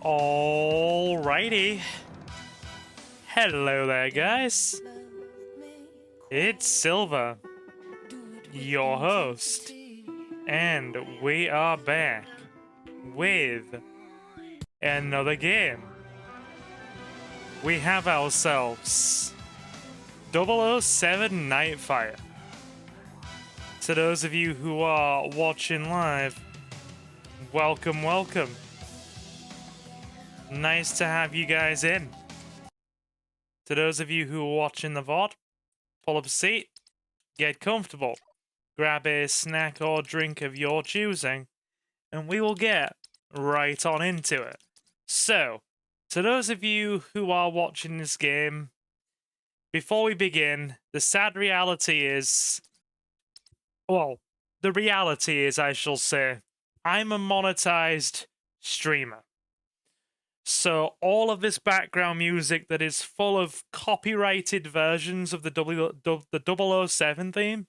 Alrighty. Hello there, guys. It's Silver, your host, and we are back with another game. We have ourselves 007 Nightfire. To those of you who are watching live, welcome, welcome. Nice to have you guys in. To those of you who are watching the VOD, pull up a seat, get comfortable, grab a snack or drink of your choosing, and we will get right on into it. So, to those of you who are watching this game, before we begin, the sad reality is, well, the reality is, I shall say, I'm a monetized streamer. So all of this background music that is full of copyrighted versions of the 007 theme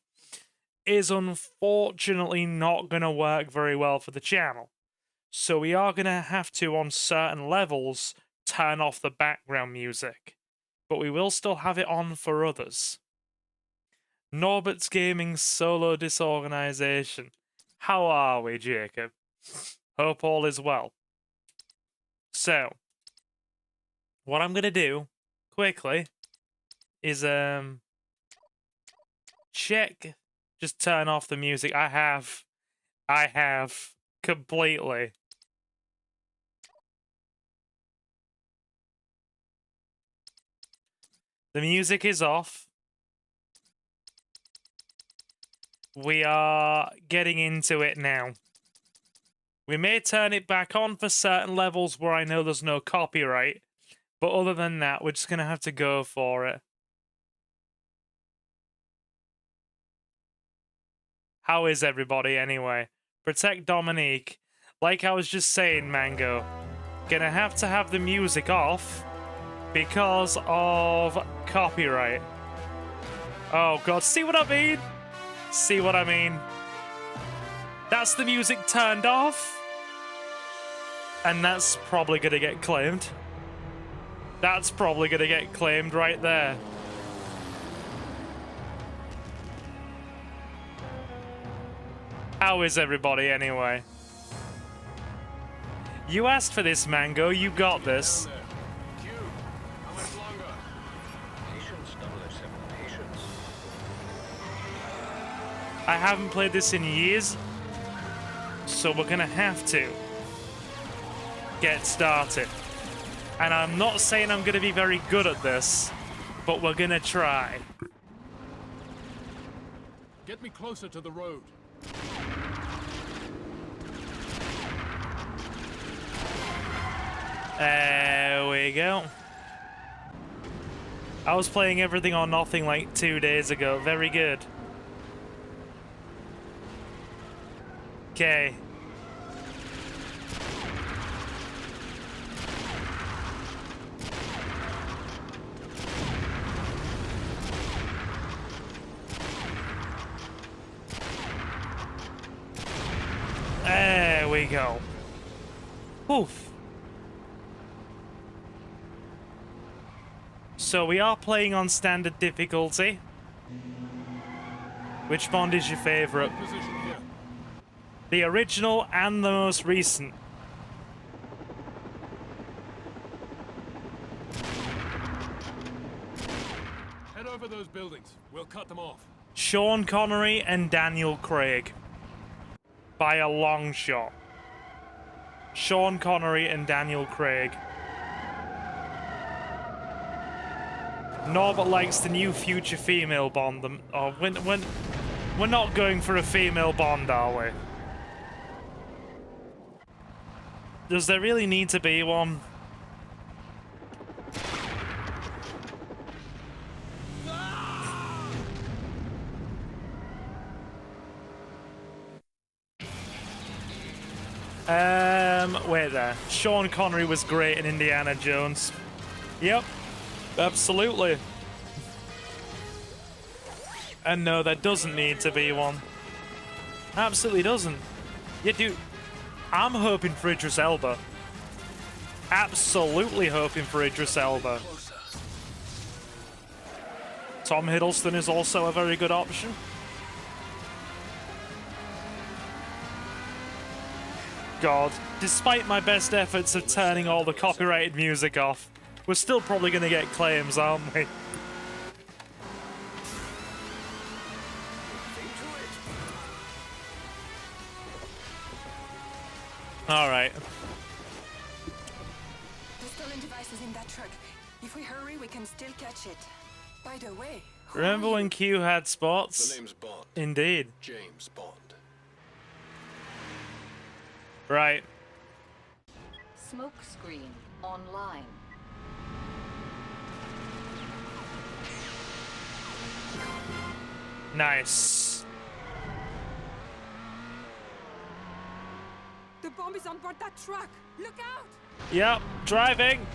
is unfortunately not going to work very well for the channel. So we are going to have to, on certain levels, turn off the background music. But we will still have it on for others. Norbert's Gaming Solo Disorganization. How are we, Jacob? Hope all is well. So, what I'm gonna do quickly is check, just turn off the music. I have completely. The music is off. We are getting into it now. We may turn it back on for certain levels where I know there's no copyright, but other than that, we're just going to have to go for it. How is everybody anyway? Protect Dominique. Like I was just saying, Mango, gonna have to have the music off because of copyright. Oh god, see what I mean? See what I mean? That's the music turned off. And that's probably going to get claimed. That's probably going to get claimed right there. How is everybody anyway? You asked for this, Mango. You got this. I haven't played this in years, so we're going to have to get started. And I'm not saying I'm going to be very good at this, but we're going to try. Get me closer to the road. There we go. I was playing Everything or Nothing like 2 days ago. Very good. Okay. There we go. Oof. So we are playing on standard difficulty. Which Bond is your favorite? The original and the most recent. Head over those buildings. We'll cut them off. Sean Connery and Daniel Craig. By a long shot. Sean Connery and Daniel Craig. Norbert likes the new future female Bond. Oh, we're not going for a female Bond, are we? Does there really need to be one? Wait there. Sean Connery was great in Indiana Jones. Yep, absolutely. And no, there doesn't need to be one. Absolutely doesn't. Yeah, dude, I'm hoping for Idris Elba. Absolutely hoping for Idris Elba. Tom Hiddleston is also a very good option. God, despite my best efforts of turning all the copyrighted music off, we're still probably going to get claims, aren't we? Alright. The stolen device is in that truck. If we hurry, we can still catch it. By the way, Remember when Q had spots? The name's Bond. Indeed. James Bond. Right. Smoke screen online. Nice. the bomb is on board that truck. Look out! Yep, driving.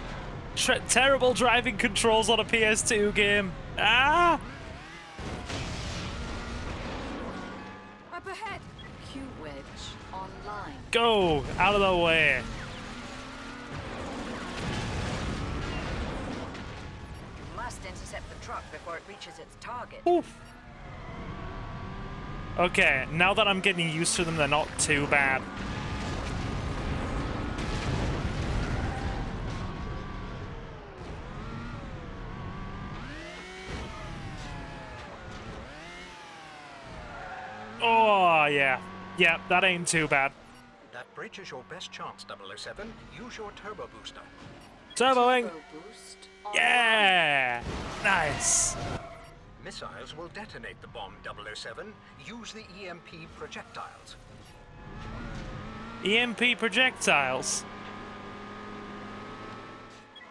Terrible driving controls on a PS2 game. Ah! Up ahead. Q-Wedge online. Go! Out of the way. You must intercept the truck before it reaches its target. Oof. Okay, now that I'm getting used to them, they're not too bad. Oh, yeah. Yeah, that ain't too bad. That bridge is your best chance, 007. Use your turbo booster. Turboing. Turbo boost online. Yeah! Nice. Missiles will detonate the bomb, 007. Use the EMP projectiles. EMP projectiles.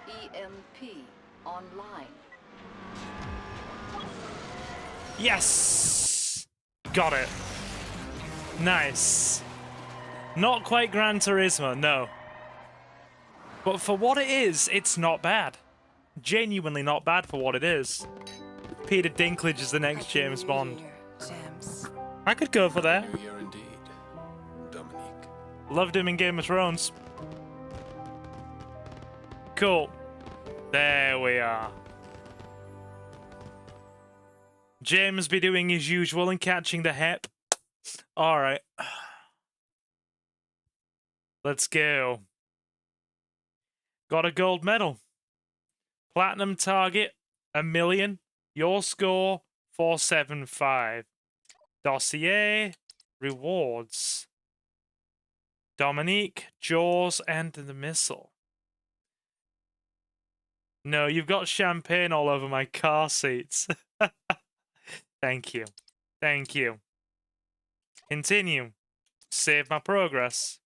EMP online. Yes! Got it. Nice. Not quite Gran Turismo, no. But for what it is, it's not bad. Genuinely not bad for what it is. Peter Dinklage is the next James Bond. James. I could go for that. New year indeed, Dominique. Loved him in Game of Thrones. Cool. There we are. James be doing his usual and catching the hep. Alright. Let's go. Got a gold medal. Platinum target, 1 million. Your score, 475. Dossier, rewards. Dominique, Jaws, and the missile. No, you've got champagne all over my car seats. Thank you. Thank you. Continue. Save my progress.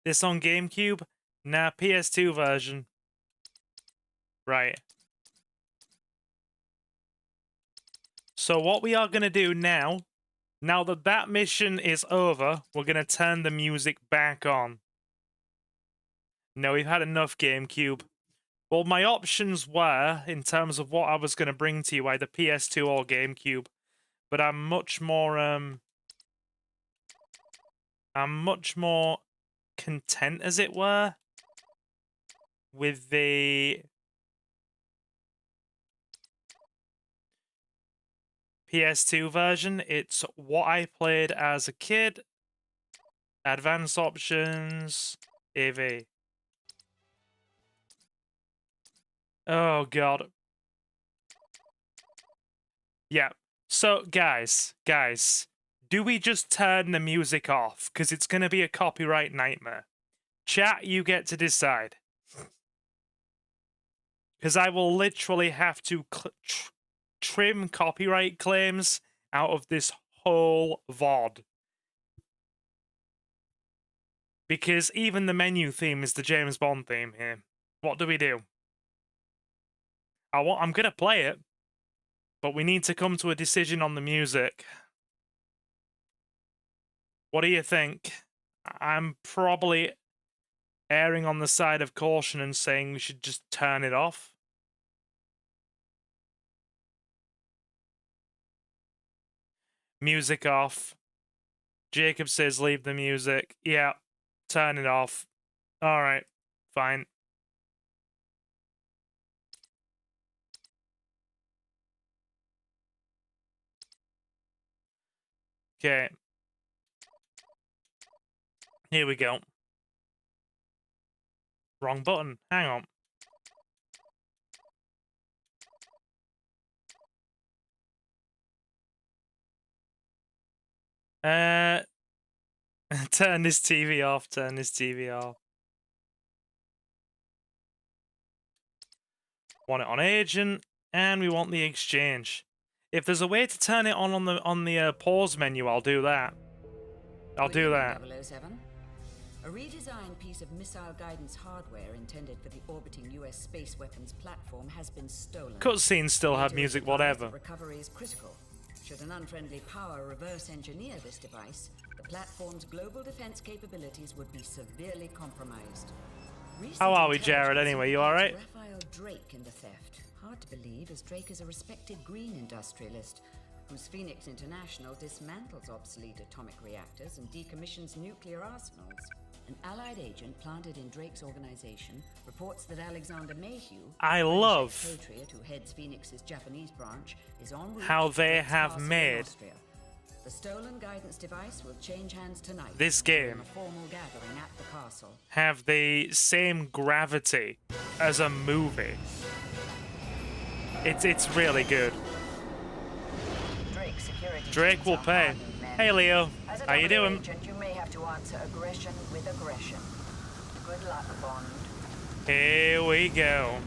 This on GameCube? Nah, PS2 version. Right. So what we are going to do now that that mission is over, we're going to turn the music back on. No, we've had enough GameCube. Well, my options were, in terms of what I was going to bring to you, either PS2 or GameCube. But I'm much more content, as it were, with the PS2 version. It's what I played as a kid. Advanced options, AV. Oh, God. Yeah. So, guys, do we just turn the music off? Because it's going to be a copyright nightmare. Chat, you get to decide. Because I will literally have to trim copyright claims out of this whole VOD. Because even the menu theme is the James Bond theme here. What do we do? I'm going to play it, but we need to come to a decision on the music. What do you think? I'm probably erring on the side of caution and saying we should just turn it off. Music off. Jacob says leave the music. Yeah, turn it off. Alright, fine. Okay. Here we go. Wrong button. Hang on. Turn this TV off. Turn this TV off. Want it on agent, and we want the exchange. If there's a way to turn it on the pause menu, I'll do that. I'll do that. 007. A redesigned piece of missile guidance hardware intended for the orbiting U.S. space weapons platform has been stolen. Cutscenes still have music, whatever. Recovery is critical. Should an unfriendly power reverse engineer this device, the platform's global defense capabilities would be severely compromised. How are we, Jared, anyway? You alright? Raphael Drake in the theft. Hard to believe, as Drake is a respected green industrialist whose Phoenix International dismantles obsolete atomic reactors and decommissions nuclear arsenals. An Allied agent planted in Drake's organization reports that Alexander Mayhew, I love patriot who heads Phoenix's Japanese branch, is en route how to they Drake's have castle in made Austria. The stolen guidance device will change hands tonight. This during game a formal gathering at the castle. have the same gravity as a movie. It's really good. Drake will pay. Hey Leo, how you doing? Agent, you may have to answer aggression with aggression. Good luck, Bond. Here we go.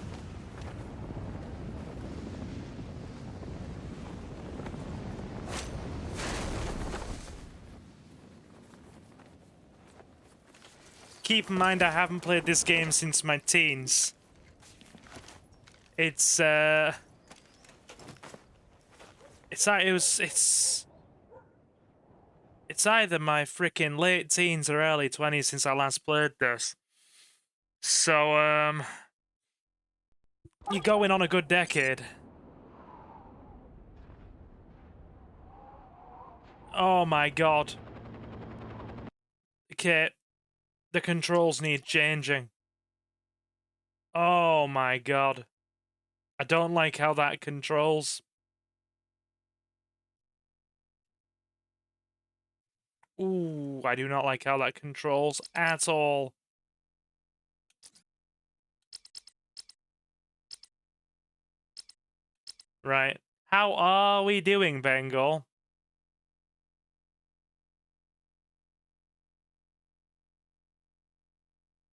Keep in mind I haven't played this game since my teens. It's either my freaking late teens or early 20s since I last played this. So you're going on a good decade. Oh my god. Okay. The controls need changing. Oh my god. I don't like how that controls. Ooh, I do not like how that controls at all. Right. How are we doing, Bengal?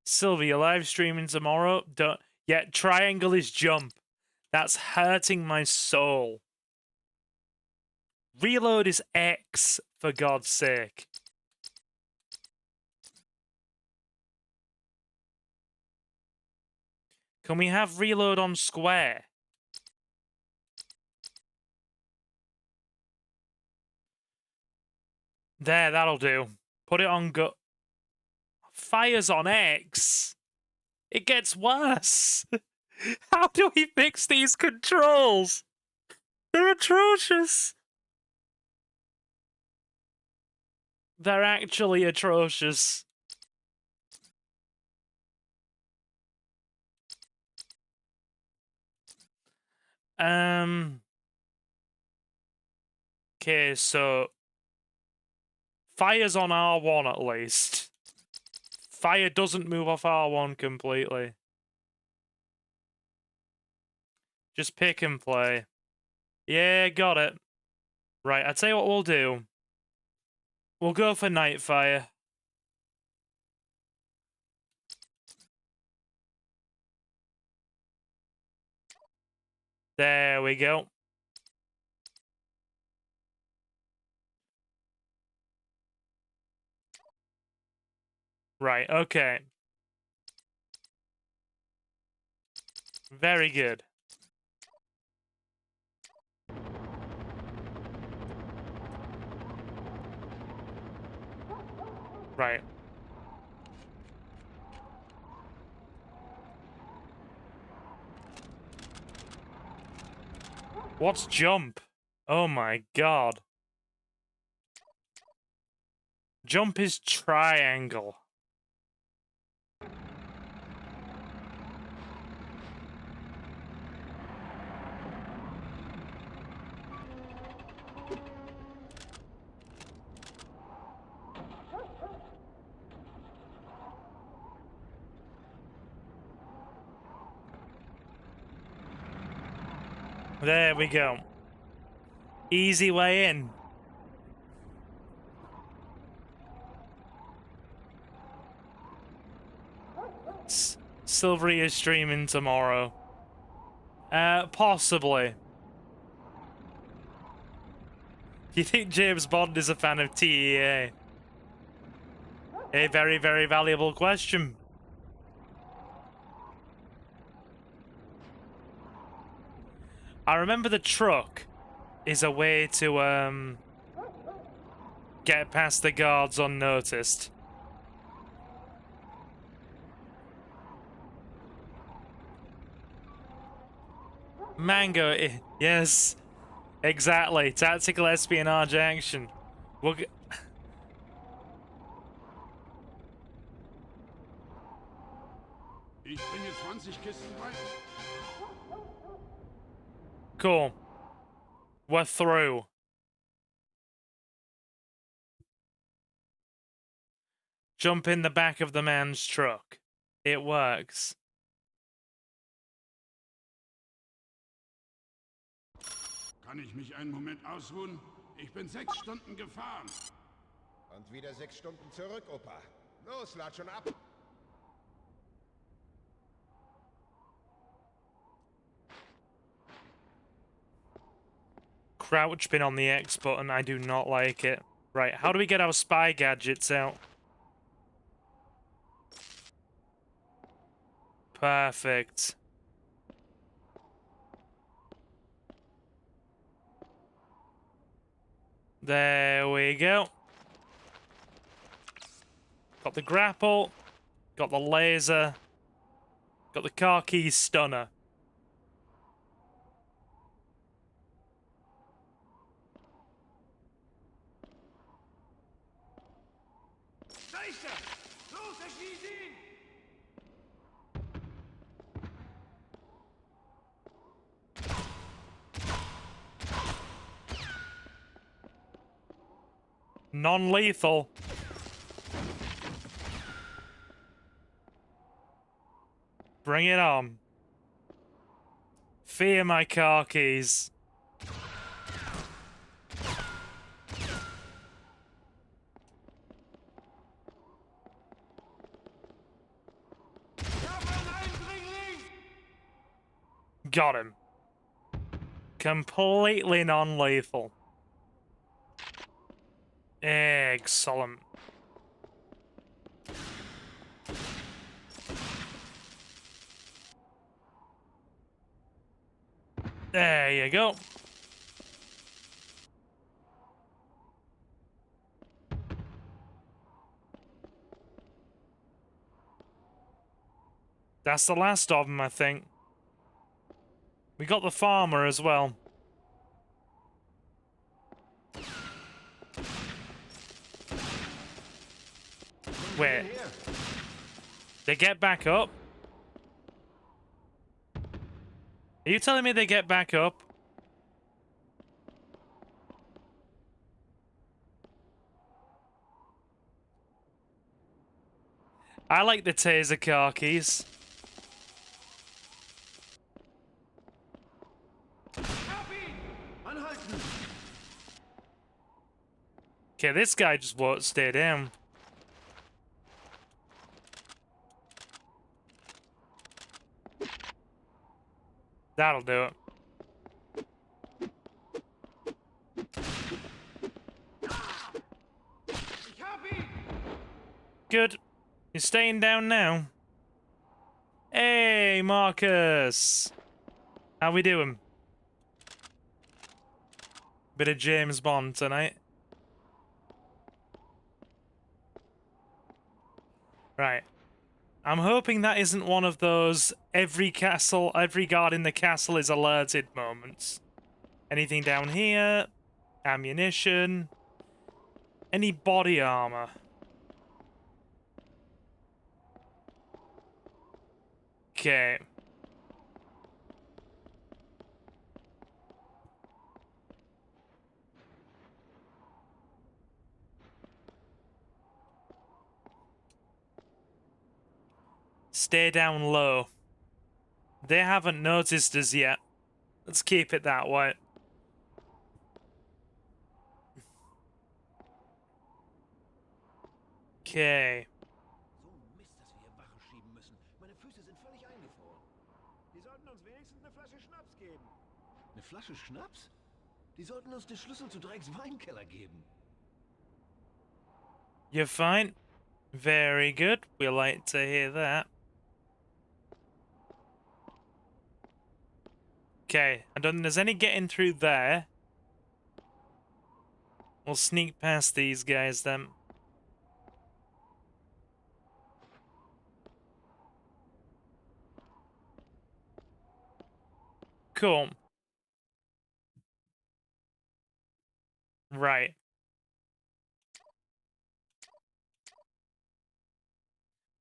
Sylvia, live streaming tomorrow. Don't. Yeah, triangle is jump. That's hurting my soul. Reload is X, for God's sake. Can we have reload on square? There, that'll do. Put it on go. Fires on X. It gets worse. How do we fix these controls? They're atrocious. They're actually atrocious. Okay, so fire's on R1 at least. Fire doesn't move off R1 completely. Just pick and play. Yeah, got it. Right, I'll tell you what we'll do. We'll go for Nightfire. There we go. Right, okay. Very good. Right. What's jump? Oh my god. Jump is triangle. There we go. Easy way in. Silvery is streaming tomorrow. Possibly. Do you think James Bond is a fan of TEA? A very, very valuable question. I remember the truck is a way to get past the guards unnoticed. Mango, yes, exactly. Tactical espionage action. We'll Ich bringe 20 Kisten bei. Cool. We're through. Jump in the back of the man's truck. It works. Kann ich mich einen Moment ausruhen? Ich bin 6 Stunden gefahren. Und wieder 6 Stunden zurück, Opa. Los, lad schon ab. Crouch pin on the X button. I do not like it. Right, how do we get our spy gadgets out? Perfect. There we go. Got the grapple. Got the laser. Got the car keys stunner. Non-lethal. Bring it on. Fear my car keys. Got him. Completely non-lethal. Excellent. There you go. That's the last of them, I think. We got the farmer as well. Wait. They get back up? Are you telling me they get back up? I like the taser car keys. Okay, this guy just won't stay down. That'll do it. Good. You're staying down now. Hey, Marcus. How we doing? Bit of James Bond tonight. Right. I'm hoping that isn't one of those every guard in the castle is alerted moments. Anything down here? Ammunition. Any body armor? Okay. Stay down low. They haven't noticed us yet. Let's keep it that way. Okay. So Mist, dass wir hier Wache schieben müssen. Meine Füße sind völlig eingefroren. Die sollten uns wenigstens eine Flasche Schnaps geben. Eine Flasche Schnaps? Die sollten uns den Schlüssel zu Drakes Weinkeller geben. You're fine. Very good. We like to hear that. Okay, I don't think there's any getting through there. We'll sneak past these guys then. Cool. Right.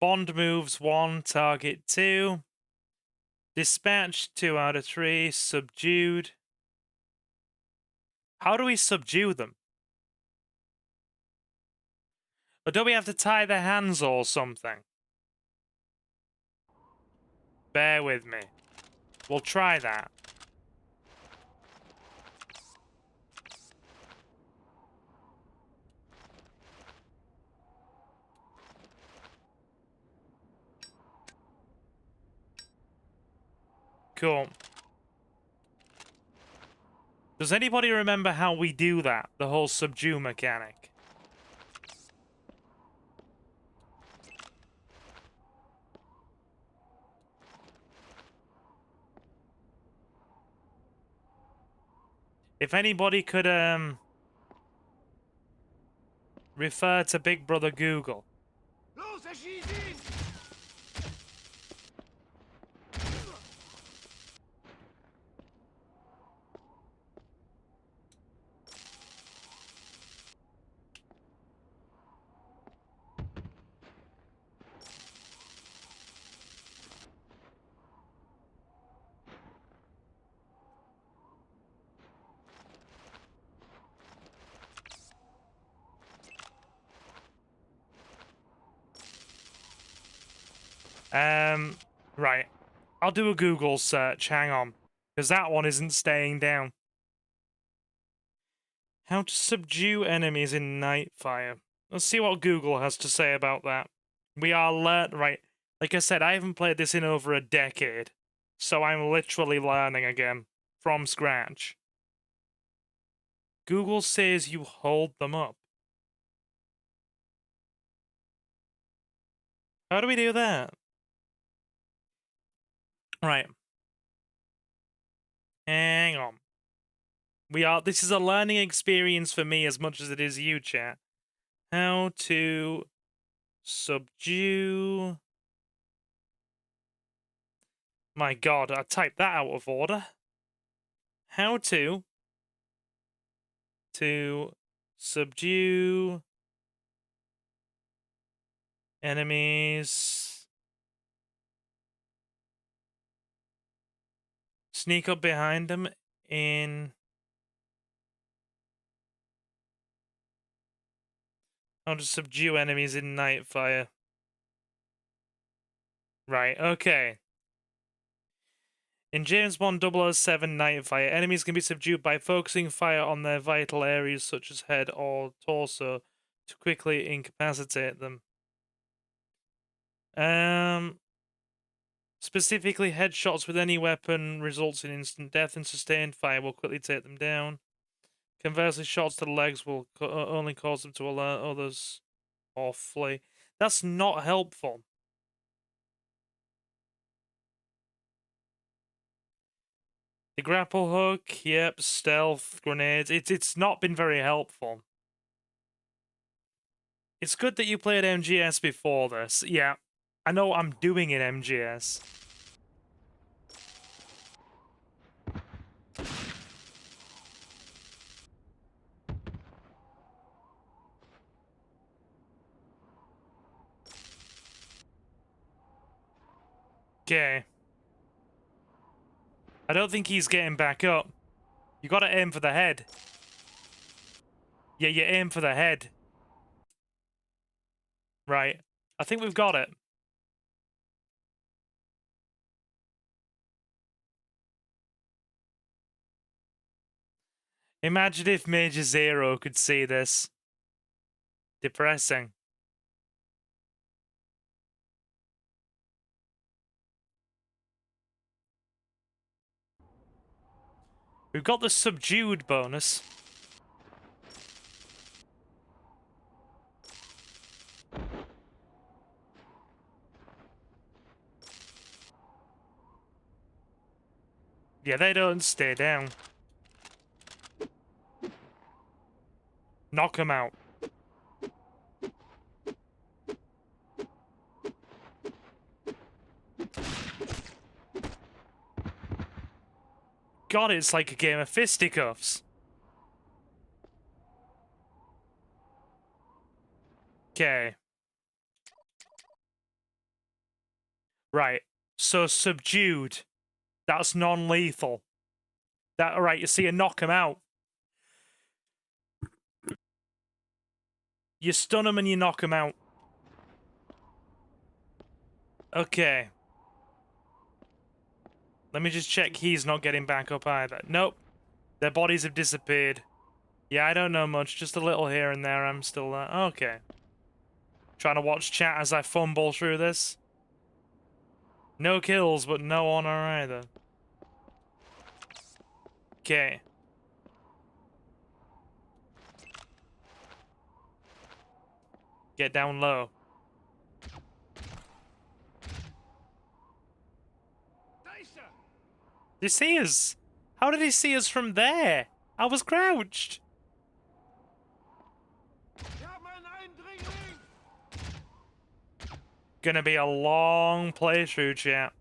Bond moves 1, target 2. Dispatched 2 out of 3. Subdued. How do we subdue them? Or do we have to tie their hands or something? Bear with me. We'll try that. Cool. Does anybody remember how we do that? The whole subdue mechanic? If anybody could, refer to Big Brother Google. Los, erschieß ihn! Right. I'll do a Google search, hang on. Because that one isn't staying down. How to subdue enemies in Nightfire. Let's see what Google has to say about that. We are right. Like I said, I haven't played this in over a decade. So I'm literally learning again. From scratch. Google says you hold them up. How do we do that? Right. Hang on. This is a learning experience for me as much as it is you, chat. How to subdue... My god, I typed that out of order. How to subdue enemies... Sneak up behind them in... How to subdue enemies in Nightfire. Right, okay. In James Bond 007 Nightfire, enemies can be subdued by focusing fire on their vital areas such as head or torso to quickly incapacitate them. Specifically, headshots with any weapon results in instant death, and sustained fire will quickly take them down. Conversely, shots to the legs will only cause them to alert others or flee. That's not helpful. The grapple hook, yep, stealth, grenades. It's not been very helpful. It's good that you played MGS before this. Yeah. I know what I'm doing in MGS. Okay. I don't think he's getting back up. You gotta aim for the head. Yeah, you aim for the head. Right. I think we've got it. Imagine if Major Zero could see this. Depressing. We've got the subdued bonus. Yeah, they don't stay down. Knock them out. God, it's like a game of fisticuffs. Okay. Right. So subdued. That's non-lethal. That right, you see a knock him out. You stun him and you knock him out. Okay. Let me just check he's not getting back up either. Nope. Their bodies have disappeared. Yeah, I don't know much. Just a little here and there. I'm still there. Okay. Trying to watch chat as I fumble through this. No kills, but no honor either. Okay. Get down low. Did he see us? How did he see us from there? I was crouched. Gonna be a long playthrough, chat.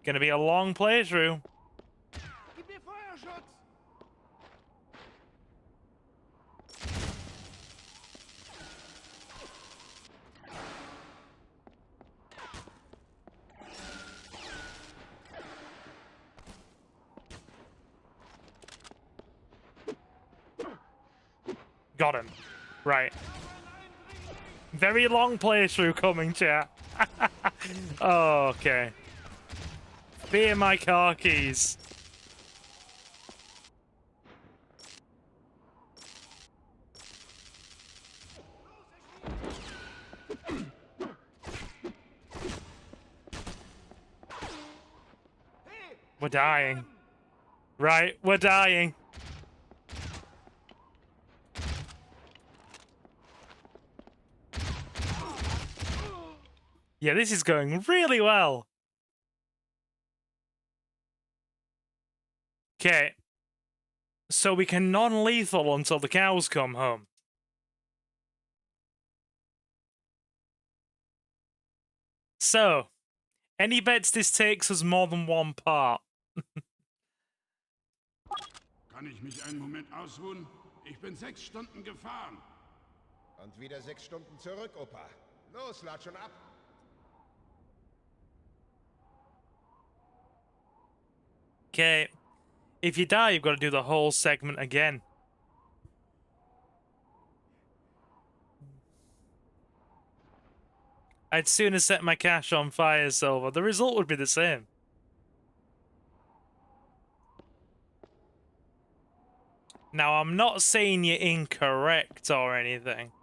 Gonna be a long playthrough. Got him. Right. Very long playthrough coming, chat. Oh, okay. Be my car keys. We're dying. Right, we're dying. Yeah, this is going really well. Okay. So we can non-lethal until the cows come home. So, any bets this takes us more than one part? Kann ich mich einen Moment ausruhen? Ich bin 6 Stunden gefahren. Und wieder 6 Stunden zurück, Opa. Los, lad schon ab. Okay. If you die, you've got to do the whole segment again. I'd sooner set my cache on fire, Silver. The result would be the same. Now, I'm not saying you're incorrect or anything.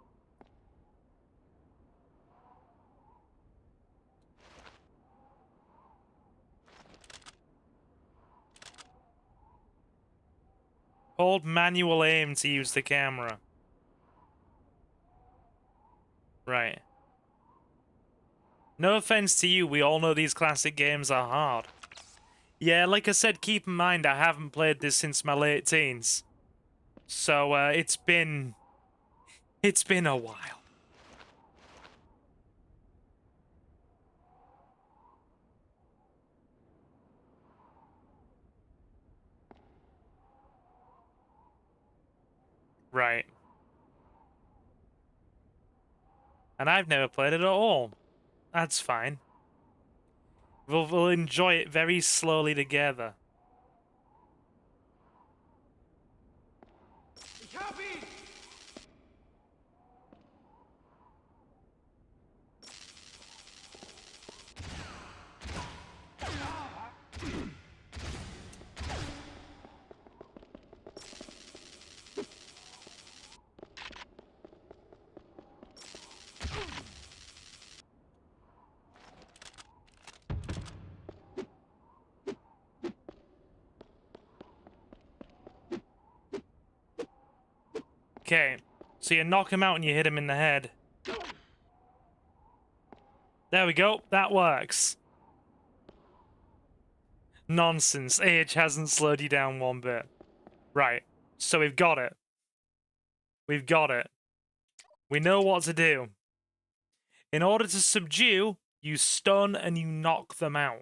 Hold manual aim to use the camera. Right. No offense to you, we all know these classic games are hard. Yeah, like I said, keep in mind I haven't played this since my late teens. So, it's been a while. Right. And I've never played it at all. That's fine. We'll enjoy it very slowly together. Ich hab ihn! Okay, so you knock him out and you hit him in the head. There we go, that works. Nonsense, age hasn't slowed you down one bit. Right, so we've got it. We've got it. We know what to do. In order to subdue, you stun and you knock them out.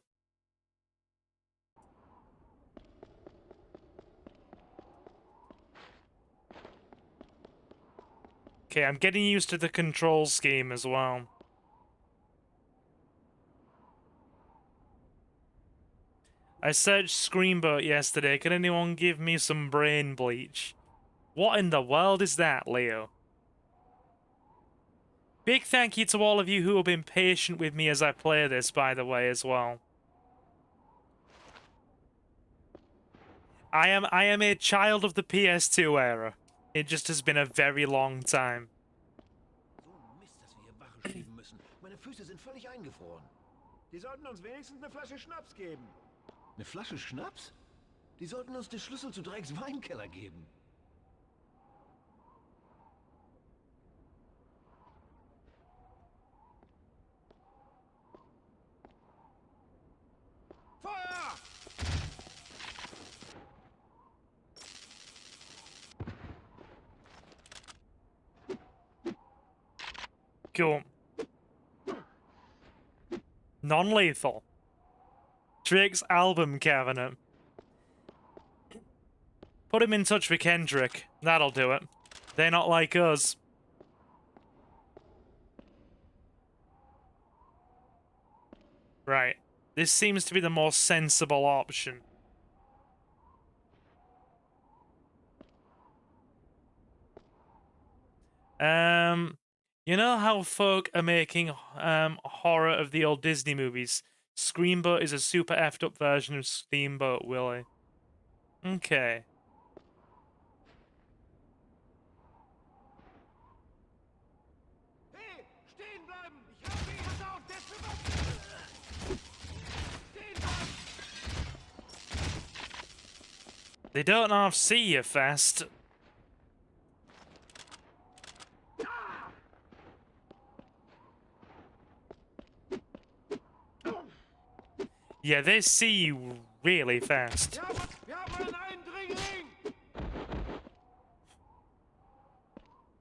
Okay, I'm getting used to the control scheme as well. I searched Screenboat yesterday. Can anyone give me some brain bleach? What in the world is that, Leo? Big thank you to all of you who have been patient with me as I play this, by the way, as well. I am a child of the PS2 era. It just has been a very long time. So Mist, dass wir hier Wache schieben müssen. Meine Füße sind völlig eingefroren. Die sollten uns wenigstens eine Flasche Schnaps geben. Eine Flasche Schnaps? Die sollten uns den Schlüssel zu Drakes Weinkeller geben. Feuer! Cool. Non-lethal. Drake's album cabinet. Put him in touch with Kendrick. That'll do it. They're not like us. Right. This seems to be the more sensible option. You know how folk are making horror of the old Disney movies? Screenboat is a super effed up version of Steamboat Willie. Okay. Hey, stehen bleiben! Ich hab ihn! Pass auf, der ist bewaffnet! Stehen bleiben! They don't half see you fast. Yeah, they see you really fast. Wir haben einen Eindringling!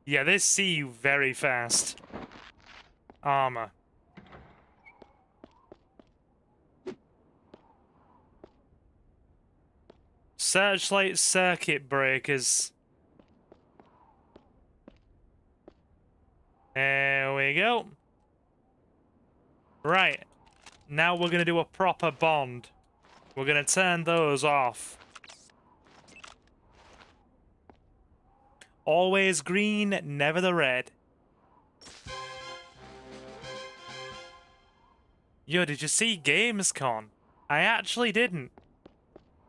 Yeah, they see you very fast. Armor. Searchlight circuit breakers. There we go. Right. Now we're going to do a proper bond. We're going to turn those off. Always green, never the red. Yo, did you see Gamescom? I actually didn't.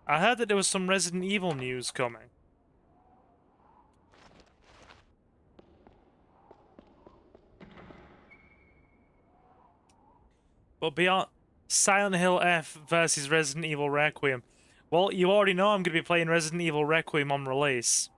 I heard that there was some Resident Evil news coming. But beyond Silent Hill F versus Resident Evil Requiem. Well, you already know I'm going to be playing Resident Evil Requiem on release.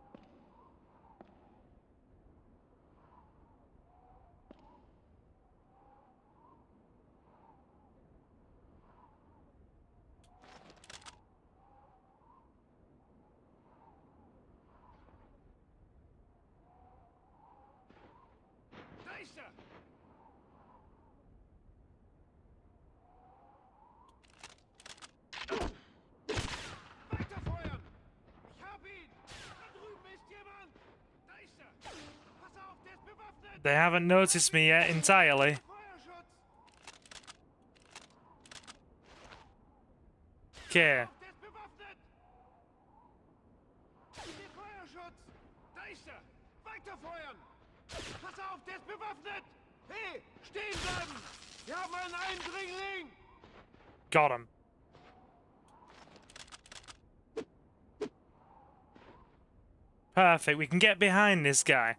Da ist er! Weiterfeuern! Ich hab ihn! Da drüben! They haven't noticed me yet entirely. Okay. Pass auf, der ist bewaffnet! Hey, stehen bleiben! Wir haben einen Eindringling! Got him. Perfect, we can get behind this guy.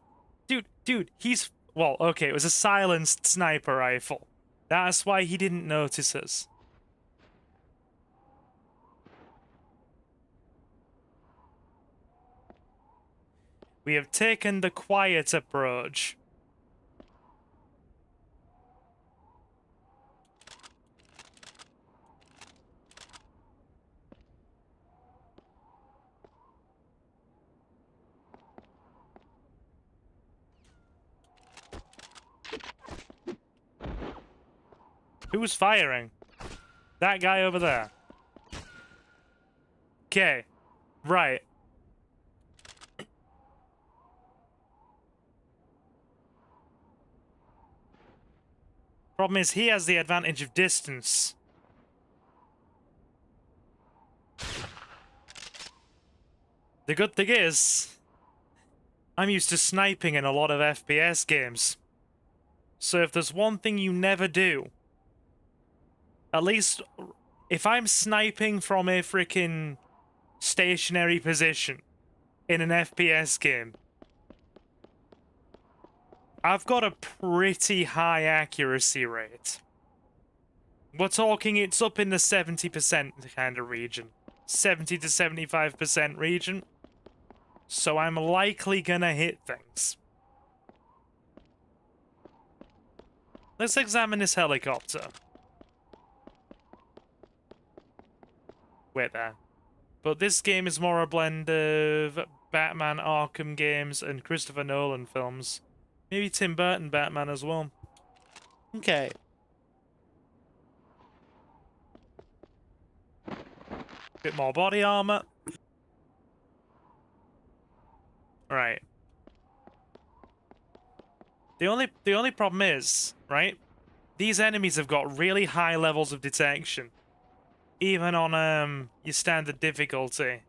Dude, he's... Well, okay, it was a silenced sniper rifle. That's why he didn't notice us. We have taken the quiet approach. Who's firing? That guy over there. Okay. Right. Problem is, he has the advantage of distance. The good thing is, I'm used to sniping in a lot of FPS games. So if there's one thing you never do, at least if I'm sniping from a freaking stationary position in an FPS game, I've got a pretty high accuracy rate. We're talking it's up in the 70% kind of region. 70 to 75% region. So I'm likely gonna hit things. Let's examine this helicopter. Wait there. But this game is more a blend of Batman Arkham games and Christopher Nolan films. Maybe Tim Burton Batman as well. Okay. Bit more body armor. Right. The only problem is, right? These enemies have got really high levels of detection. Even on your standard difficulty.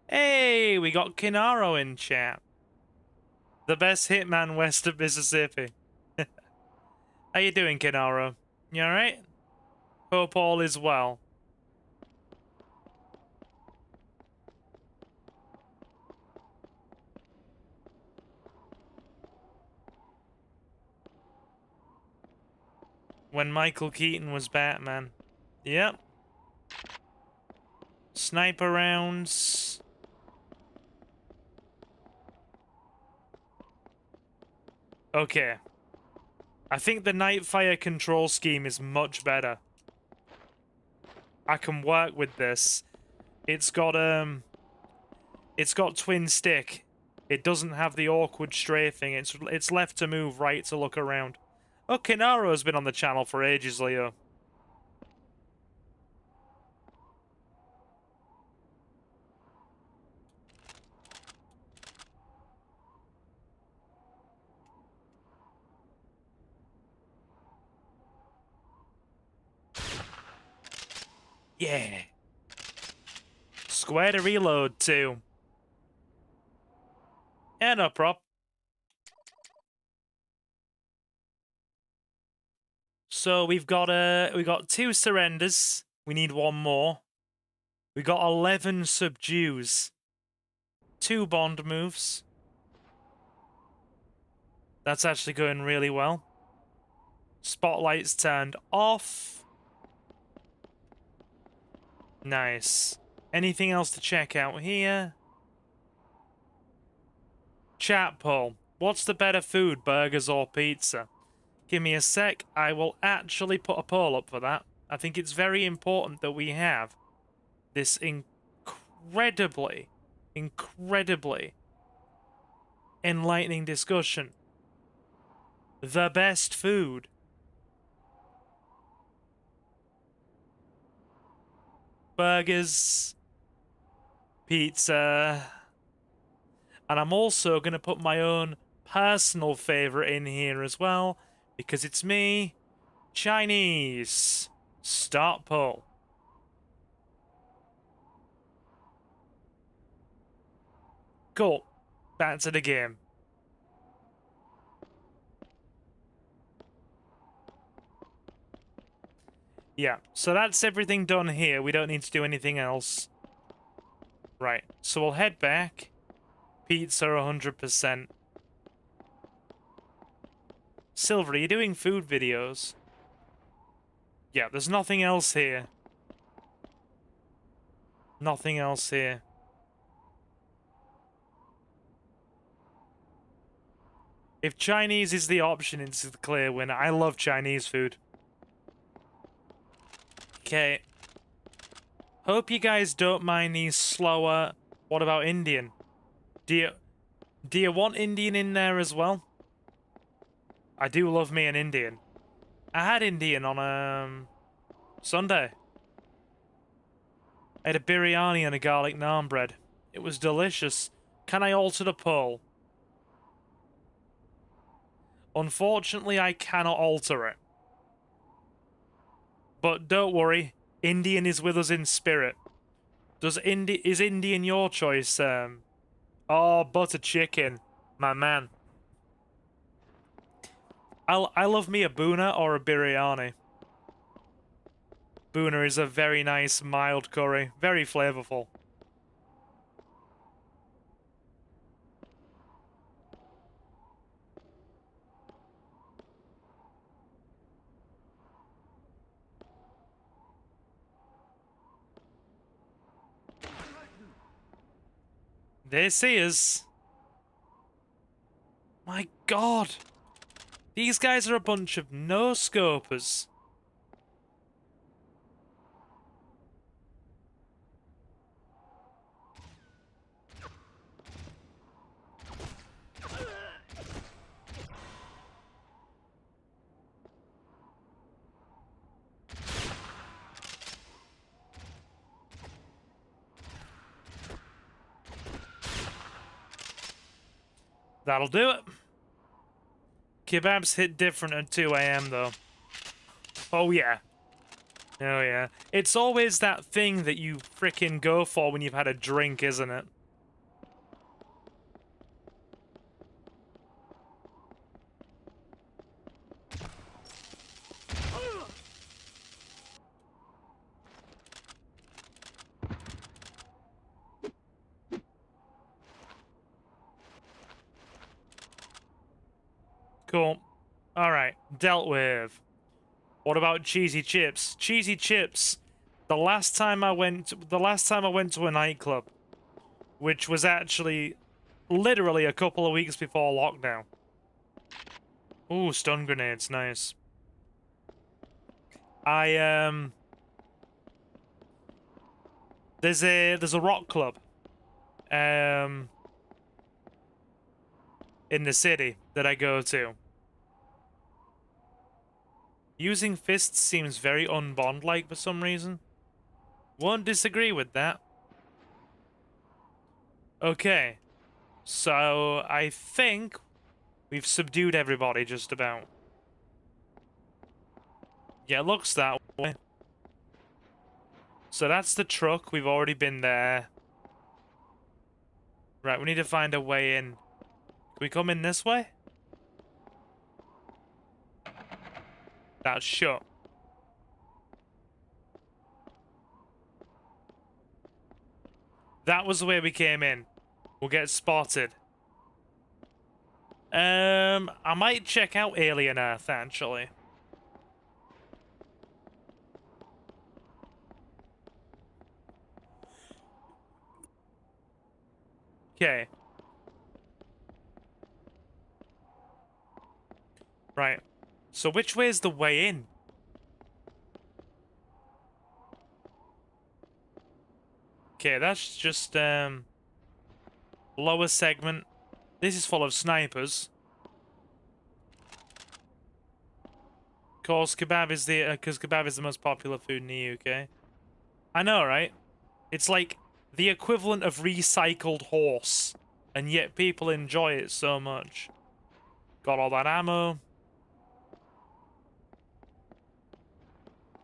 Hey, we got Kinaro in chat. The best hitman west of Mississippi. How you doing, Kinaro? You alright? Hope all is well. When Michael Keaton was Batman. Yep. Sniper rounds. Okay. I think the Nightfire control scheme is much better. I can work with this. It's got twin stick. It doesn't have the awkward strafing. It's left to move, right to look around. Oh, Kinaro's been on the channel for ages, Leo. Yeah. Square to reload, too. Yeah, no prop. So we've got 2 surrenders. We need 1 more. We got 11 subdues. 2 bond moves. That's actually going really well. Spotlight's turned off. Nice. Anything else to check out here? Chat poll. What's the better food, burgers or pizza? Give me a sec. I will actually put a poll up for that. I think it's very important that we have this incredibly enlightening discussion. The best food. Burgers. Pizza. And I'm also going to put my own personal favorite in here as well, because it's me, Chinese. Start poll. Cool. Back to the game. Yeah, so that's everything done here. We don't need to do anything else. Right, so we'll head back. Pizza 100%. Silver, are you doing food videos? Yeah, there's nothing else here. Nothing else here. If Chinese is the option, it's the clear winner. I love Chinese food. Okay. Hope you guys don't mind these slower... What about Indian? Do you want Indian in there as well? I do love me an Indian. I had Indian on Sunday. I had a biryani and a garlic naan bread. It was delicious. Can I alter the poll? Unfortunately, I cannot alter it. But don't worry, Indian is with us in spirit. Is Indian your choice? Oh, butter chicken, my man. I love me a boona or a biryani. Boona is a very nice mild curry, very flavorful. They see us. My God. These guys are a bunch of no-scopers. That'll do it. Kebabs hit different at 2 AM though. Oh yeah. Oh yeah. It's always that thing that you frickin' go for when you've had a drink, isn't it? Cool. Alright, dealt with. What about cheesy chips? Cheesy chips. The last time I went to a nightclub, which was actually literally a couple of weeks before lockdown. Ooh, stun grenades, nice. There's a rock club in the city that I go to. Using fists seems very un-Bond-like for some reason. Won't disagree with that. Okay. So, I think we've subdued everybody just about. Yeah, it looks that way. So that's the truck. We've already been there. Right, we need to find a way in. Can we come in this way? That's shut. That was the way we came in. We'll get spotted. I might check out Alien Earth, actually. Okay. Right. So which way is the way in? Okay, that's just lower segment. This is full of snipers. Of course, kebab is because kebab is the most popular food in the UK. I know, right? It's like the equivalent of recycled horse and yet people enjoy it so much. Got all that ammo.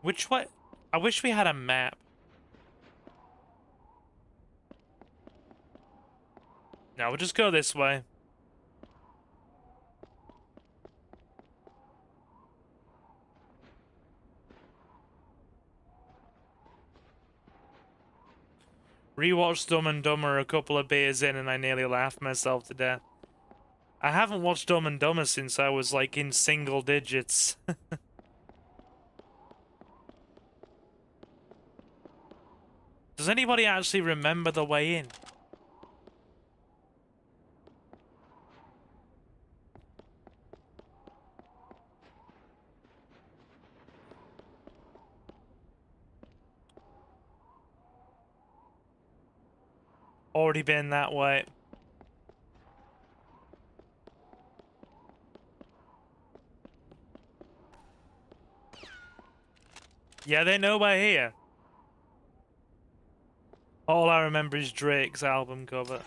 Which way? I wish we had a map. No, we'll just go this way. Rewatched Dumb and Dumber a couple of beers in and I nearly laughed myself to death. I haven't watched Dumb and Dumber since I was like in single digits. Does anybody actually remember the way in? Already been that way. Yeah, they know we're here. All I remember is Drake's album cover.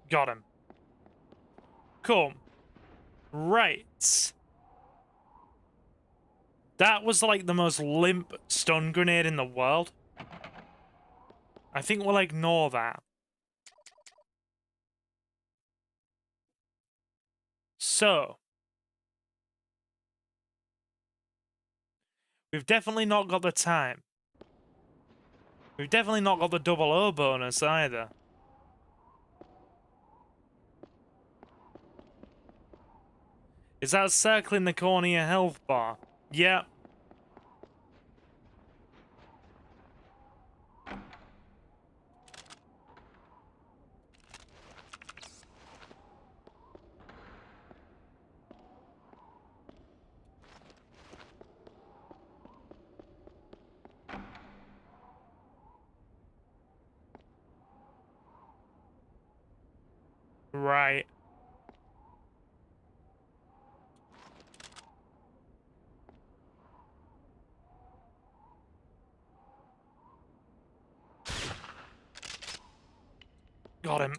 Got him. Cool. Right. That was like the most limp stun grenade in the world. I think we'll ignore that. So. We've definitely not got the time. We've definitely not got the 00 bonus either. Is that circling the corner of your health bar? Yep. Right. Got him.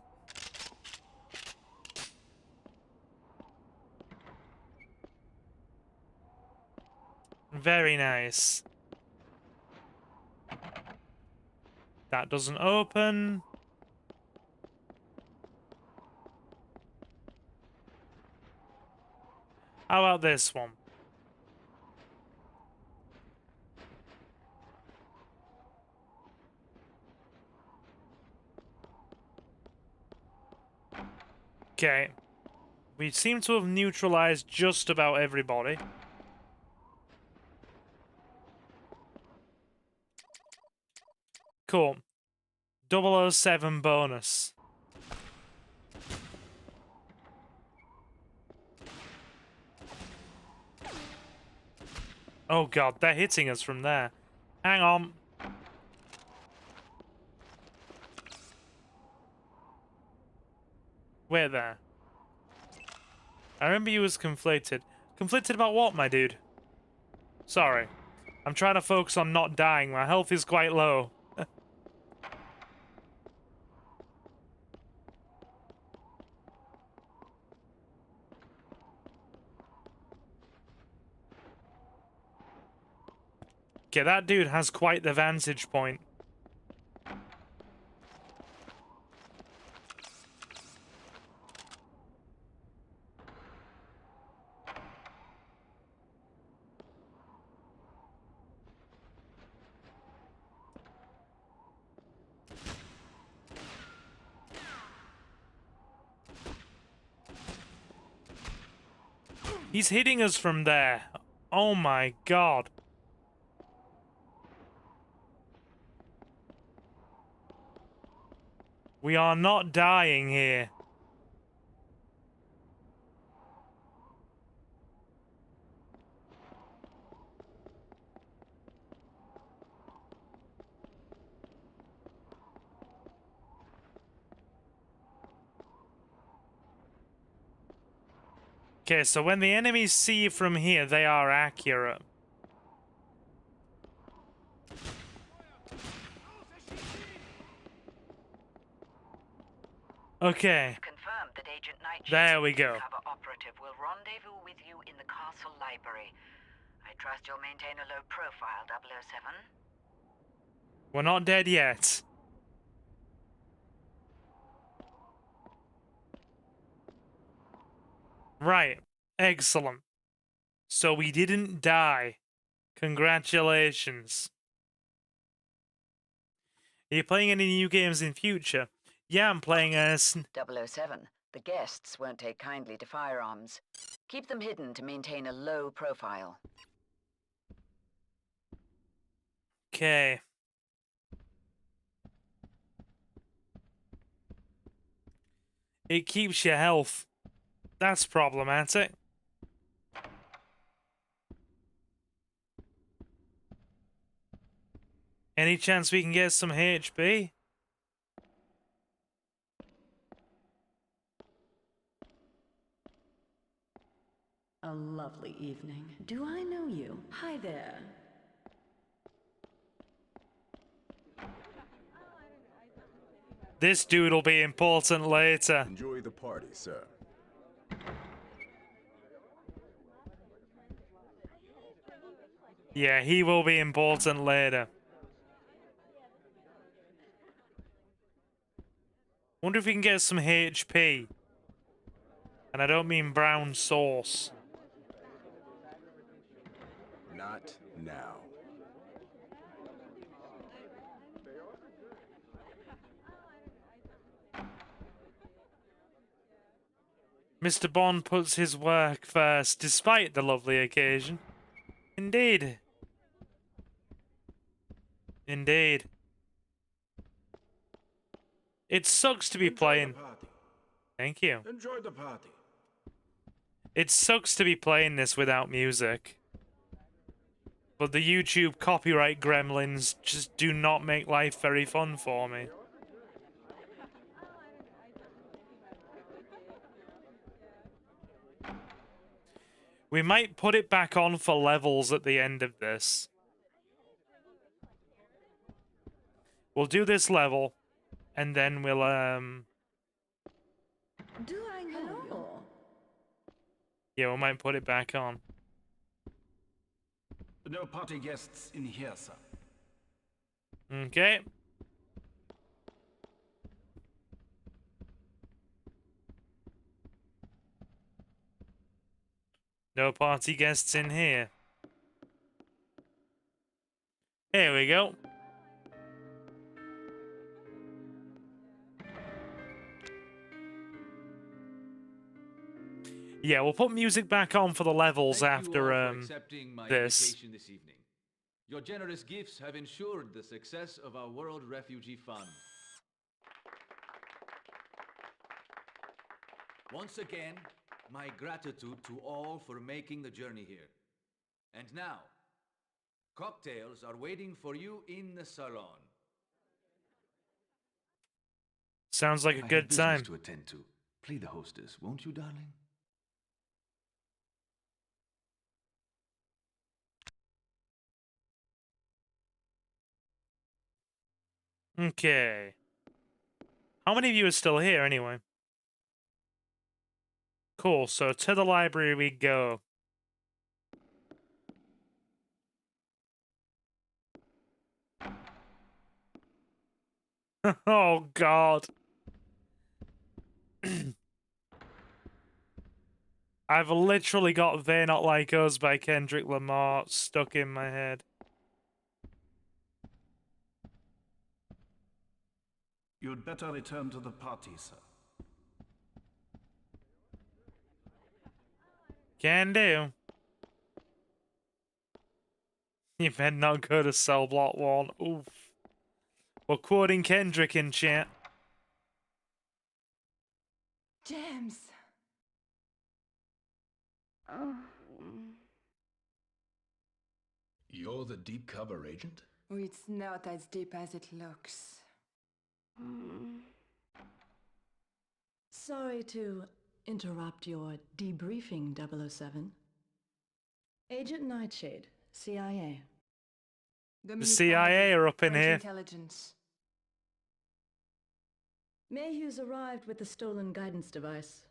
Very nice. That doesn't open. How about this one? Okay. We seem to have neutralized just about everybody. Cool. 007 bonus. Oh god, they're hitting us from there. Hang on. Wait there. I remember you was conflicted. Conflicted about what, my dude? Sorry. I'm trying to focus on not dying. My health is quite low. Okay, that dude has quite the vantage point. He's hitting us from there. Oh my god. We are not dying here. Okay, so when the enemies see you from here, they are accurate. Okay. Confirmed that Agent Nightshade, There we go. cover operative, will rendezvous with you in the castle library. I trust you'll maintain a low profile, 007. We're not dead yet. Right. Excellent. So we didn't die. Congratulations. Are you playing any new games in future? Yeah, I'm playing as... 007. The guests won't take kindly to firearms. Keep them hidden to maintain a low profile. Okay. It keeps your health. That's problematic. Any chance we can get some HP? A lovely evening. Do I know you? Hi there. This dude will be important later. Enjoy the party, sir. Yeah, he will be important later. Wonder if we can get some HP. And I don't mean brown sauce. Not now. Mr. Bond puts his work first, despite the lovely occasion. Indeed. Indeed. It sucks to be playing... Thank you. Enjoy the party. It sucks to be playing this without music. But the YouTube copyright gremlins just do not make life very fun for me. We might put it back on for levels at the end of this. We'll do this level, and then we'll, Do I know you? yeah, we might put it back on. No party guests in here, sir. Okay. No party guests in here. Here we go. Yeah, we'll put music back on for the levels after accepting my this. invitation this evening. Your generous gifts have ensured the success of our World Refugee Fund. Once again, my gratitude to all for making the journey here. And now, cocktails are waiting for you in the salon. Sounds like a good time. To attend to. Play the hostess, won't you, darling? Okay. How many of you are still here, anyway? Cool, so to the library we go. Oh, God. I've literally got They're Not Like Us by Kendrick Lamar stuck in my head. You'd better return to the party, sir. Can do. You better not go to cell block 1. Oof. We're quoting Kendrick in chat. James! You're the deep cover agent? Oh, it's not as deep as it looks. Sorry to interrupt your debriefing, 007. Agent Nightshade, CIA. The CIA are up in French here. Intelligence. Mayhew's arrived with the stolen guidance device.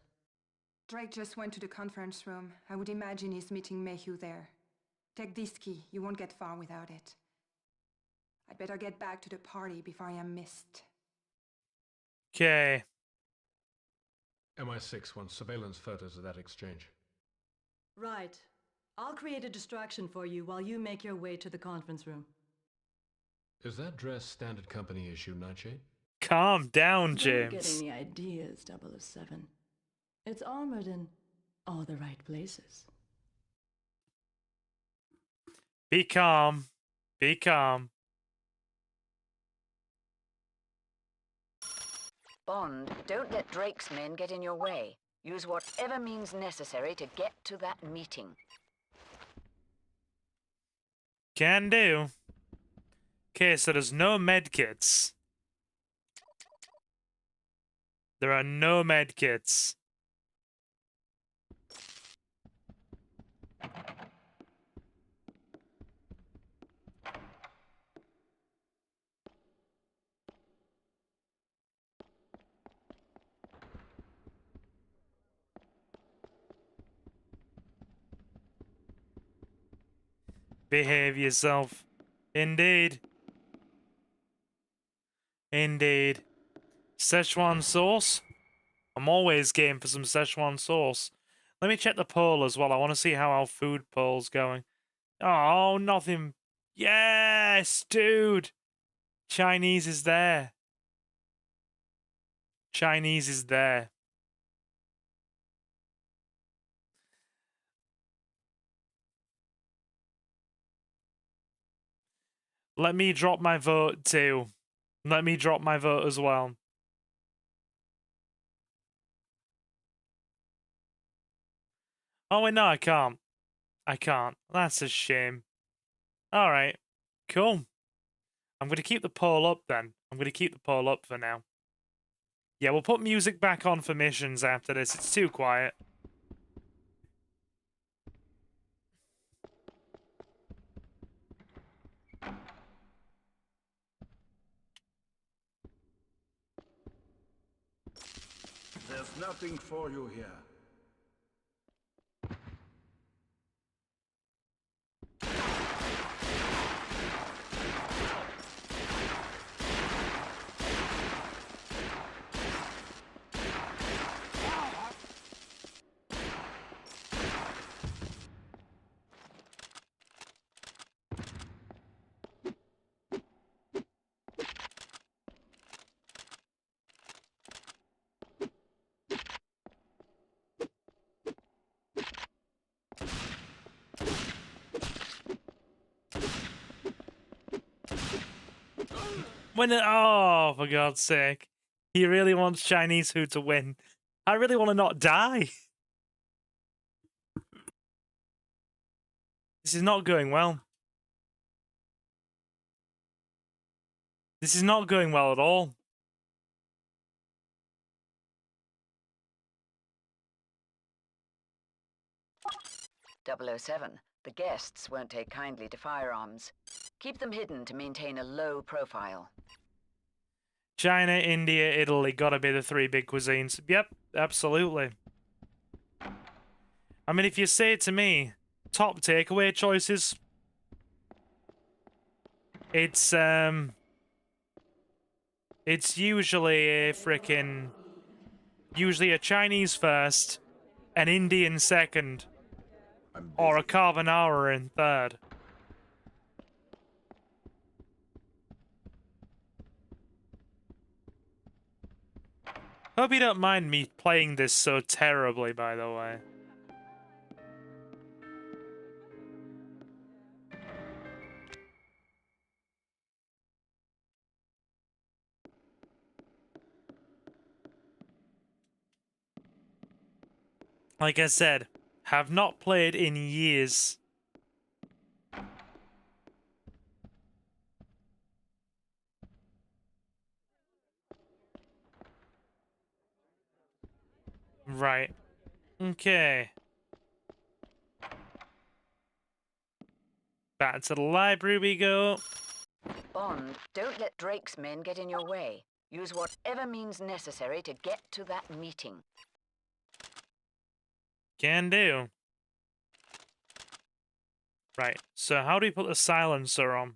Drake just went to the conference room. I would imagine he's meeting Mayhew there. Take this key. You won't get far without it. I'd better get back to the party before I am missed. Okay. MI6 wants surveillance photos of that exchange. Right. I'll create a distraction for you while you make your way to the conference room. Is that dress standard company issue, Nightshade? Calm down, Don't James. get any ideas, 007. It's armored in all the right places. Be calm. Be calm. Bond, don't let Drake's men get in your way. Use whatever means necessary to get to that meeting. Can do. Okay, so there's no medkits. There are no medkits. Behave yourself. Indeed. Indeed. Szechuan sauce? I'm always game for some Szechuan sauce. Let me check the poll as well. I want to see how our food poll's going. Oh, nothing. Yes, dude. Chinese is there. Chinese is there. Let me drop my vote too. Let me drop my vote as well. Oh, wait, no, I can't. I can't. That's a shame. Alright. Cool. I'm going to keep the poll up then. I'm going to keep the poll up for now. Yeah, we'll put music back on for missions after this. It's too quiet. There's nothing for you here. Oh, for God's sake. He really wants Chinese food to win. I really want to not die. This is not going well. This is not going well at all. .007. The guests won't take kindly to firearms. Keep them hidden to maintain a low profile. China, India, Italy, gotta be the three big cuisines. Yep, absolutely. I mean, if you say it to me, top takeaway choices, it's usually usually a Chinese first, an Indian second, or a carbonara in third. Hope you don't mind me playing this so terribly, by the way. Like I said, have not played in years. Right. Okay. Back to the library we go. Bond, don't let Drake's men get in your way. Use whatever means necessary to get to that meeting. Can do. Right, so how do we put the silencer on?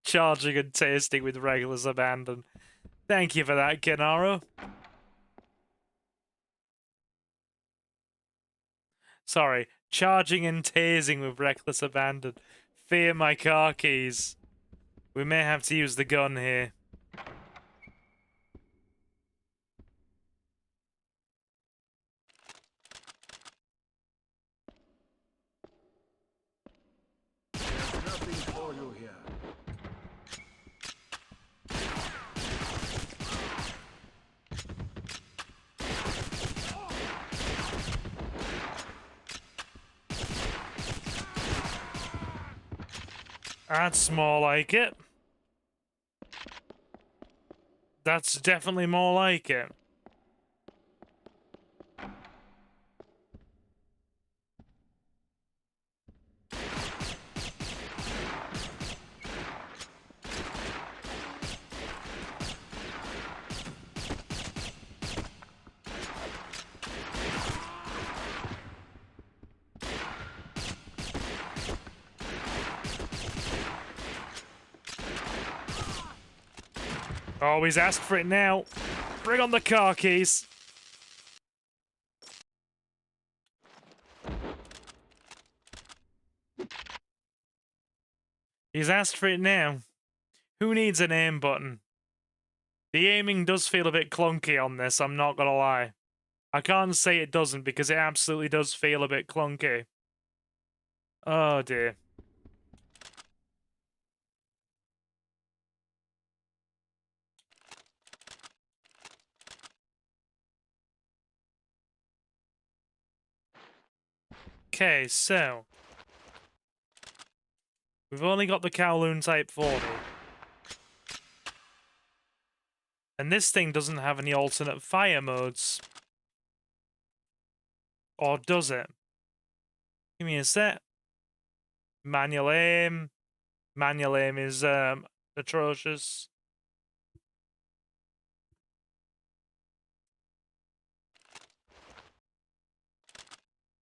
Charging and tasting with reckless abandon. Thank you for that, Gennaro. Sorry, charging and tasing with reckless abandon. Fear my car keys. We may have to use the gun here. Nothing for you here. That's more like it. That's definitely more like it. Always ask for it now. Bring on the car keys. He's asked for it now. Who needs an aim button? The aiming does feel a bit clunky on this, I'm not gonna lie. I can't say it doesn't because it absolutely does feel a bit clunky. Oh dear. Okay, so we've only got the Kowloon Type 40. And this thing doesn't have any alternate fire modes. Or does it? Give me a sec. Manual aim. Manual aim is atrocious.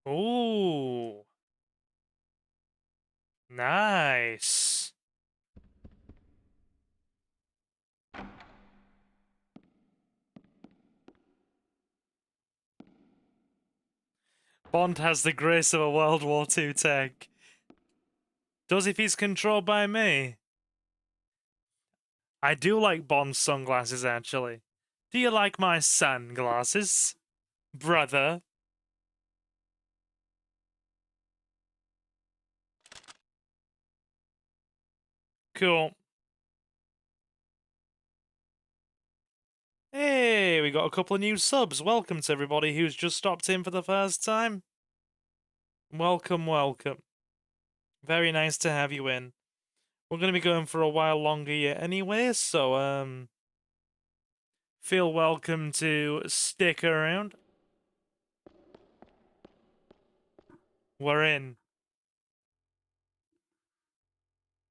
Ooh. Nice. Bond has the grace of a World War II tank. Does if he's controlled by me? I do like Bond's sunglasses, actually. Do you like my sunglasses, brother? Cool. Hey, we got a couple of new subs. Welcome to everybody who's just stopped in for the first time. Welcome, welcome. Very nice to have you in. We're going to be going for a while longer yet anyway, so, feel welcome to stick around. We're in.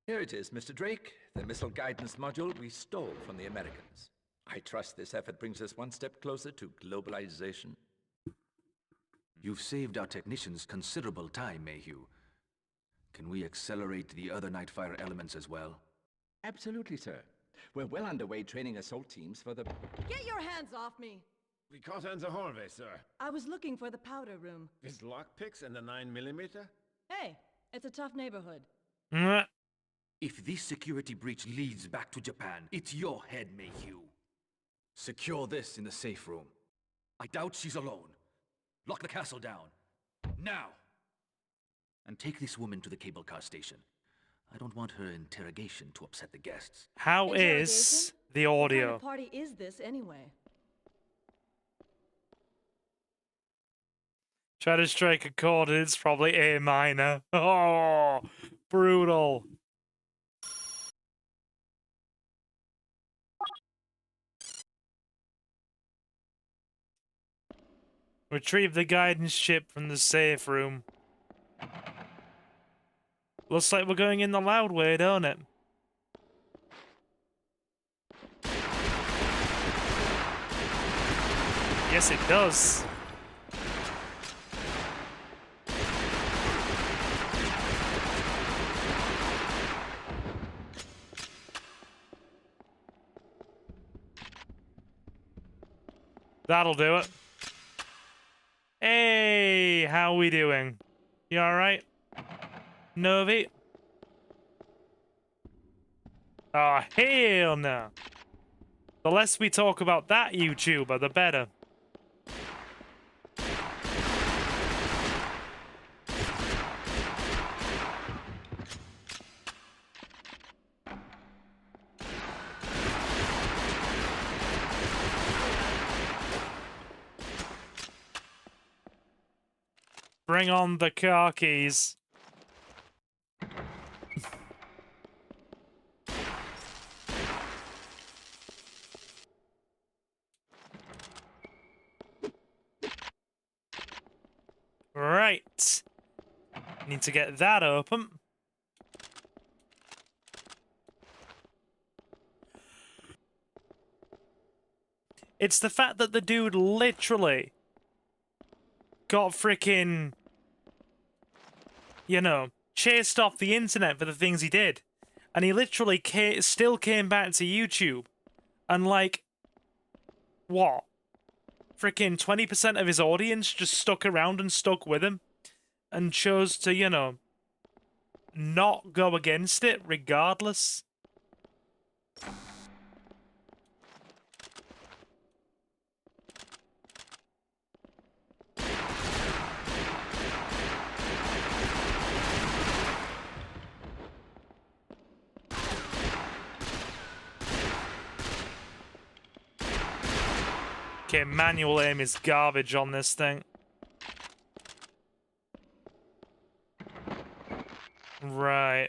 Here it is, Mr. Drake, the missile guidance module we stole from the Americans. I trust this effort brings us one step closer to globalization. You've saved our technicians considerable time, Mayhew. Can we accelerate the other Nightfire elements as well? Absolutely, sir. We're well underway training assault teams for the... Get your hands off me! We caught her in the hallway, sir. I was looking for the powder room. With lockpicks and a 9mm? Hey, it's a tough neighborhood. If this security breach leads back to Japan, it's your head, Mayhew. Secure this in the safe room. I doubt she's alone. Lock the castle down. Now! And take this woman to the cable car station. I don't want her interrogation to upset the guests. How is the What audio? kind of party is this anyway? Try to strike a chord, it's probably A minor. Oh, brutal. Retrieve the guidance chip from the safe room. Looks like we're going in the loud way, don't it? Yes, it does. That'll do it. Hey, how we doing? You alright? Novi? Oh, hell no. The less we talk about that YouTuber, the better. Bring on the car keys. Right. Need to get that open. It's the fact that the dude literally got freaking, you know, chased off the internet for the things he did. And he literally still came back to YouTube. And like, what? Freaking 20% of his audience just stuck around and stuck with him. And chose to, you know, not go against it regardless. Okay, manual aim is garbage on this thing. Right.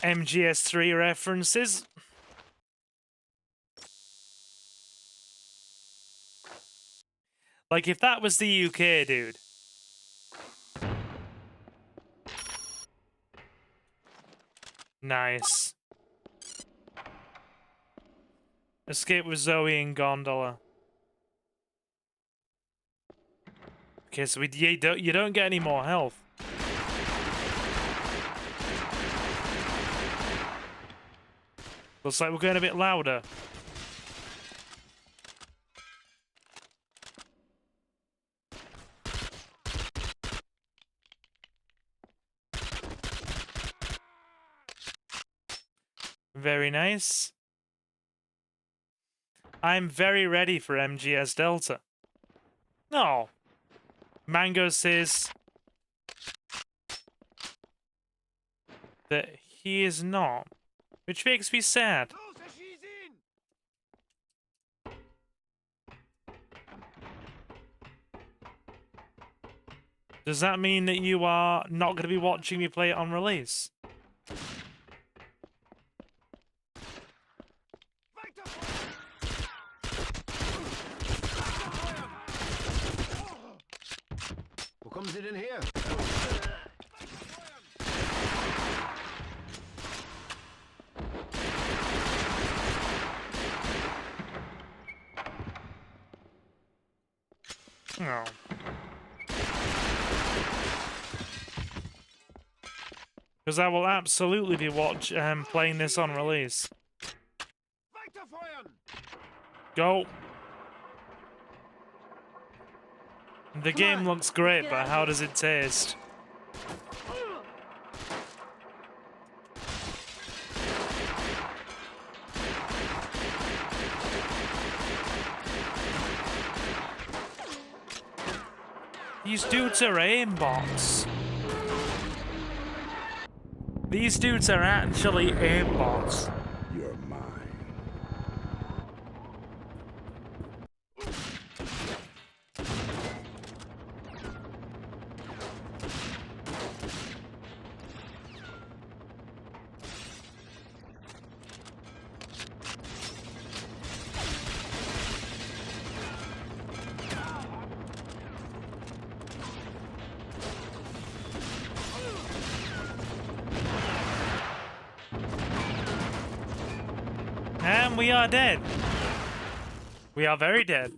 MGS3 references. Like, if that was the UK, dude. Nice. Escape with Zoe and Gondola. Okay, so you don't get any more health. Looks like we're going a bit louder. Very nice. I'm very ready for MGS Delta. No. Mango says that he is not, which makes me sad. Does that mean that you are not going to be watching me play it on release? Wo kommen Sie denn her? No. Because I will absolutely be playing this on release. Go. The game looks great, but how does it taste? These dudes are aimbots. These dudes are actually aimbots. You're mine. And we are dead. We are very dead.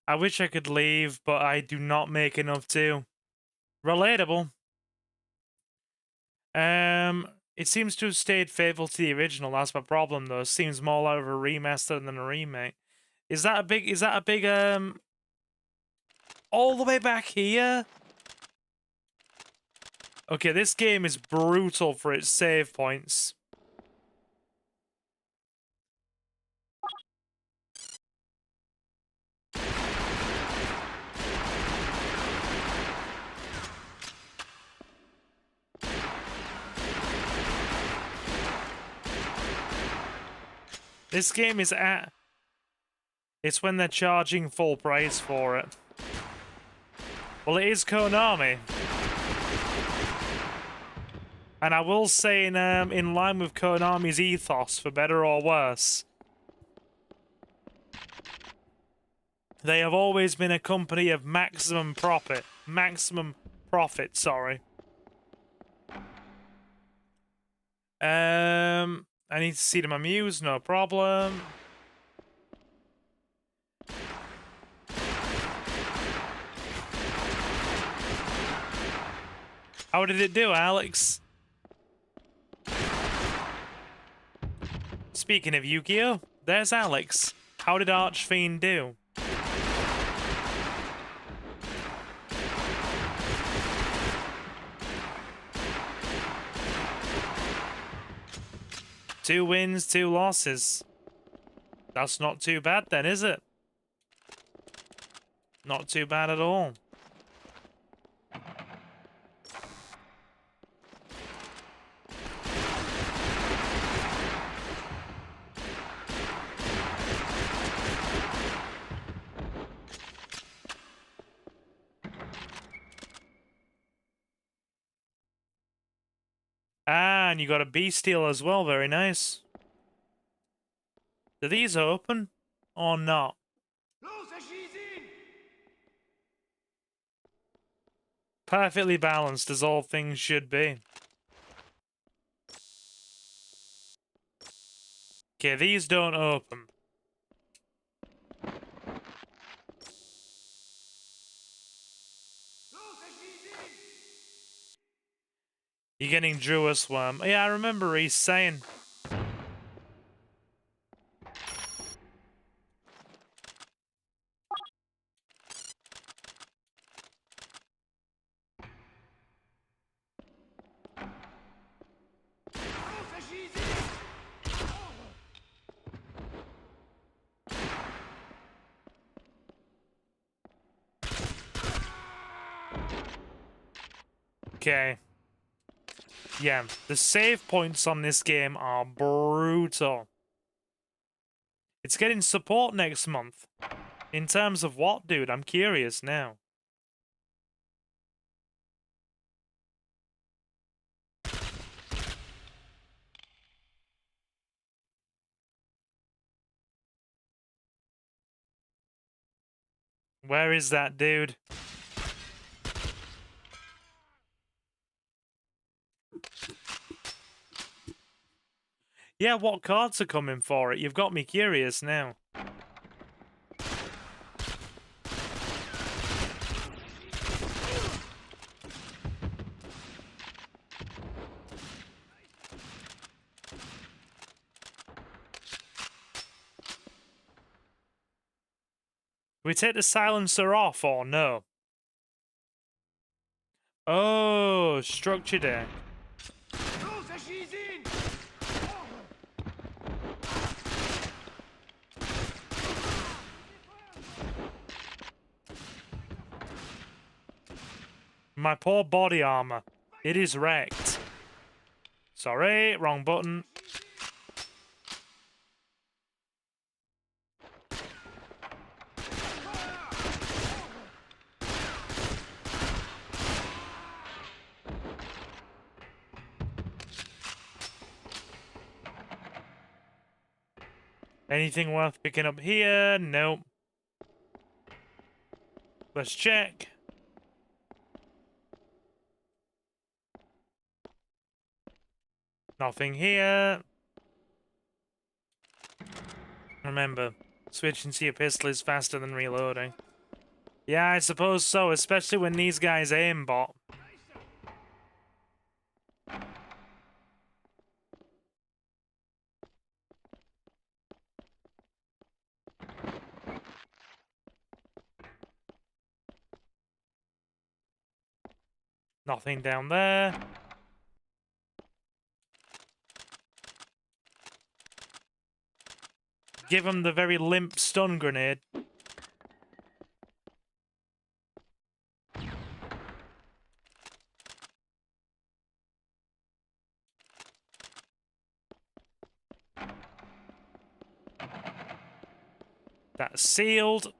I wish I could leave, but I do not make enough to. Relatable. It seems to have stayed faithful to the original. That's my problem, though. It seems more like a remaster than a remake. Is that a big, all the way back here? Okay, this game is brutal for its save points. This game is it's when they're charging full price for it. Well, it is Konami. And I will say, in line with Konami's ethos, for better or worse, they have always been a company of maximum profit. Maximum profit, sorry. I need to see them amuse, no problem. How did it do, Alex? Speaking of Yu-Gi-Oh, there's Alex. How did Archfiend do? Two wins, 2 losses. That's not too bad then, is it? Not too bad at all. Ah, and you got a bestial as well. Very nice. Do these open or not? Perfectly balanced, as all things should be. Okay, these don't open. You're getting Drew a Swarm. Yeah, I remember he's saying. Okay. Yeah, the save points on this game are brutal. It's getting support next month. In terms of what, dude? I'm curious now. Where is that dude? Yeah, what cards are coming for it? You've got me curious now. Do we take the silencer off or no? Oh, structure deck. My poor body armor. It is wrecked. Sorry, wrong button. Anything worth picking up here? Nope. Let's check. Nothing here. Remember, switching to your pistol is faster than reloading. Yeah, I suppose so, especially when these guys aimbot. Nothing down there. Give him the very limp stun grenade. That's sealed.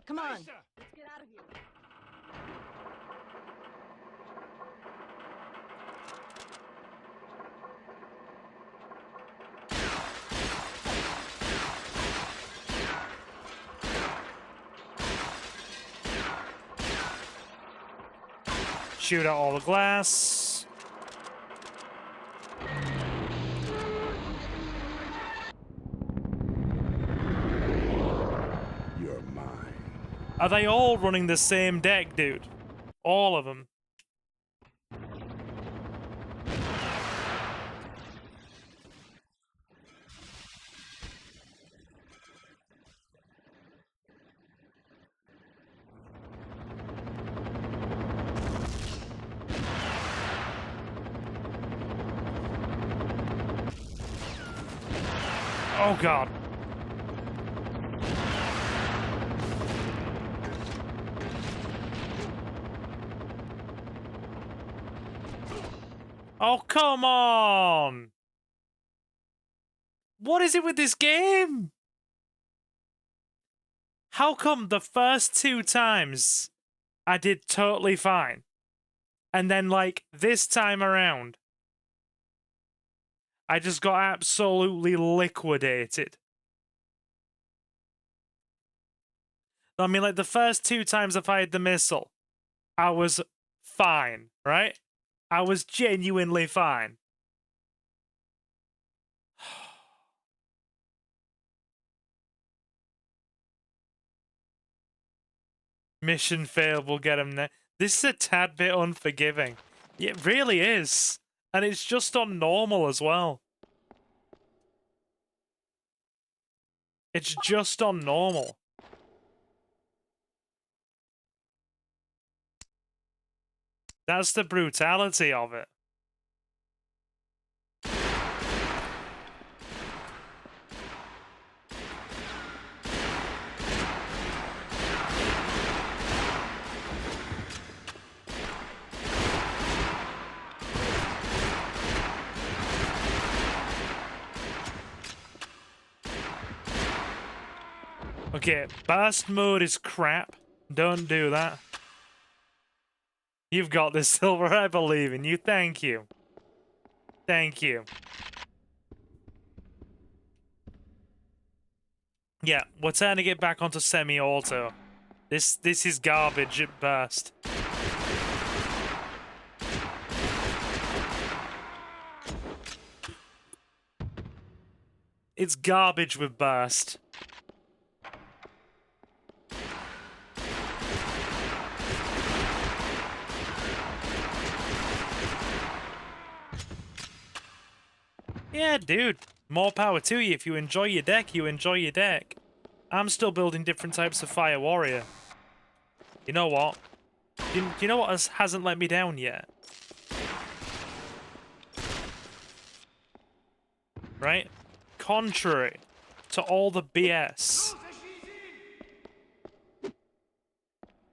Come on, let's get out of here. Shoot out all the glass. You're mine. Are they all running the same deck, dude? All of them. Oh god. Oh, come on! What is it with this game? How come the first 2 times I did totally fine? And then, like, this time around, I just got absolutely liquidated. I mean, like, the first 2 times I fired the missile, I was fine, right? I was genuinely fine. Mission failed, we'll get him there. This is a tad bit unforgiving. It really is. And it's just on normal as well. It's just on normal. That's the brutality of it. Okay, burst mode is crap. Don't do that. You've got this, Silver. I believe in you. Thank you. Thank you. Yeah, we're turning it back onto semi-auto. This is garbage at burst. It's garbage with burst. Yeah, dude. More power to you. If you enjoy your deck, you enjoy your deck. I'm still building different types of Fire Warrior. You know what? Do you know what hasn't let me down yet? Right? Contrary to all the BS.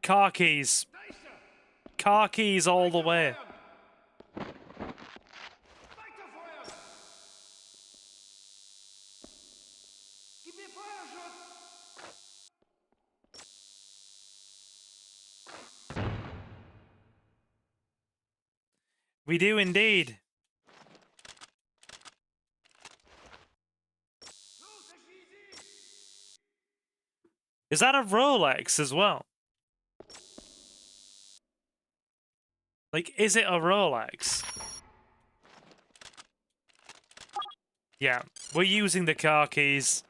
car keys. Car keys all the way. We do indeed. Is that a Rolex as well? Like, is it a Rolex? Yeah, we're using the car keys.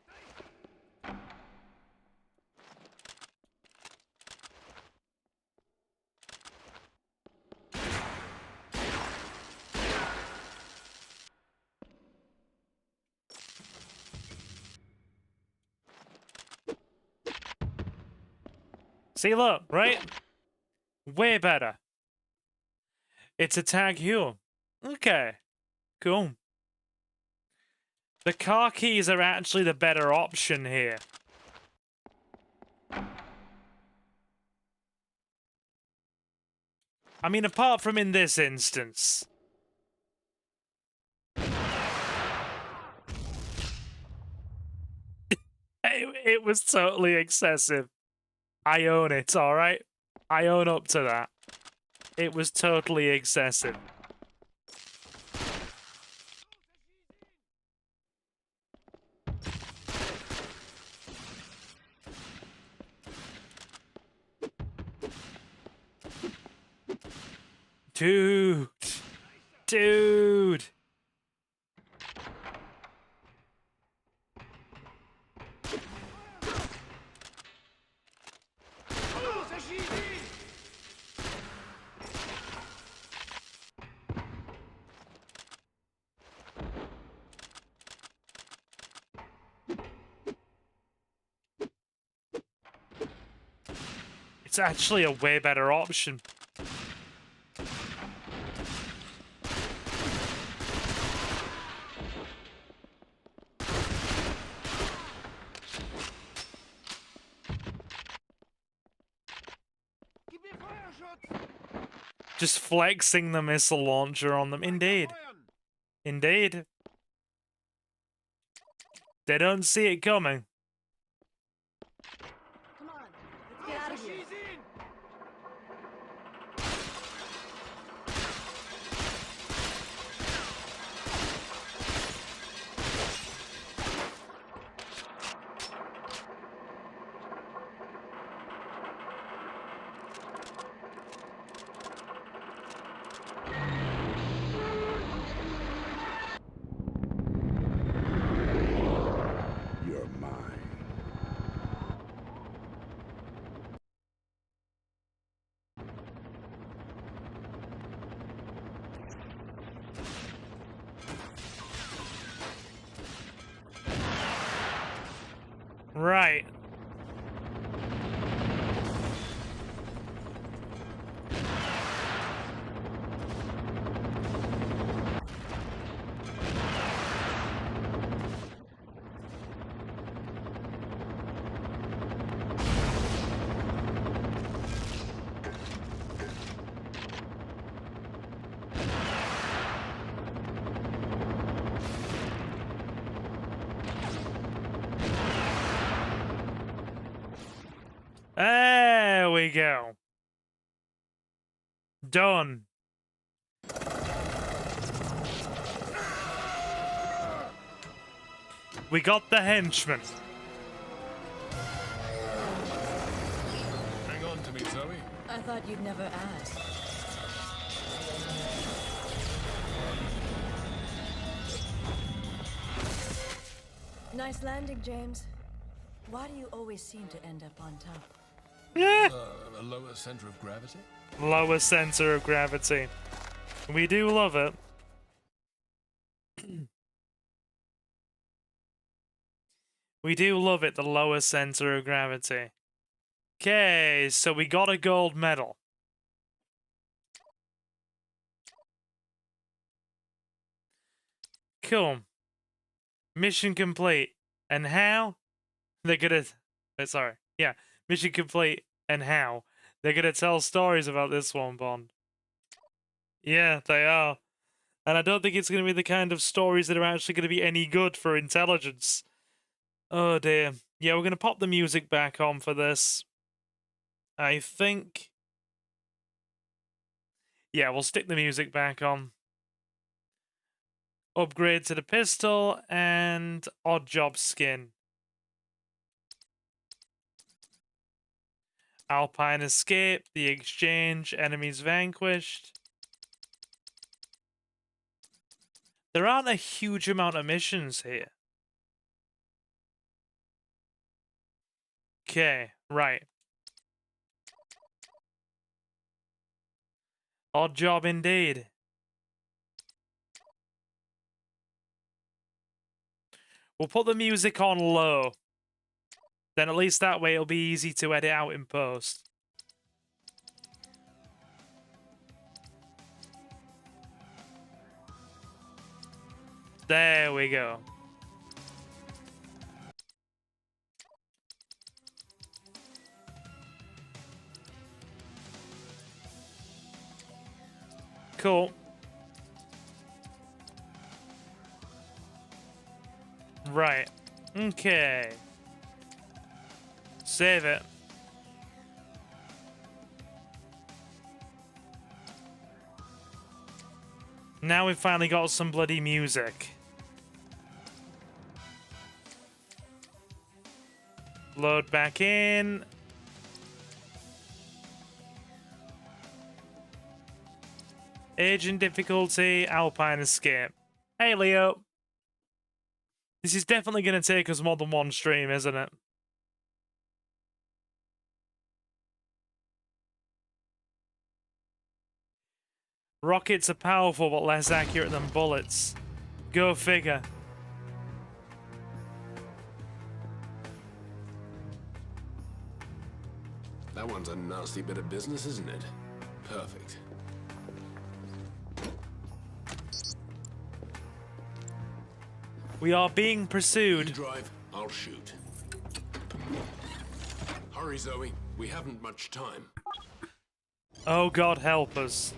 See, look, right? Way better. It's a tag here. Okay, cool. The car keys are actually the better option here. I mean, apart from in this instance. It was totally excessive. I own it, alright? I own up to that. It was totally excessive. Dude. Dude. It's actually a way better option. Just flexing the missile launcher on them. Indeed. Indeed. They don't see it coming. Come on, let's get out of here. You're mine. Right. There we go. Done. We got the henchman. Hang on to me, Zoe. I thought you'd never ask. Nice landing, James. Why do you always seem to end up on top? Yeah. A lower center of gravity? Lower center of gravity. We do love it. We do love it, the lower center of gravity. Okay, so we got a gold medal. Cool. Mission complete. And how? They're gonna... sorry. Yeah. Mission complete. And how? They're gonna tell stories about this one, Bond. Yeah, they are. And I don't think it's gonna be the kind of stories that are actually gonna be any good for intelligence. Oh dear. Yeah, we're gonna pop the music back on for this. I think... Yeah, we'll stick the music back on. Upgrade to the pistol and odd job skin. Alpine escape, the exchange, enemies vanquished. There aren't a huge amount of missions here. Okay, right. Odd job indeed. We'll put the music on low. Then at least that way it'll be easy to edit out in post. There we go. Cool. Right. Okay. Save it. Now we've finally got some bloody music. Load back in. Agent difficulty, Alpine escape. Hey, Leo. This is definitely going to take us more than one stream, isn't it? Rockets are powerful but less accurate than bullets. Go figure. That one's a nasty bit of business, isn't it? Perfect. We are being pursued. You drive, I'll shoot. Hurry, Zoe. We haven't much time. Oh, God help us.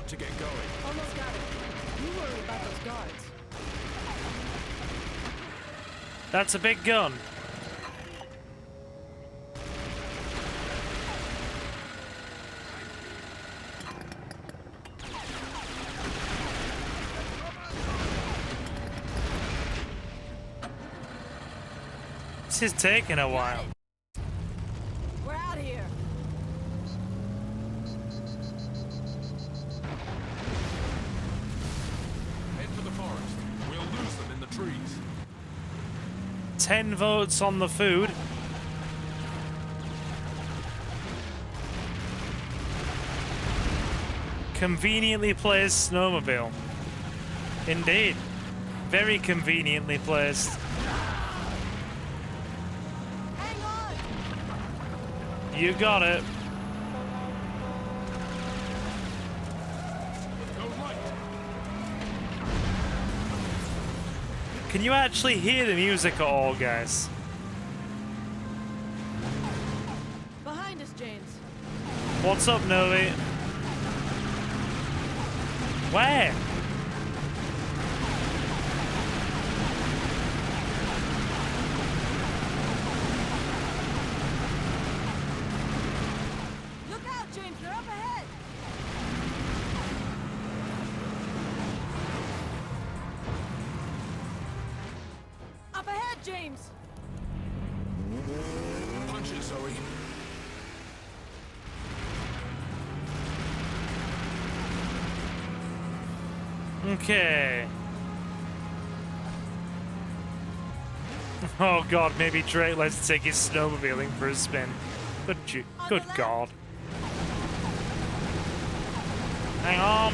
To get going. Almost got it. You worry about those guards. That's a big gun. This is taking a while. We're out of here. Head for the forest. We'll lose them in the trees. 10 votes on the food. Conveniently placed snowmobile. Indeed. Very conveniently placed. Hang on. You got it. Can you actually hear the music at all, guys? Behind us, James. What's up, Novi? Where? Look out, James. They're up ahead. Up ahead, James. Punch it, Zoe. Okay. Oh god, maybe Drake let's take his snowmobiling for a spin. Good god. Hang on.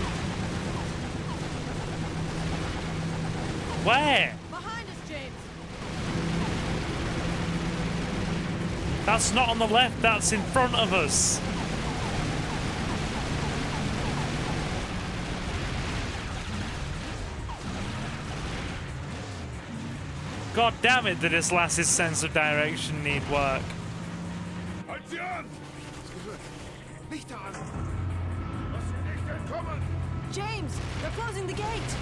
Where? Behind us, James. That's not on the left, that's in front of us. God damn it, did this lass's sense of direction need work. Halt sie an! Nicht daran! Lass sie nicht entkommen! James, they're closing the gate!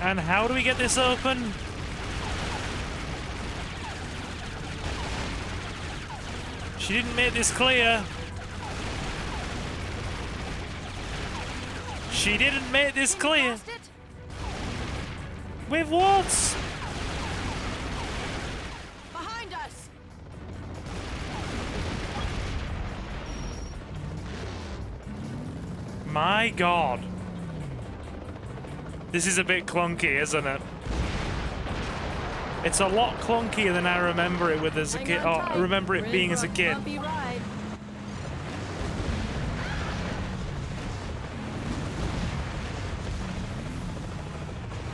And how do we get this open? She didn't make this clear. She didn't make this clear. With what? Behind us! My God. This is a bit clunky, isn't it? It's a lot clunkier than I remember it with as a kid. Oh, I remember it being as a kid.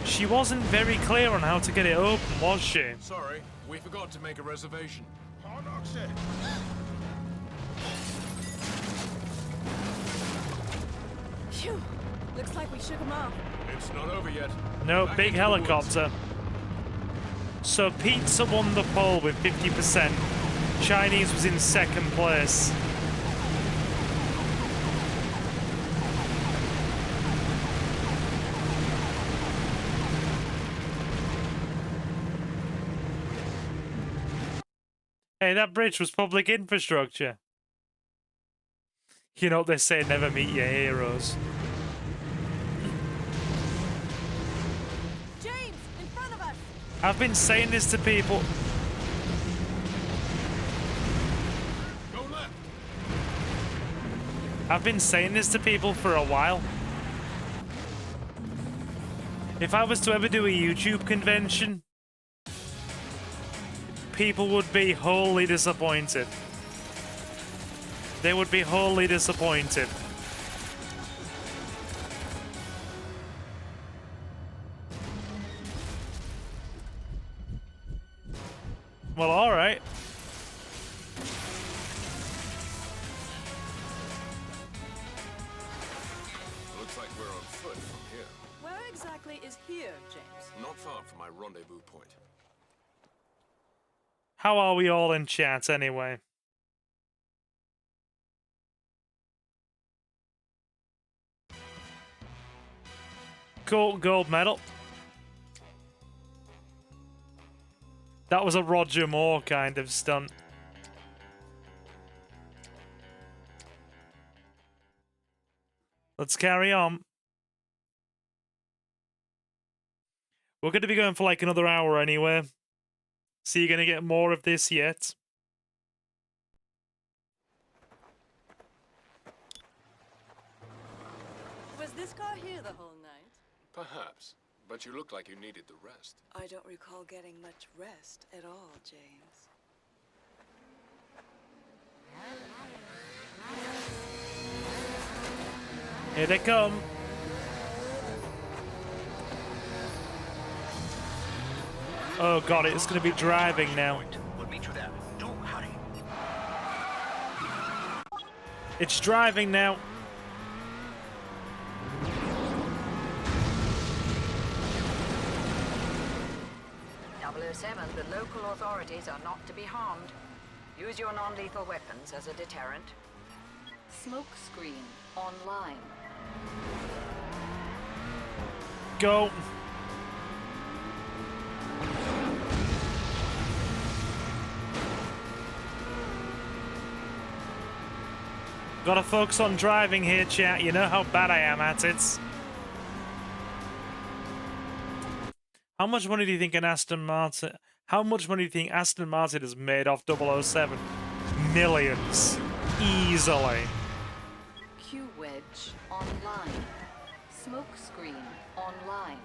She wasn't very clear on how to get it open, was she? Sorry, we forgot to make a reservation. Phew! Looks like we shook him off. It's not over yet. No, Back big into the helicopter. So pizza won the poll with 50%. Chinese was in second place. Hey, that bridge was public infrastructure. You know what they say, never meet your heroes. James, in front of us! I've been saying this to people. Go left. I've been saying this to people for a while. If I was to ever do a YouTube convention, people would be wholly disappointed. They would be wholly disappointed. Well, all right. Looks like we're on foot from here. Where exactly is here, James? Not far from my rendezvous point. How are we all in chat anyway? Cool, gold medal. That was a Roger Moore kind of stunt. Let's carry on. We're going to be going for like another hour anyway. So you're going to get more of this yet. Was this car here the whole night? Perhaps, but you look like you needed the rest. I don't recall getting much rest at all, James. Here they come. Oh god, it's going to be driving now. We'll meet you there. Do hurry. It's driving now. .007, the local authorities are not to be harmed. Use your non-lethal weapons as a deterrent. Smoke screen online. Go. Gotta focus on driving here, chat. You know how bad I am at it. How much money do you think an Aston Martin... How much money do you think Aston Martin has made off 007? Millions. Easily. Q-Wedge online. Smoke screen online.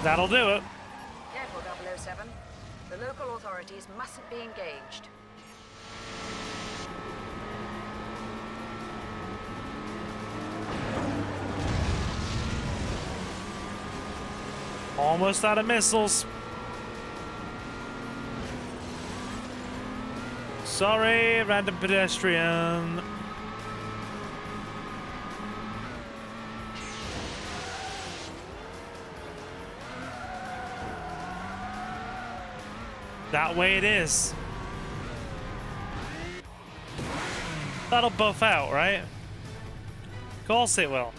That'll do it. Careful, 007. The local authorities mustn't be engaged. Almost out of missiles. Sorry, random pedestrian. That way it is. That'll buff out, right? Of course it will.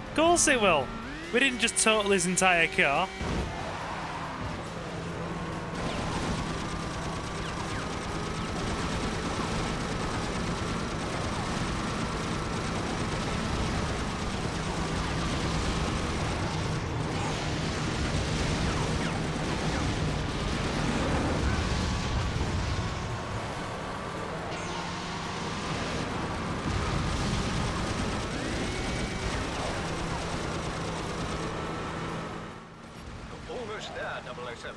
Of course it will. We didn't just total his entire car. Almost there, 007.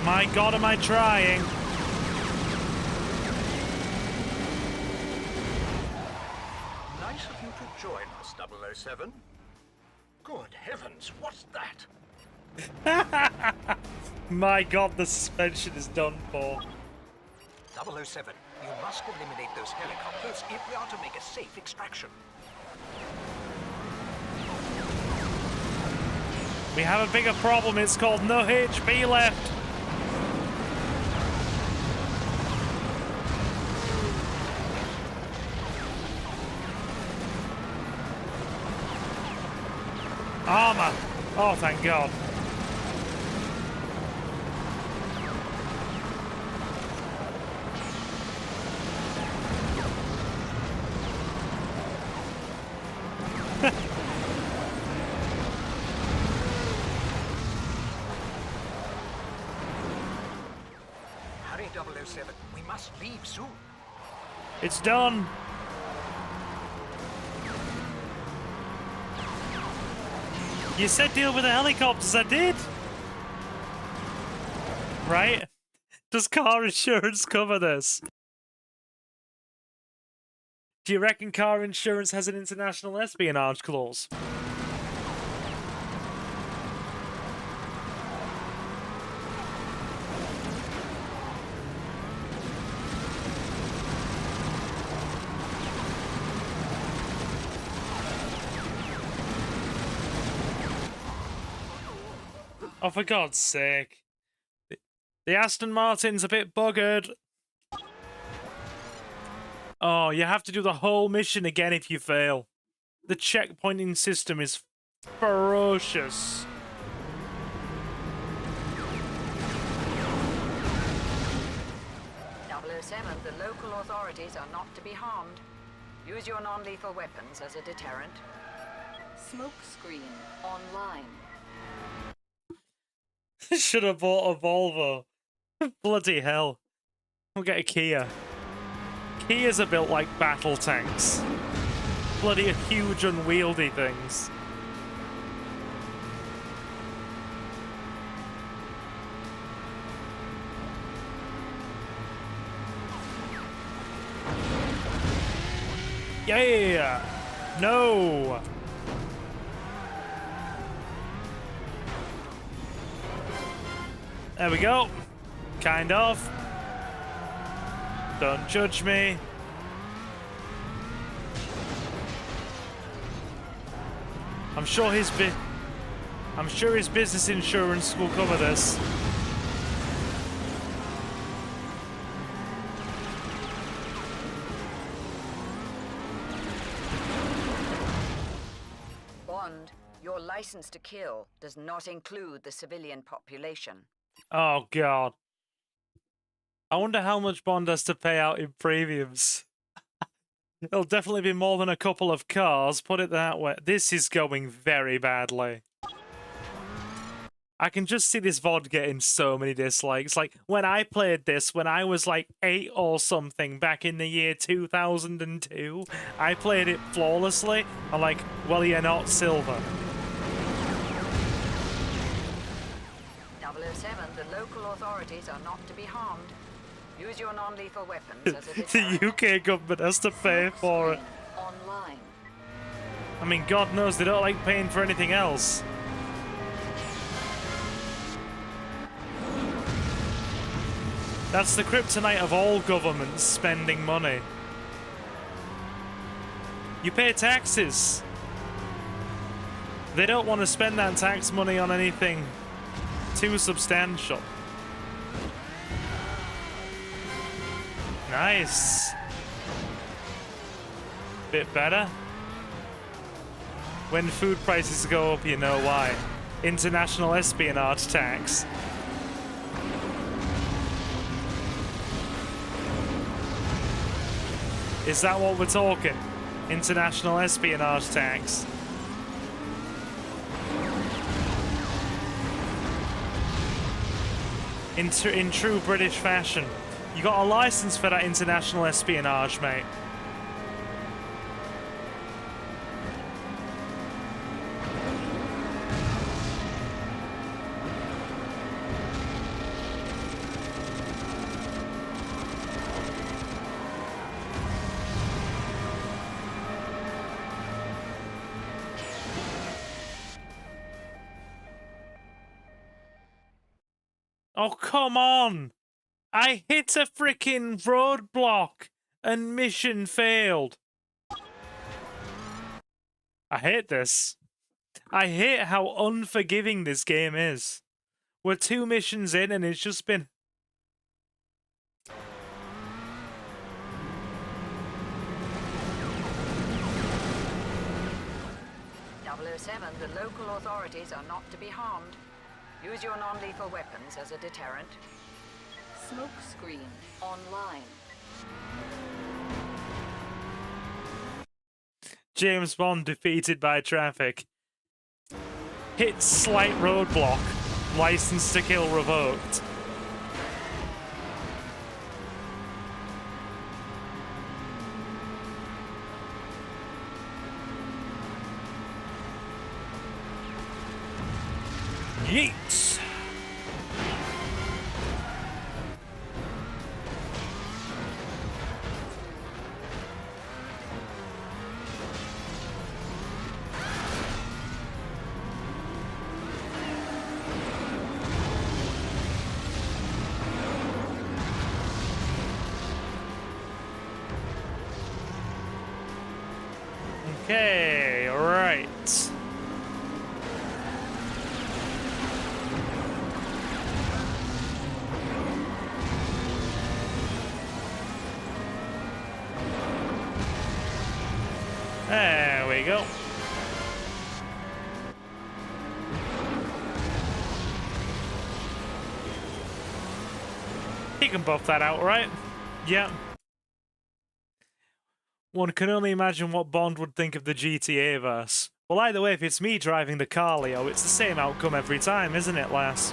My God, am I trying? Nice of you to join us, 007. Good heavens, what's that? My God, the suspension is done for. 007, you must eliminate those helicopters if we are to make a safe extraction. We have a bigger problem. It's called no HP left. Armor. Oh, thank God. Hurry, 007. We must leave soon. It's done. You said deal with the helicopters. I did. Right? Does car insurance cover this? Do you reckon car insurance has an international espionage clause? Oh, for God's sake. The Aston Martin's a bit buggered. Oh, you have to do the whole mission again if you fail. The checkpointing system is ferocious. The local authorities are not to be harmed. Use your non-lethal weapons as a deterrent. Smoke screen online. Should have bought a Volvo. Bloody hell. We'll get a Kia. Kias are built like battle tanks. Bloody huge unwieldy things. Yeah! No! There we go. Kind of. Don't judge me. I'm sure his business insurance will cover this. Bond, your license to kill does not include the civilian population. Oh, God. I wonder how much Bond has to pay out in premiums. It'll definitely be more than a couple of cars, put it that way. This is going very badly. I can just see this VOD getting so many dislikes. Like, when I played this, when I was like 8 or something, back in the year 2002, I played it flawlessly. I'm like, well, you're not Silver. 007, the local authorities are not to be harmed. Use your non-lethal weapons as a The deterrent. UK government has to pay for it. Online. I mean, God knows they don't like paying for anything else. That's the kryptonite of all governments, spending money. You pay taxes. They don't want to spend that tax money on anything too substantial. Nice. Bit better. When food prices go up, you know why. International espionage tax. Is that what we're talking? International espionage tax. In true British fashion. You got a license for that international espionage, mate. Oh, come on! I hit a freaking roadblock and mission failed. I hate this. I hate how unforgiving this game is. We're 2 missions in and it's just been... 007, the local authorities are not to be harmed. Use your non-lethal weapons as a deterrent. Smoke screen online. James Bond defeated by traffic. Hit slight roadblock. License to kill revoked. Yeets! Okay, right. There we go. He can buff that out, right? Yeah. One can only imagine what Bond would think of the GTA verse. Well, either way, if it's me driving the car, Leo, it's the same outcome every time, isn't it, lass?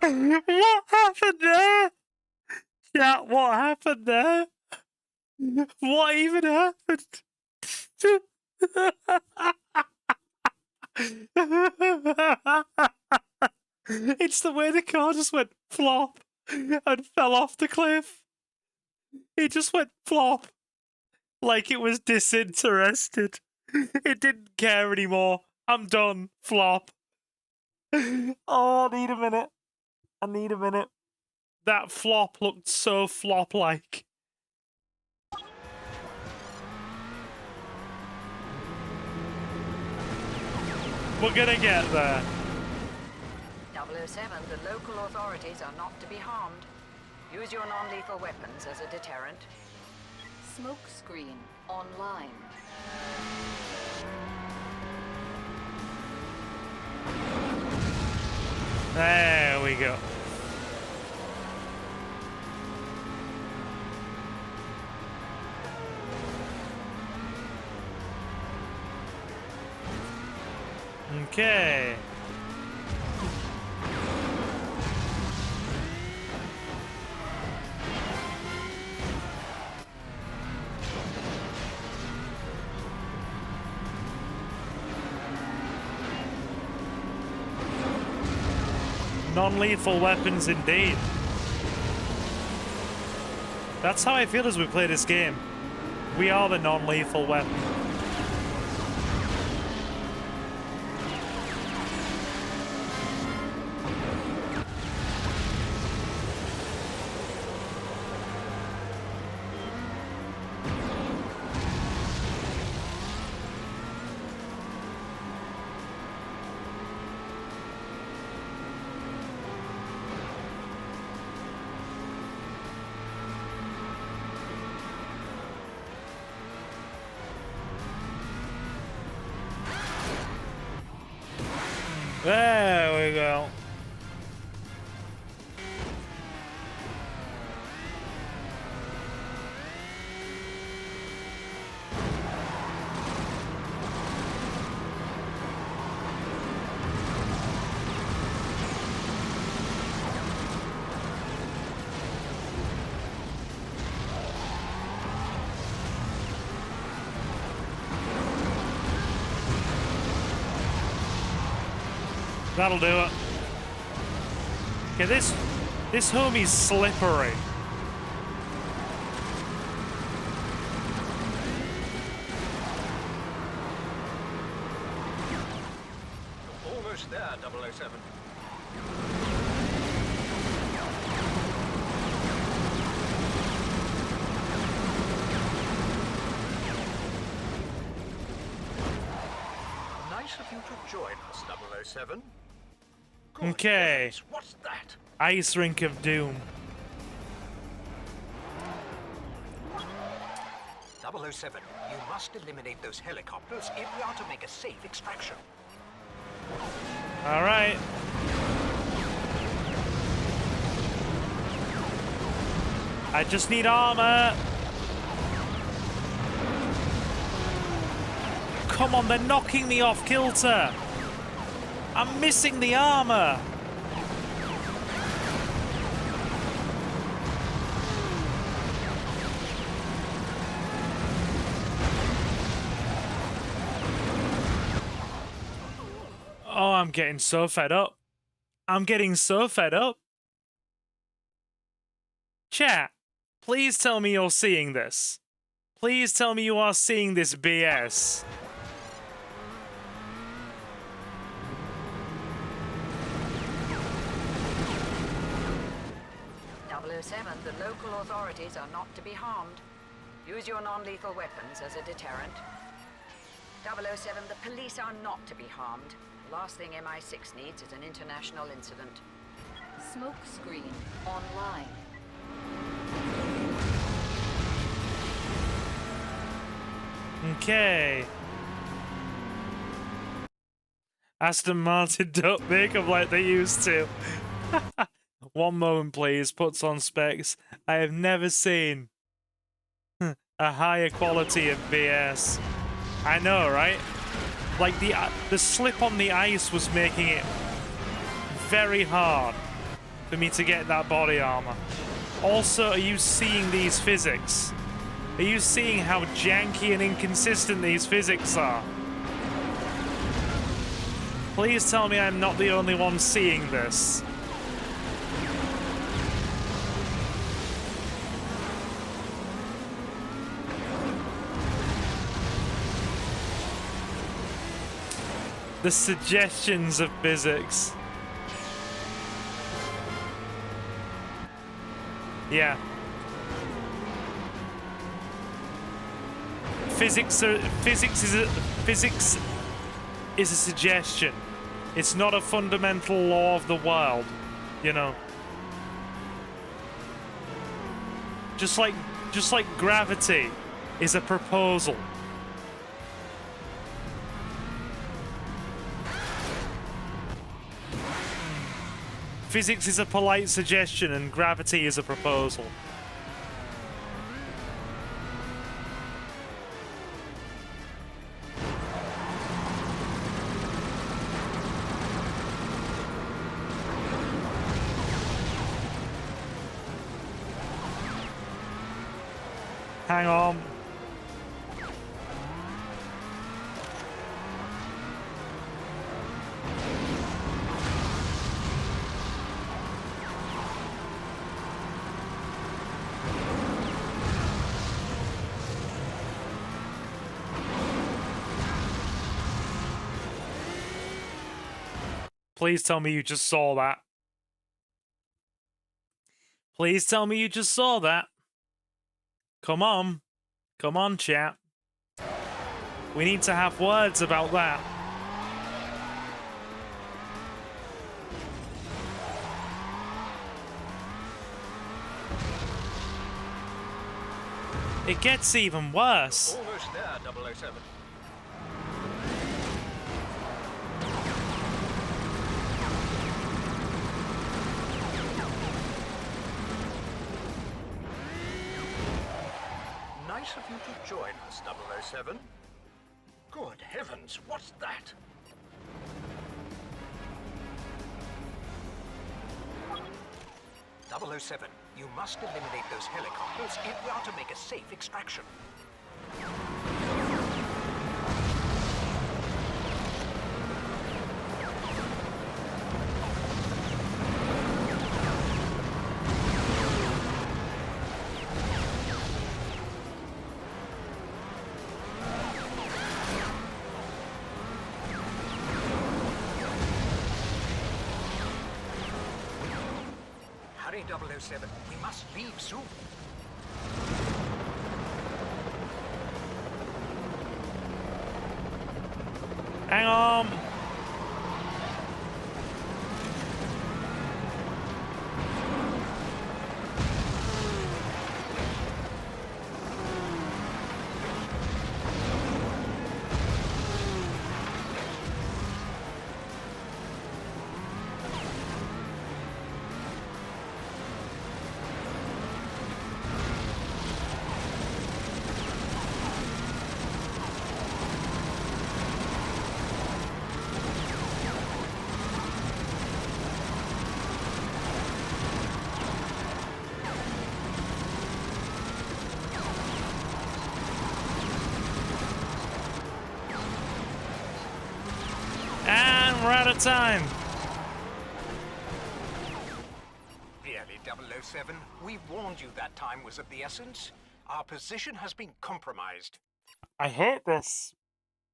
What happened there? Yeah, what happened there? What even happened? It's the way the car just went flop and fell off the cliff. It just went flop. Like it was disinterested. It didn't care anymore. I'm done. Flop. Oh, I need a minute. I need a minute. That flop looked so flop-like. We're gonna get there. 007, the local authorities are not to be harmed. Use your non-lethal weapons as a deterrent. Smoke screen online. There we go. Okay. Non-lethal weapons indeed. That's how I feel as we play this game. We are the non-lethal weapon. There we go. That'll do it. Okay, this homie's slippery. Almost there, 007. Nice of you to join us, 007. Okay. What's that? Ice Rink of Doom. 007, you must eliminate those helicopters if we are to make a safe extraction. All right. I just need armor. Come on, they're knocking me off kilter. I'm missing the armor. Oh, I'm getting so fed up. I'm getting so fed up. Chat, please tell me you're seeing this. Please tell me you are seeing this BS. The local authorities are not to be harmed. Use your non-lethal weapons as a deterrent. 007, the police are not to be harmed. Last thing MI6 needs is an international incident. Smoke screen online. Okay. Aston Martin don't make them like they used to. One moment, please. Puts on specs. I have never seen a higher quality of BS. I know, right? Like the slip on the ice was making it very hard for me to get that body armor. Also, are you seeing these physics? Are you seeing how janky and inconsistent these physics are? Please tell me I'm not the only one seeing this. The suggestions of physics. Yeah. Physics is a suggestion. It's not a fundamental law of the world, you know. Just like gravity is a proposal. Physics is a polite suggestion and gravity is a proposal. Hang on. Please tell me you just saw that. Please tell me you just saw that. Come on. Come on, chat. We need to have words about that. It gets even worse. Almost there, 007. Nice of you to join us, 007. Good heavens, what's that? .007, you must eliminate those helicopters if we are to make a safe extraction. Hurry, 007. We must leave soon. Hang on. And we're out of time. Really, 007, we warned you that time was of the essence. Our position has been compromised. I hate this.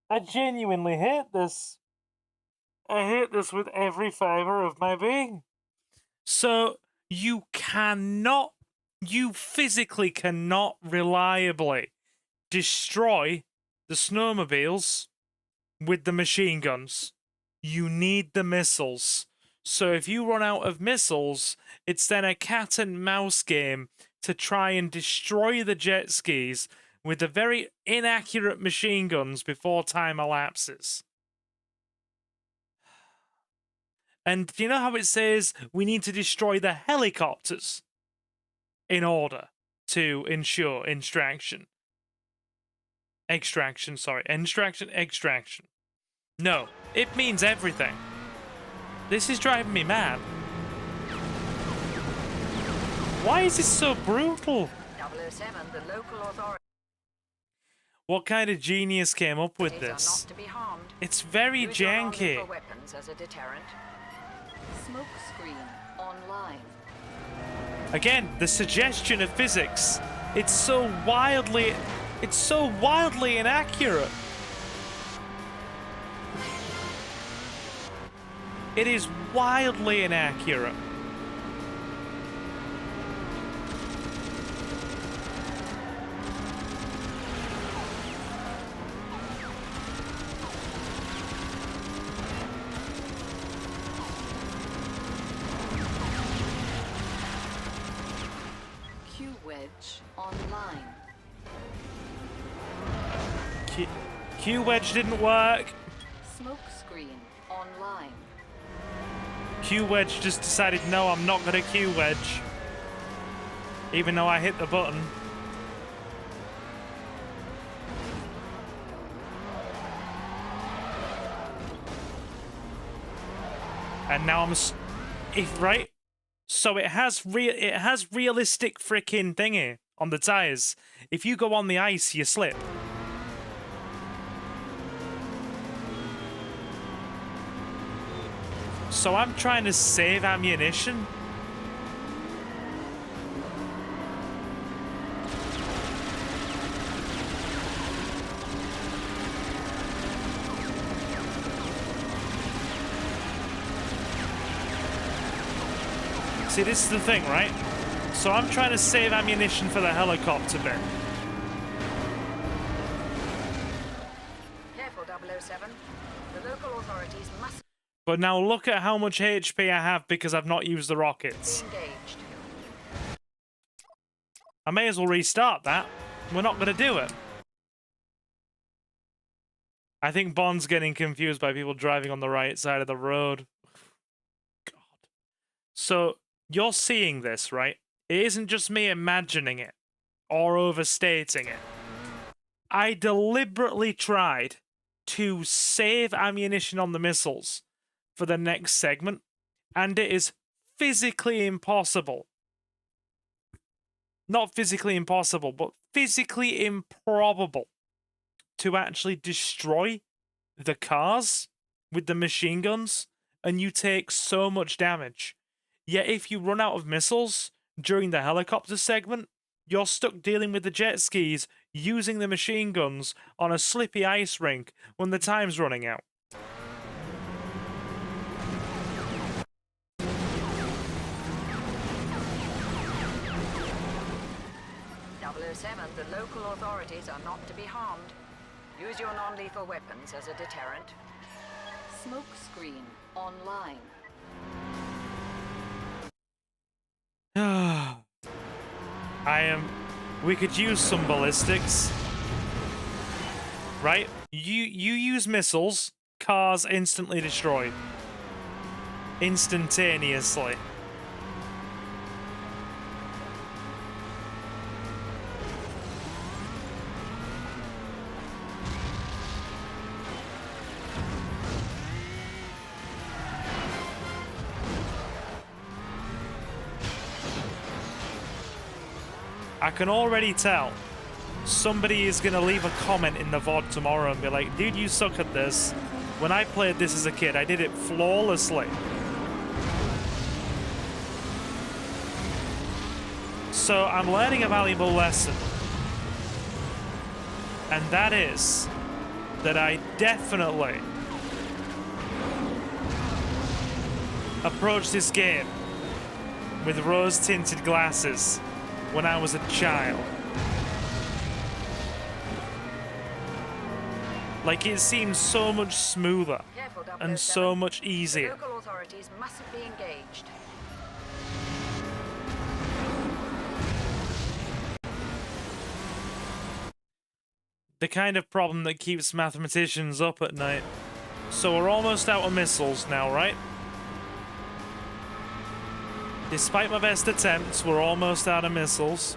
I genuinely hate this. I hate this with every fiber of my being. So, you physically cannot reliably destroy the snowmobiles with the machine guns. You need the missiles. So if you run out of missiles, it's then a cat and mouse game to try and destroy the jet skis with the very inaccurate machine guns before time elapses. And do you know how it says we need to destroy the helicopters in order to ensure extraction? Extraction. No, it means everything. This is driving me mad. Why is this so brutal? 007, the local authorities What kind of genius came up with are this? not to be harmed. It's very Use your janky. non-lethal weapons as a deterrent. Smoke screen online. Again, the suggestion of physics. It's so wildly inaccurate. It is wildly inaccurate. Q-Wedge online. Q-Wedge didn't work. Smoke screen online. Q-Wedge just decided, no, I'm not going to Q-Wedge. Even though I hit the button. And now I'm... right? So it has realistic freaking thingy on the tires. If you go on the ice, you slip. So I'm trying to save ammunition. See, this is the thing, right? So I'm trying to save ammunition for the helicopter bit. Careful, 007. The local authorities must But now look at how much HP I have because I've not used the rockets. be engaged. I may as well restart that. We're not going to do it. I think Bond's getting confused by people driving on the right side of the road. God. So, you're seeing this, right? It isn't just me imagining it or overstating it. I deliberately tried to save ammunition on the missiles for the next segment, and it is physically impossible. Not physically impossible, but physically improbable to actually destroy the cars with the machine guns, and you take so much damage. Yet if you run out of missiles during the helicopter segment, you're stuck dealing with the jet skis using the machine guns on a slippy ice rink when the time's running out. The local authorities are not to be harmed. Use your non-lethal weapons as a deterrent. Smoke screen online. We could use some ballistics. Right? You use missiles, cars instantly destroyed. Instantaneously. I can already tell somebody is going to leave a comment in the VOD tomorrow and be like, dude, you suck at this. When I played this as a kid, I did it flawlessly. So I'm learning a valuable lesson. And that is that I definitely approached this game with rose-tinted glasses when I was a child. Like, it seems so much smoother and so much easier. The local authorities mustn't be engaged. The kind of problem that keeps mathematicians up at night. So we're almost out of missiles now, right? Despite my best attempts, we're almost out of missiles.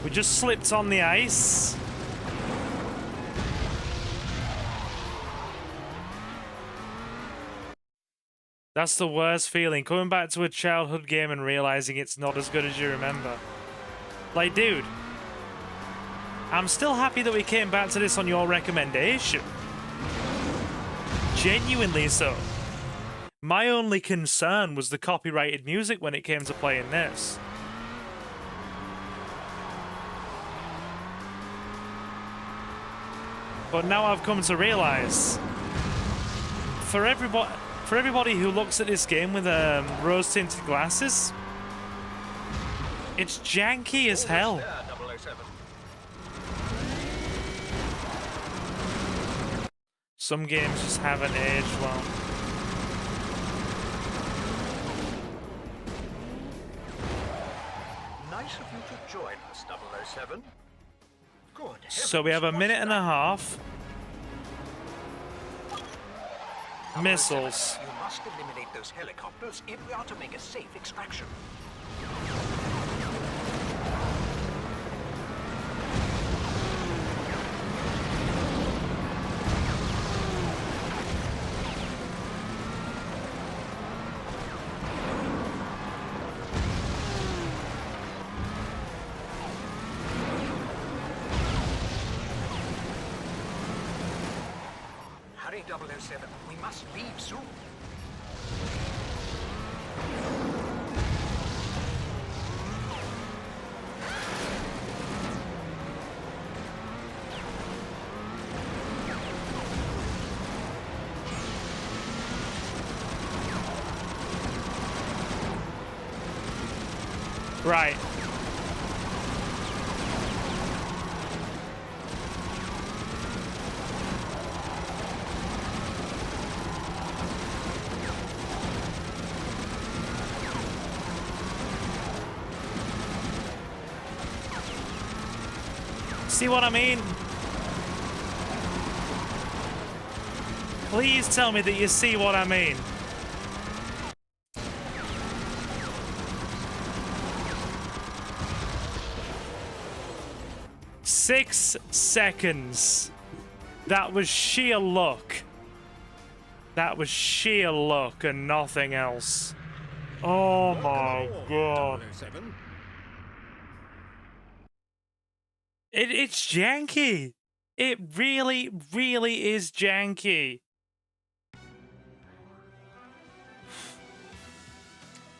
We just slipped on the ice. That's the worst feeling, coming back to a childhood game and realizing it's not as good as you remember. Like, dude, I'm still happy that we came back to this on your recommendation. Genuinely so. My only concern was the copyrighted music when it came to playing this. But now I've come to realize, for everybody who looks at this game with rose-tinted glasses, it's janky as hell. Some games just haven't aged well. Nice of you to join us, 007. Good So we have a minute and a half. Missiles. You must eliminate those helicopters if we are to make a safe extraction. Hurry, 007. We must leave soon. Right. See what I mean? Please tell me that you see what I mean. Six seconds. That was sheer luck. That was sheer luck and nothing else. Oh my god. It's janky. It really, really is janky.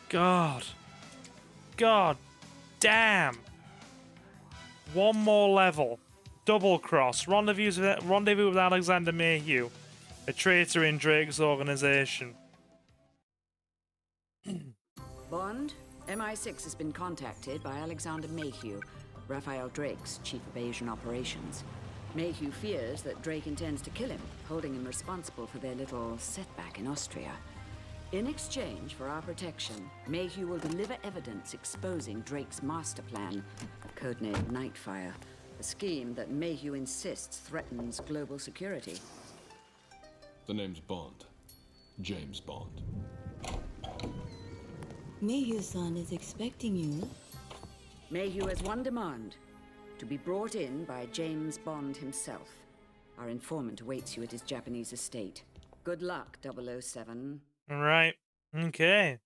God. God damn. One more level. Double cross. Rendezvous with Alexander Mayhew. A traitor in Drake's organization. Bond, MI6 has been contacted by Alexander Mayhew, Raphael Drake's chief of Asian operations. Mayhew fears that Drake intends to kill him, holding him responsible for their little setback in Austria. In exchange for our protection, Mayhew will deliver evidence exposing Drake's master plan, codenamed Nightfire, a scheme that Mayhew insists threatens global security. The name's Bond. James Bond. Mayhew-san is expecting you. Mayhew has one demand: to be brought in by James Bond himself. Our informant awaits you at his Japanese estate. Good luck, 007. All right. Okay.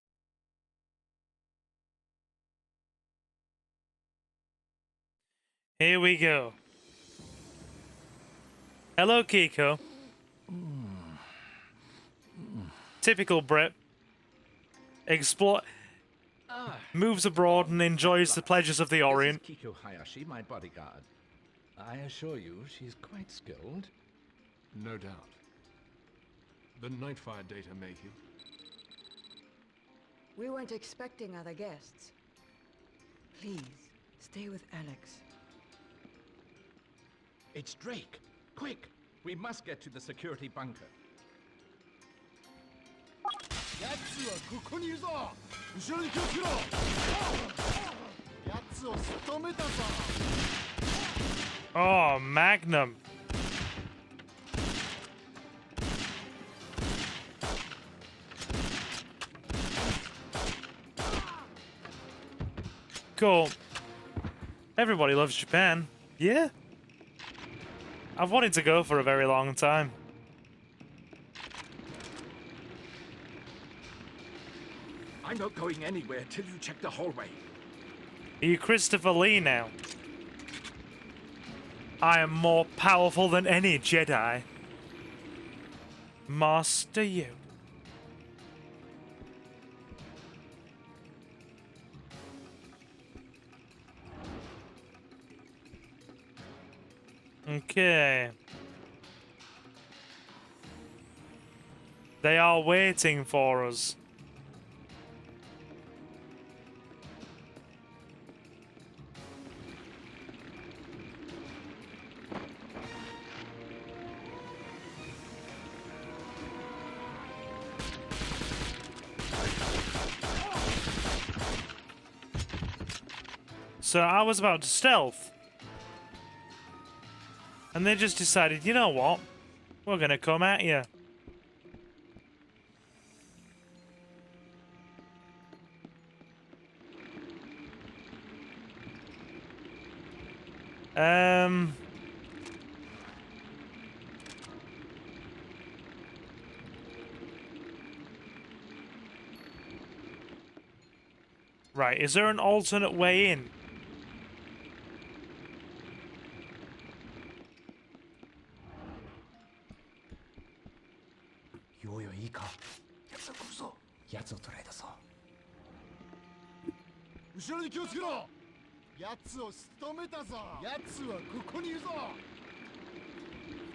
Here we go. Hello, Kiko. Typical Brit. Moves abroad and enjoys the pleasures of the Orient. This is Kiko Hayashi, my bodyguard. I assure you, she's quite skilled. No doubt. The Nightfire data, Mayhew. We weren't expecting other guests. Please, stay with Alex. It's Drake. Quick! We must get to the security bunker. Oh, Magnum. Cool. Everybody loves Japan. Yeah. I've wanted to go for a very long time. I'm not going anywhere till you check the hallway. Are you Christopher Lee now? I am more powerful than any Jedi. Master you. Okay. They are waiting for us. So I was about to stealth. And they just decided, you know what? We're gonna come at you. Right, is there an alternate way in?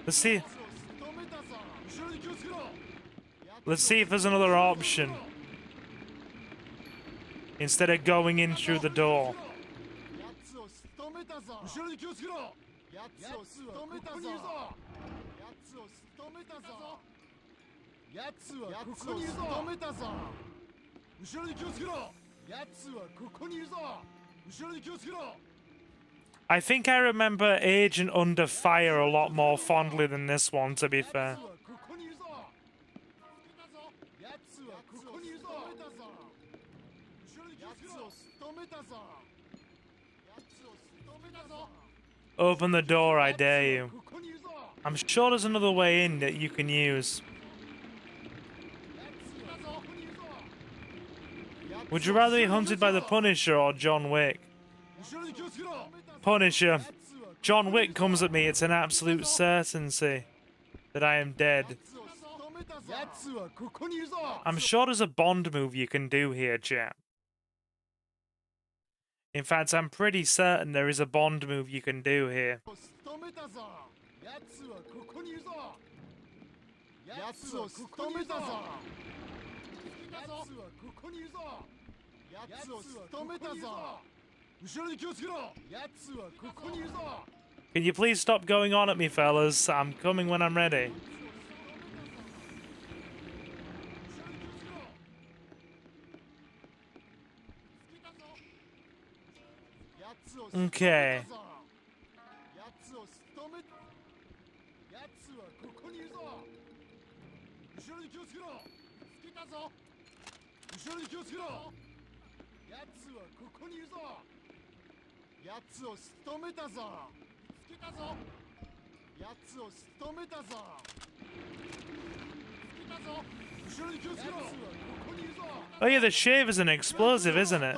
Let's see. Let's see if there's another option. Instead of going in through the door. I think I remember Agent Under Fire a lot more fondly than this one, to be fair. Open the door, I dare you. I'm sure there's another way in that you can use. Would you rather be hunted by the Punisher or John Wick? Punisher. John Wick comes at me, it's an absolute certainty that I am dead. I'm sure there's a Bond move you can do here, chap. In fact, I'm pretty certain there is a Bond move you can do here. Can you please stop going on at me, fellas? I'm coming when I'm ready. Okay. Oh yeah, the shave is an explosive, isn't it?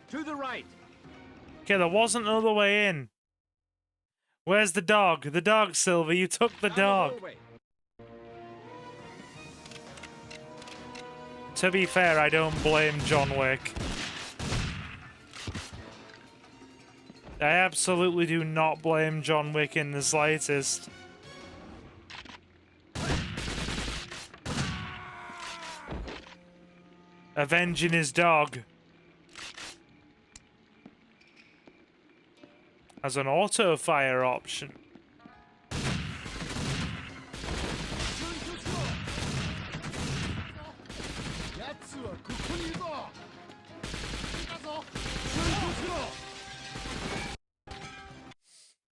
To the right. Okay, there wasn't another way in. Where's the dog? The dog, Silver. You took the dog. To be fair, I don't blame John Wick. I absolutely do not blame John Wick in the slightest. Avenging his dog. As an auto-fire option.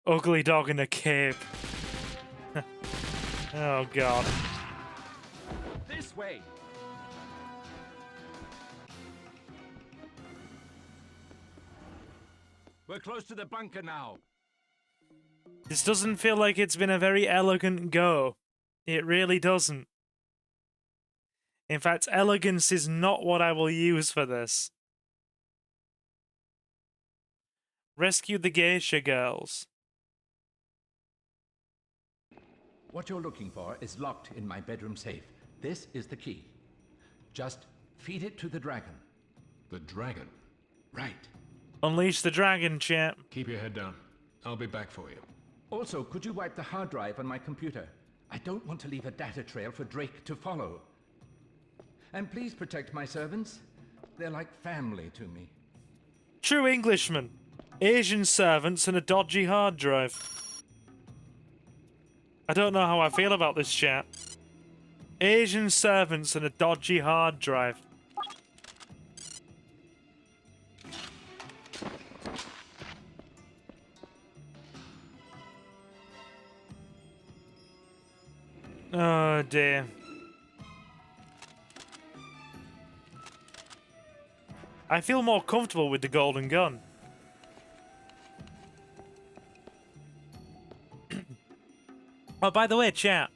Ugly dog in a cape. Oh god. This way. We're close to the bunker now. This doesn't feel like it's been a very elegant go. It really doesn't. In fact, elegance is not what I will use for this. Rescue the geisha girls. What you're looking for is locked in my bedroom safe. This is the key. Just feed it to the dragon. The dragon? Right. Unleash the dragon, champ. Keep your head down. I'll be back for you. Also, could you wipe the hard drive on my computer? I don't want to leave a data trail for Drake to follow. And please protect my servants. They're like family to me. True Englishman. Asian servants and a dodgy hard drive. I don't know how I feel about this chat. Asian servants and a dodgy hard drive. Oh dear. I feel more comfortable with the golden gun. Oh, by the way, chat.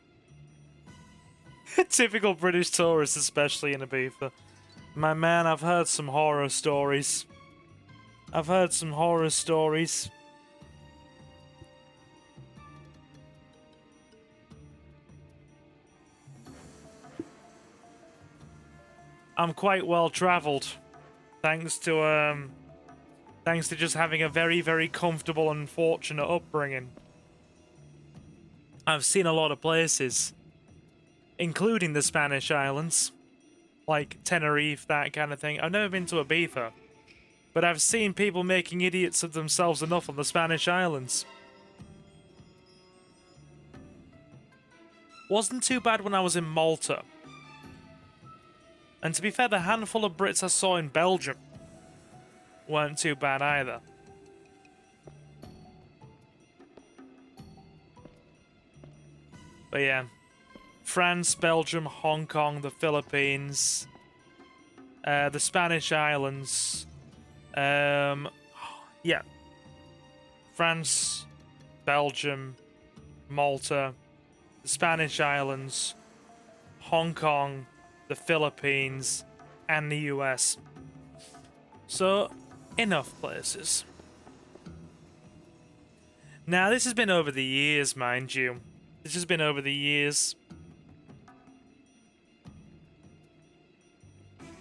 Typical British tourists, especially in Ibiza. My man, I've heard some horror stories. I've heard some horror stories. I'm quite well travelled, thanks to just having a very, very comfortable and fortunate upbringing. I've seen a lot of places, including the Spanish islands, like Tenerife, that kind of thing. I've never been to Ibiza, but I've seen people making idiots of themselves enough on the Spanish islands. Wasn't too bad when I was in Malta. And to be fair, the handful of Brits I saw in Belgium weren't too bad either. But yeah, France, Belgium, Hong Kong, the Philippines, the Spanish islands, yeah, France, Belgium, Malta, the Spanish islands, Hong Kong, the Philippines, and the US. So, enough places. Now, this has been over the years, mind you. This has been over the years.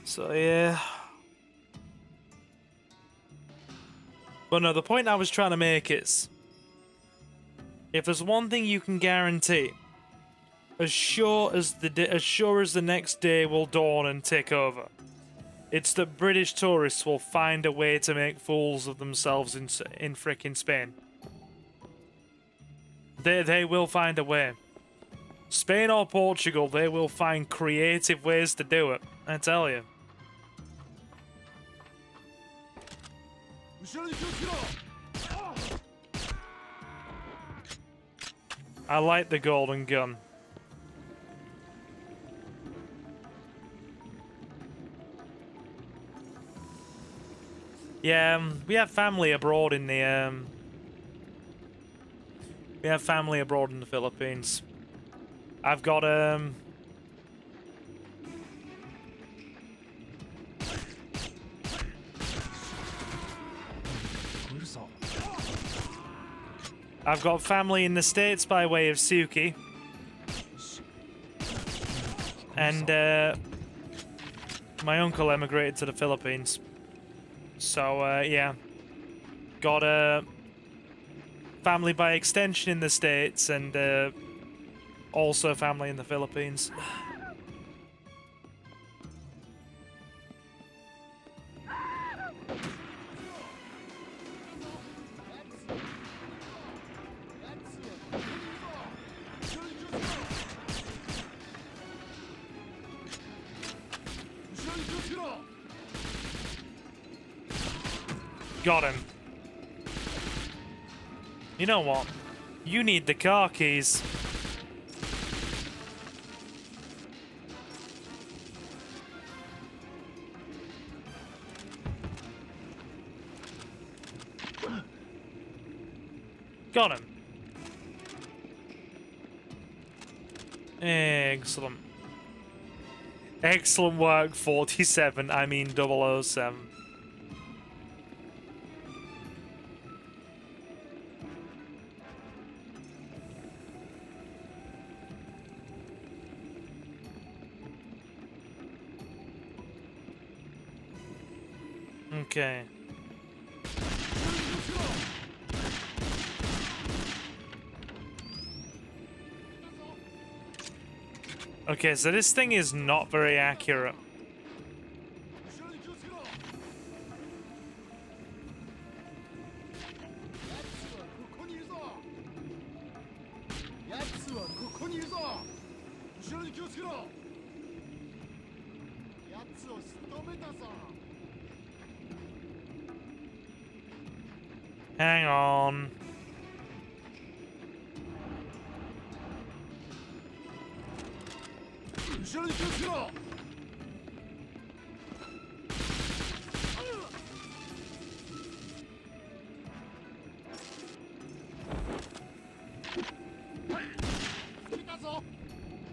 So, yeah. But no, the point I was trying to make is, if there's one thing you can guarantee, as sure as the next day will dawn and tick over, it's that British tourists will find a way to make fools of themselves in frickin' Spain. They will find a way. Spain or Portugal, they will find creative ways to do it, I tell you. I like the golden gun. Yeah, we have family abroad in the we have family abroad in the Philippines. I've got I've got family in the States by way of Suki. And my uncle emigrated to the Philippines. So, yeah. Got a family by extension in the States and also family in the Philippines. Got him. You know what? You need the car keys. Got him. Excellent. Excellent work, 47. I mean 007. Okay. Okay, so this thing is not very accurate. Hang on.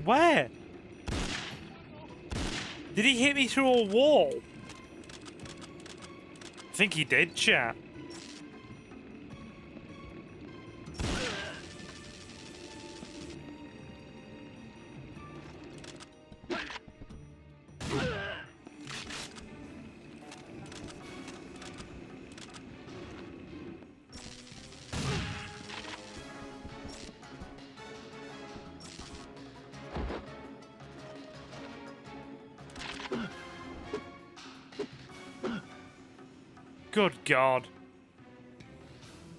Where? Did he hit me through a wall? I think he did, chat. Good God.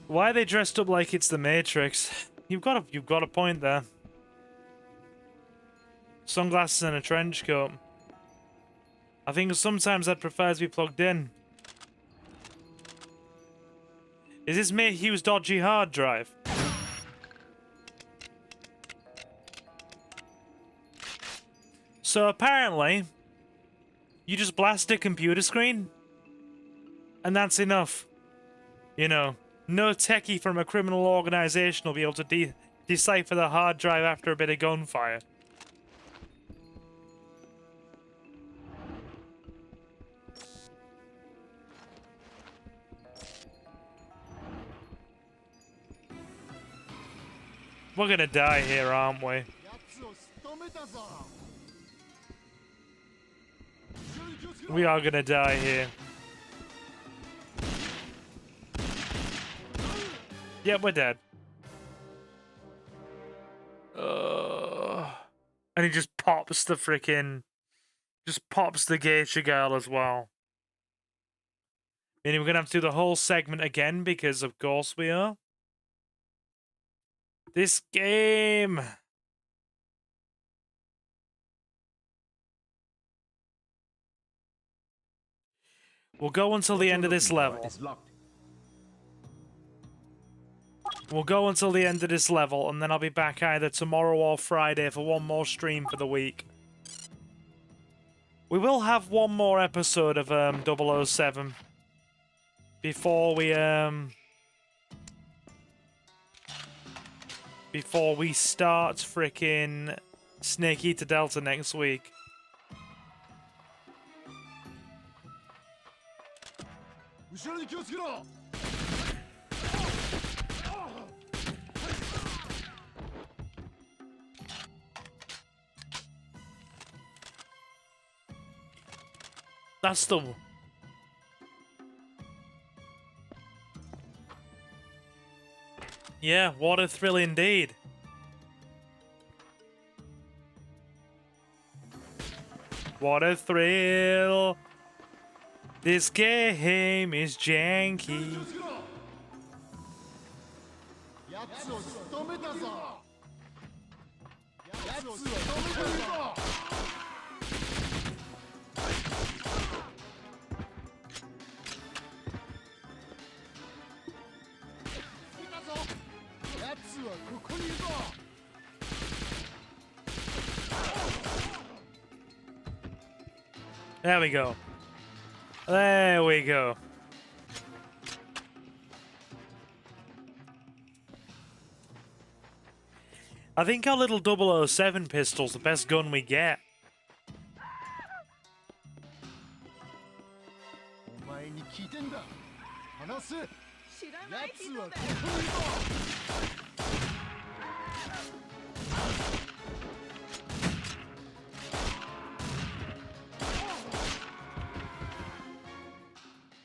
Why are they dressed up like it's the Matrix? You've got a point there. Sunglasses and a trench coat. I think sometimes I'd prefer to be plugged in. Is this Mayhew's dodgy hard drive? So apparently, you just blast a computer screen, and that's enough. You know, no techie from a criminal organization will be able to decipher the hard drive after a bit of gunfire. We're gonna die here, aren't we? We are gonna die here. Yep, we're dead. And he just pops the freaking... Just pops the geisha girl as well. Meaning we're gonna have to do the whole segment again, because of course we are. This game... We'll go until the end of this level. We'll go until the end of this level, and then I'll be back either tomorrow or Friday for one more stream for the week. We will have one more episode of 007 before we start frickin' Snake Eater Delta next week. That's the... Yeah, what a thrill indeed. What a thrill. This game is janky. There we go. There we go. I think our little 007 pistol's the best gun we get.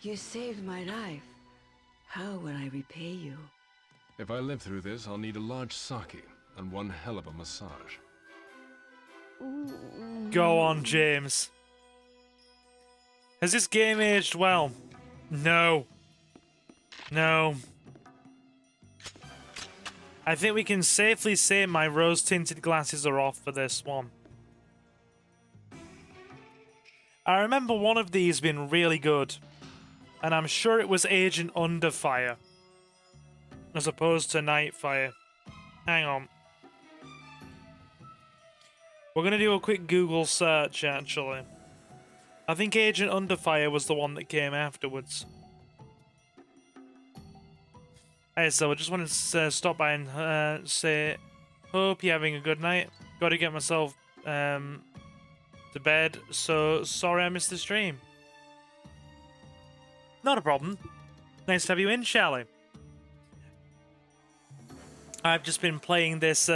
You saved my life. How will I repay you? If I live through this, I'll need a large sake and one hell of a massage. Go on, James. Has this game aged well? No. No. I think we can safely say my rose-tinted glasses are off for this one. I remember one of these being really good, and I'm sure it was Agent Underfire, as opposed to Nightfire. Hang on. We're going to do a quick Google search, actually. I think Agent Underfire was the one that came afterwards. Hey, so I just wanted to stop by and say, hope you're having a good night. Got to get myself to bed, so sorry I missed the stream. Not a problem. Nice to have you in, Charlie. I've just been playing this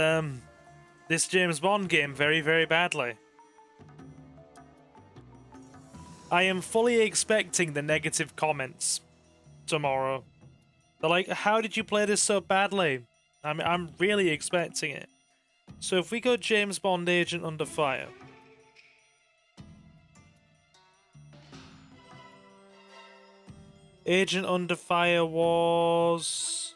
this James Bond game very, very badly. I am fully expecting the negative comments tomorrow. They're like, how did you play this so badly? I'm really expecting it. So if we go James Bond Agent Under Fire. Agent Under Fire was...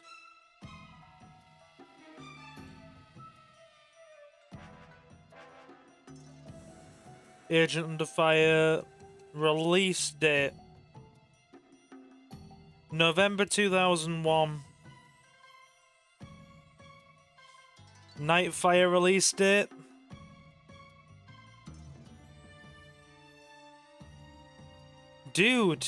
Agent Under Fire release date November 2001. Nightfire release date dude.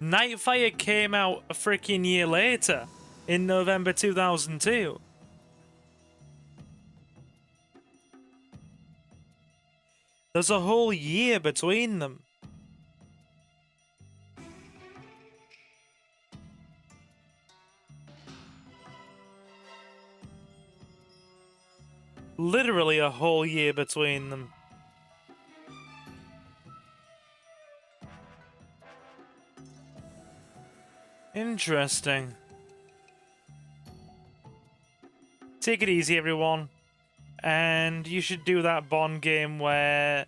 Nightfire came out a freaking year later in November 2002. There's a whole year between them. Literally a whole year between them. Interesting. Take it easy, everyone. And you should do that Bond game where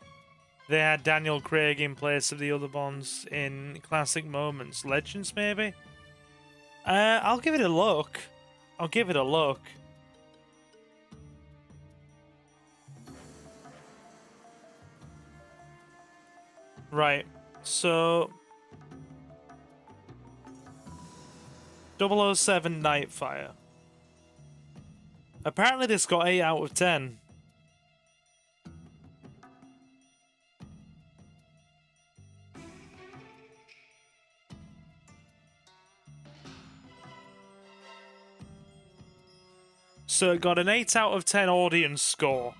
they had Daniel Craig in place of the other Bonds in classic moments. Legends, maybe? I'll give it a look. I'll give it a look. Right, so... 007 Nightfire. Apparently this got 8 out of 10. So it got an 8 out of 10 audience score.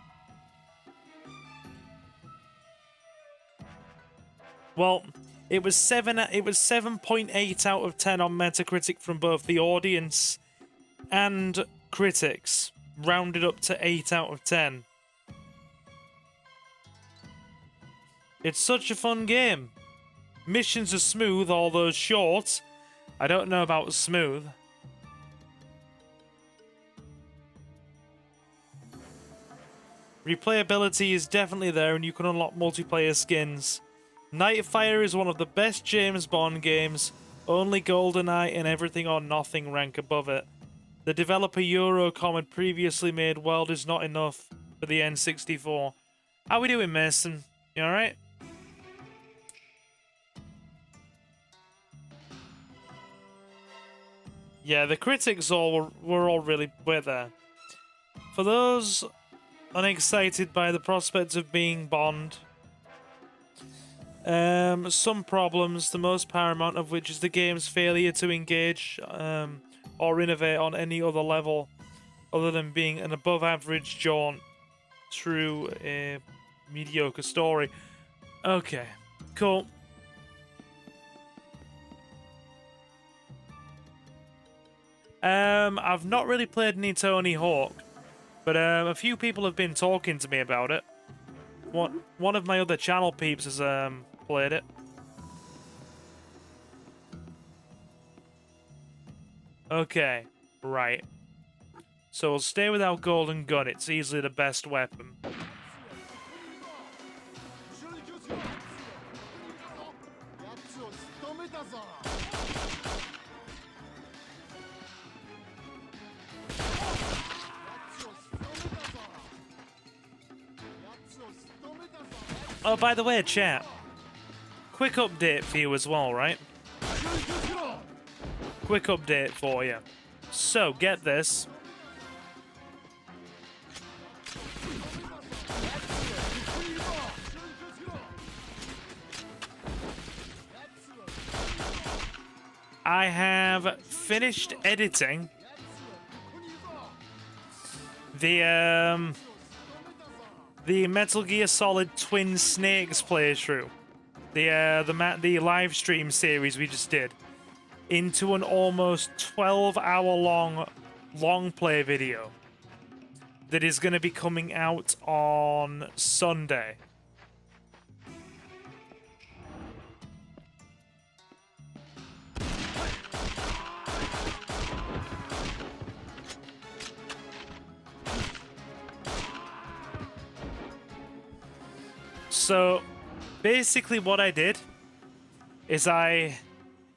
Well, it was 7.8 out of 10 on Metacritic from both the audience and critics, rounded up to 8 out of 10. It's such a fun game. Missions are smooth, although short. I don't know about smooth. Replayability is definitely there, and you can unlock multiplayer skins. Nightfire is one of the best James Bond games. Only GoldenEye and Everything or Nothing rank above it. The developer Eurocom had previously made World Is Not Enough for the N64. How we doing, Mason? You alright? Yeah, the critics all were all really there. For those unexcited by the prospect of being Bond, some problems, the most paramount of which is the game's failure to engage or innovate on any other level other than being an above-average jaunt through a mediocre story. Okay, cool. I've not really played any Tony Hawk, But a few people have been talking to me about it. One of my other channel peeps has played it. Okay, right. So we'll stay with our golden gun. It's easily the best weapon. Oh, by the way, chat. Quick update for you as well, right? Quick update for you. So, get this. I have finished editing the Metal Gear Solid Twin Snakes playthrough, the live stream series we just did, into an almost 12-hour long play video that is going to be coming out on Sunday. So, basically what I did is I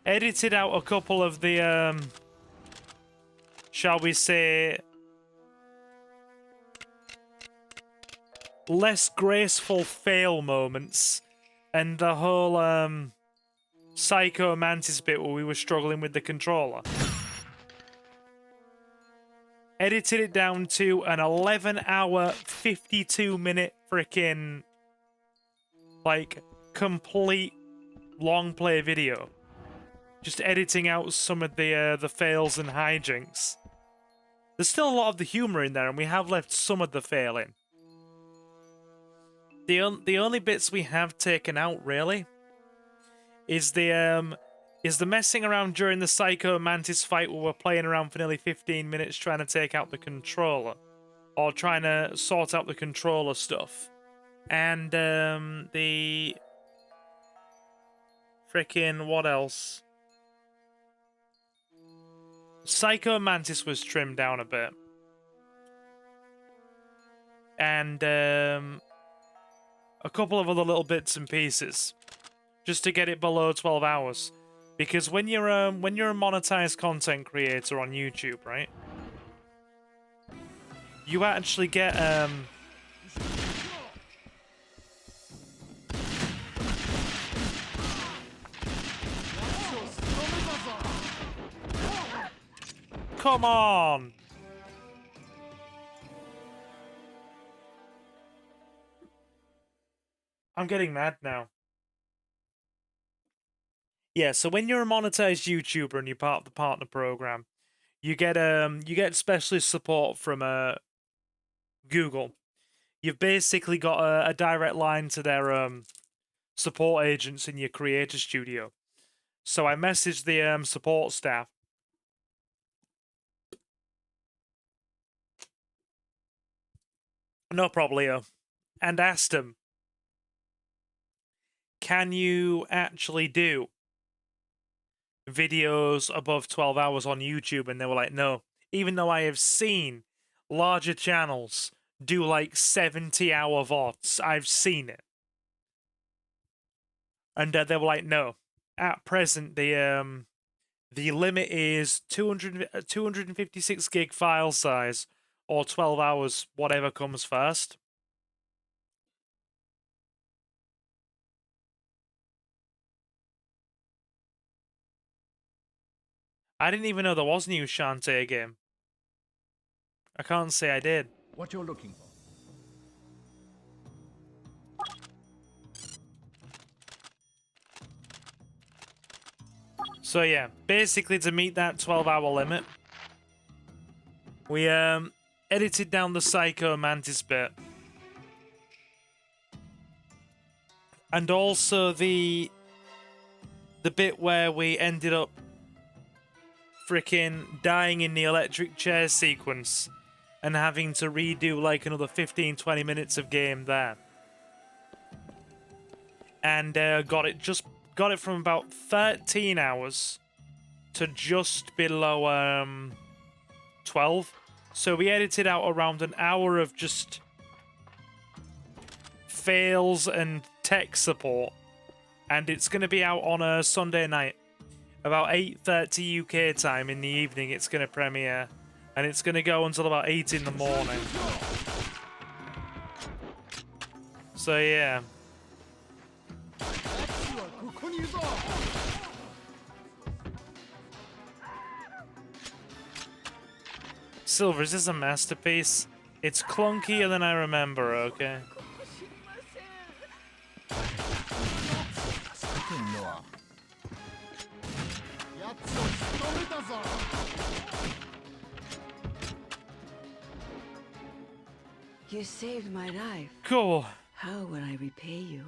edited out a couple of the, shall we say, less graceful fail moments, and the whole, Psycho Mantis bit where we were struggling with the controller. Edited it down to an 11-hour, 52-minute frickin', like, complete long play video. Just editing out some of the fails and hijinks. There's still a lot of the humor in there, and we have left some of the fail in. The only bits we have taken out, really, is the messing around during the Psycho Mantis fight where we're playing around for nearly 15 minutes trying to take out the controller. Or trying to sort out the controller stuff. And, the... frickin' what else? Psycho Mantis was trimmed down a bit. And, a couple of other little bits and pieces. Just to get it below 12 hours. Because when you're a monetized content creator on YouTube, right? You actually get, come on! I'm getting mad now. Yeah, so when you're a monetized YouTuber and you're part of the partner program, you get specialist support from Google. You've basically got a direct line to their support agents in your creator studio. So I messaged the support staff. No problemo. And asked them, can you actually do videos above 12 hours on YouTube? And they were like, no. Even though I have seen larger channels do like 70-hour VODs, I've seen it. And they were like, no. At present, the limit is 256 gig file size, or 12 hours, whatever comes first. I didn't even know there was a new Shantae game. I can't say I did. What you're looking for? So yeah, basically to meet that 12-hour limit, we edited down the Psycho Mantis bit. And also the bit where we ended up frickin' dying in the electric chair sequence and having to redo like another 15-20 minutes of game there. And got it from about 13 hours to just below 12. So we edited out around an hour of just fails and tech support, and it's going to be out on a Sunday night about 8:30 UK time in the evening. It's going to premiere, and it's going to go until about 8 in the morning. So yeah. Silver, is this a masterpiece? It's clunkier than I remember, okay? You saved my life. Cool. How will I repay you?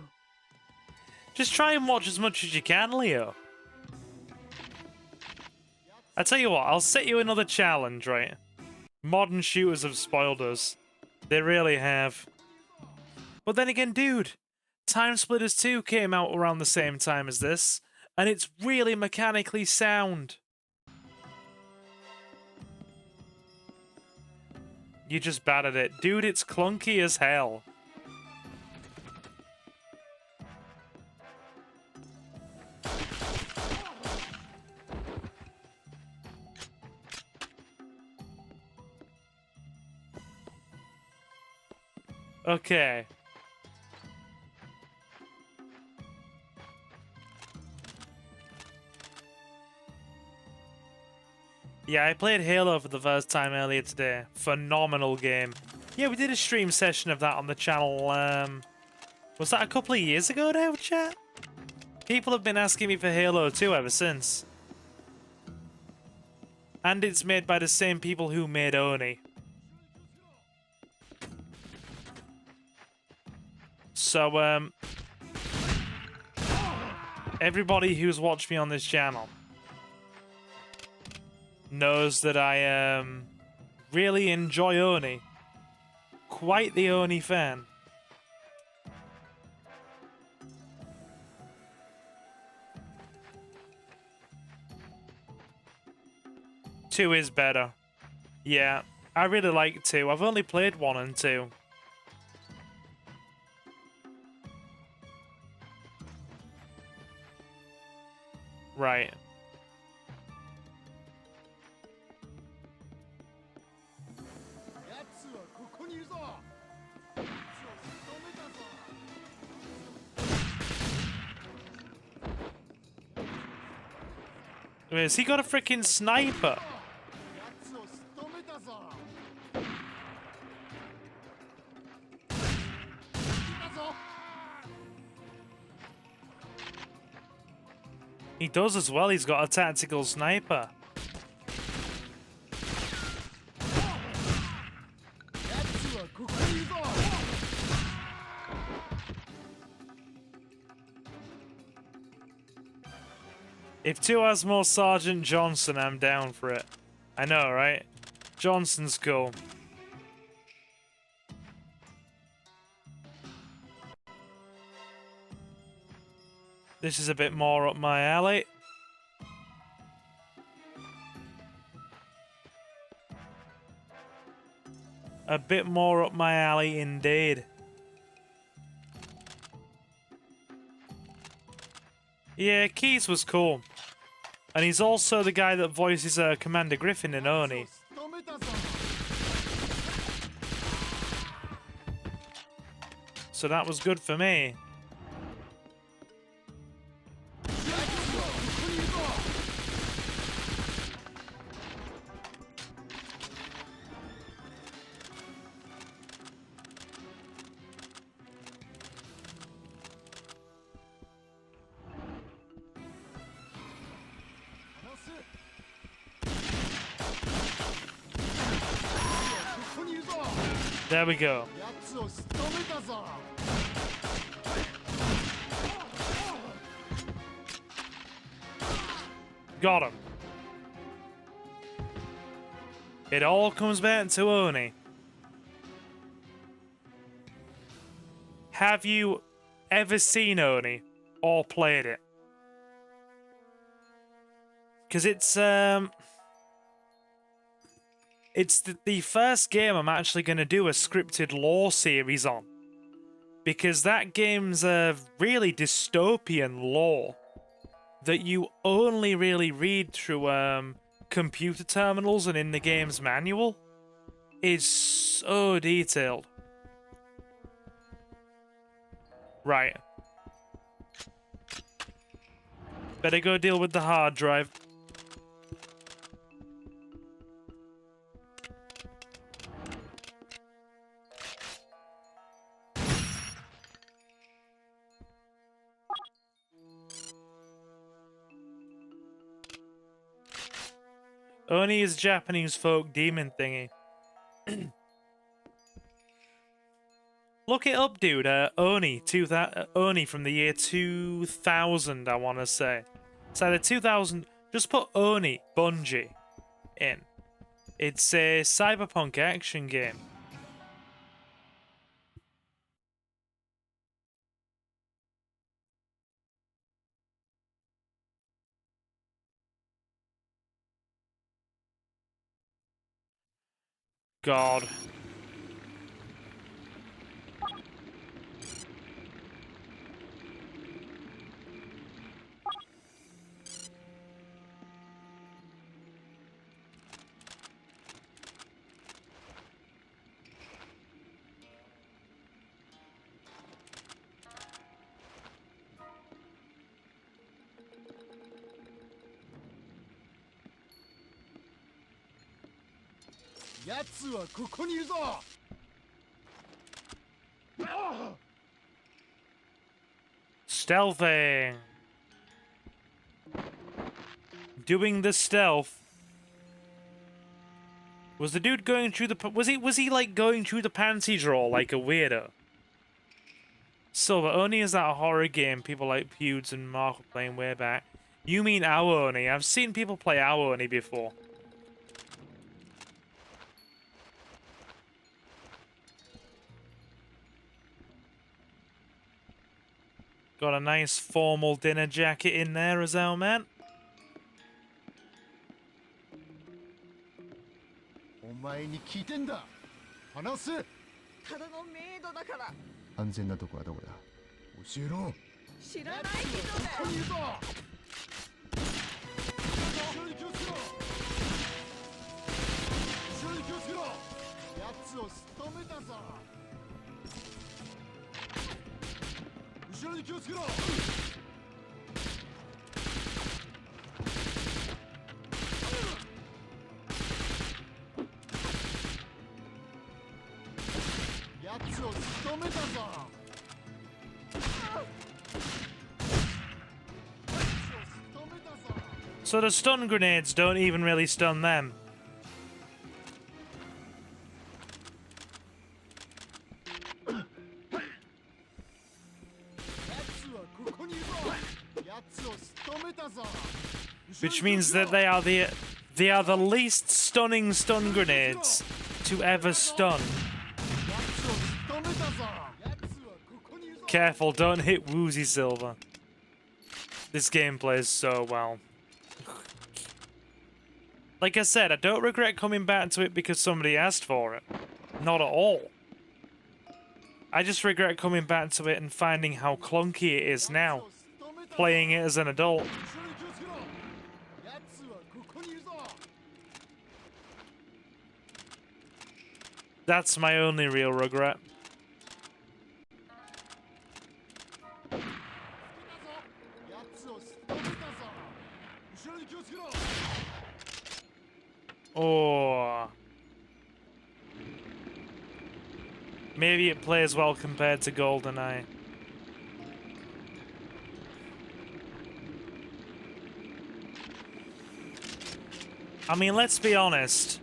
Just try and watch as much as you can, Leo. I tell you what, I'll set you another challenge, right? Modern shooters have spoiled us. They really have. But then again, dude, Time Splitters 2 came out around the same time as this, and it's really mechanically sound. You're just bad at it. Dude, it's clunky as hell. Okay. Yeah, I played Halo for the first time earlier today. Phenomenal game. Yeah, we did a stream session of that on the channel. Was that a couple of years ago now, chat? People have been asking me for Halo 2 ever since. And it's made by the same people who made Oni. So, everybody who's watched me on this channel knows that I really enjoy Oni. Quite the Oni fan. Two is better. Yeah, I really like 2. I've only played 1 and 2. Right. Wait, has he got a freaking sniper? He does as well, he's got a tactical sniper. If 2 has more Sergeant Johnson, I'm down for it. I know, right? Johnson's cool. This is a bit more up my alley. A bit more up my alley indeed. Yeah, Keys was cool. And he's also the guy that voices Commander Griffin in Oni. So that was good for me. There we go. Got him. It all comes back to Oni. have you ever seen Oni or played it? Because it's the first game I'm actually going to do a scripted lore series on. Because that game's a really dystopian lore that you only really read through computer terminals and in the game's manual. It's so detailed. Right. Better go deal with the hard drive. Oni is Japanese folk demon thingy. Look it up, dude. Oni from the year 2000, I want to say. It's either 2000. Just put Oni Bungie in. It's a cyberpunk action game. God. Stealthing. Doing the stealth. Was the dude going through the... Was he like going through the panty drawer like a weirdo? Silver, Oni is that horror game people like Pewds and Mark were playing way back. You mean our Oni? I've seen people play our Oni before. Got a nice formal dinner jacket in there as well, man. So the stun grenades don't even really stun them. Which means that they are the least stunning stun grenades to ever stun. Careful, don't hit Woozy Silver. This game plays so well. Like I said, I don't regret coming back to it because somebody asked for it. Not at all. I just regret coming back to it and finding how clunky it is now, playing it as an adult. That's my only real regret. Oh. Maybe it plays well compared to GoldenEye. I mean, let's be honest.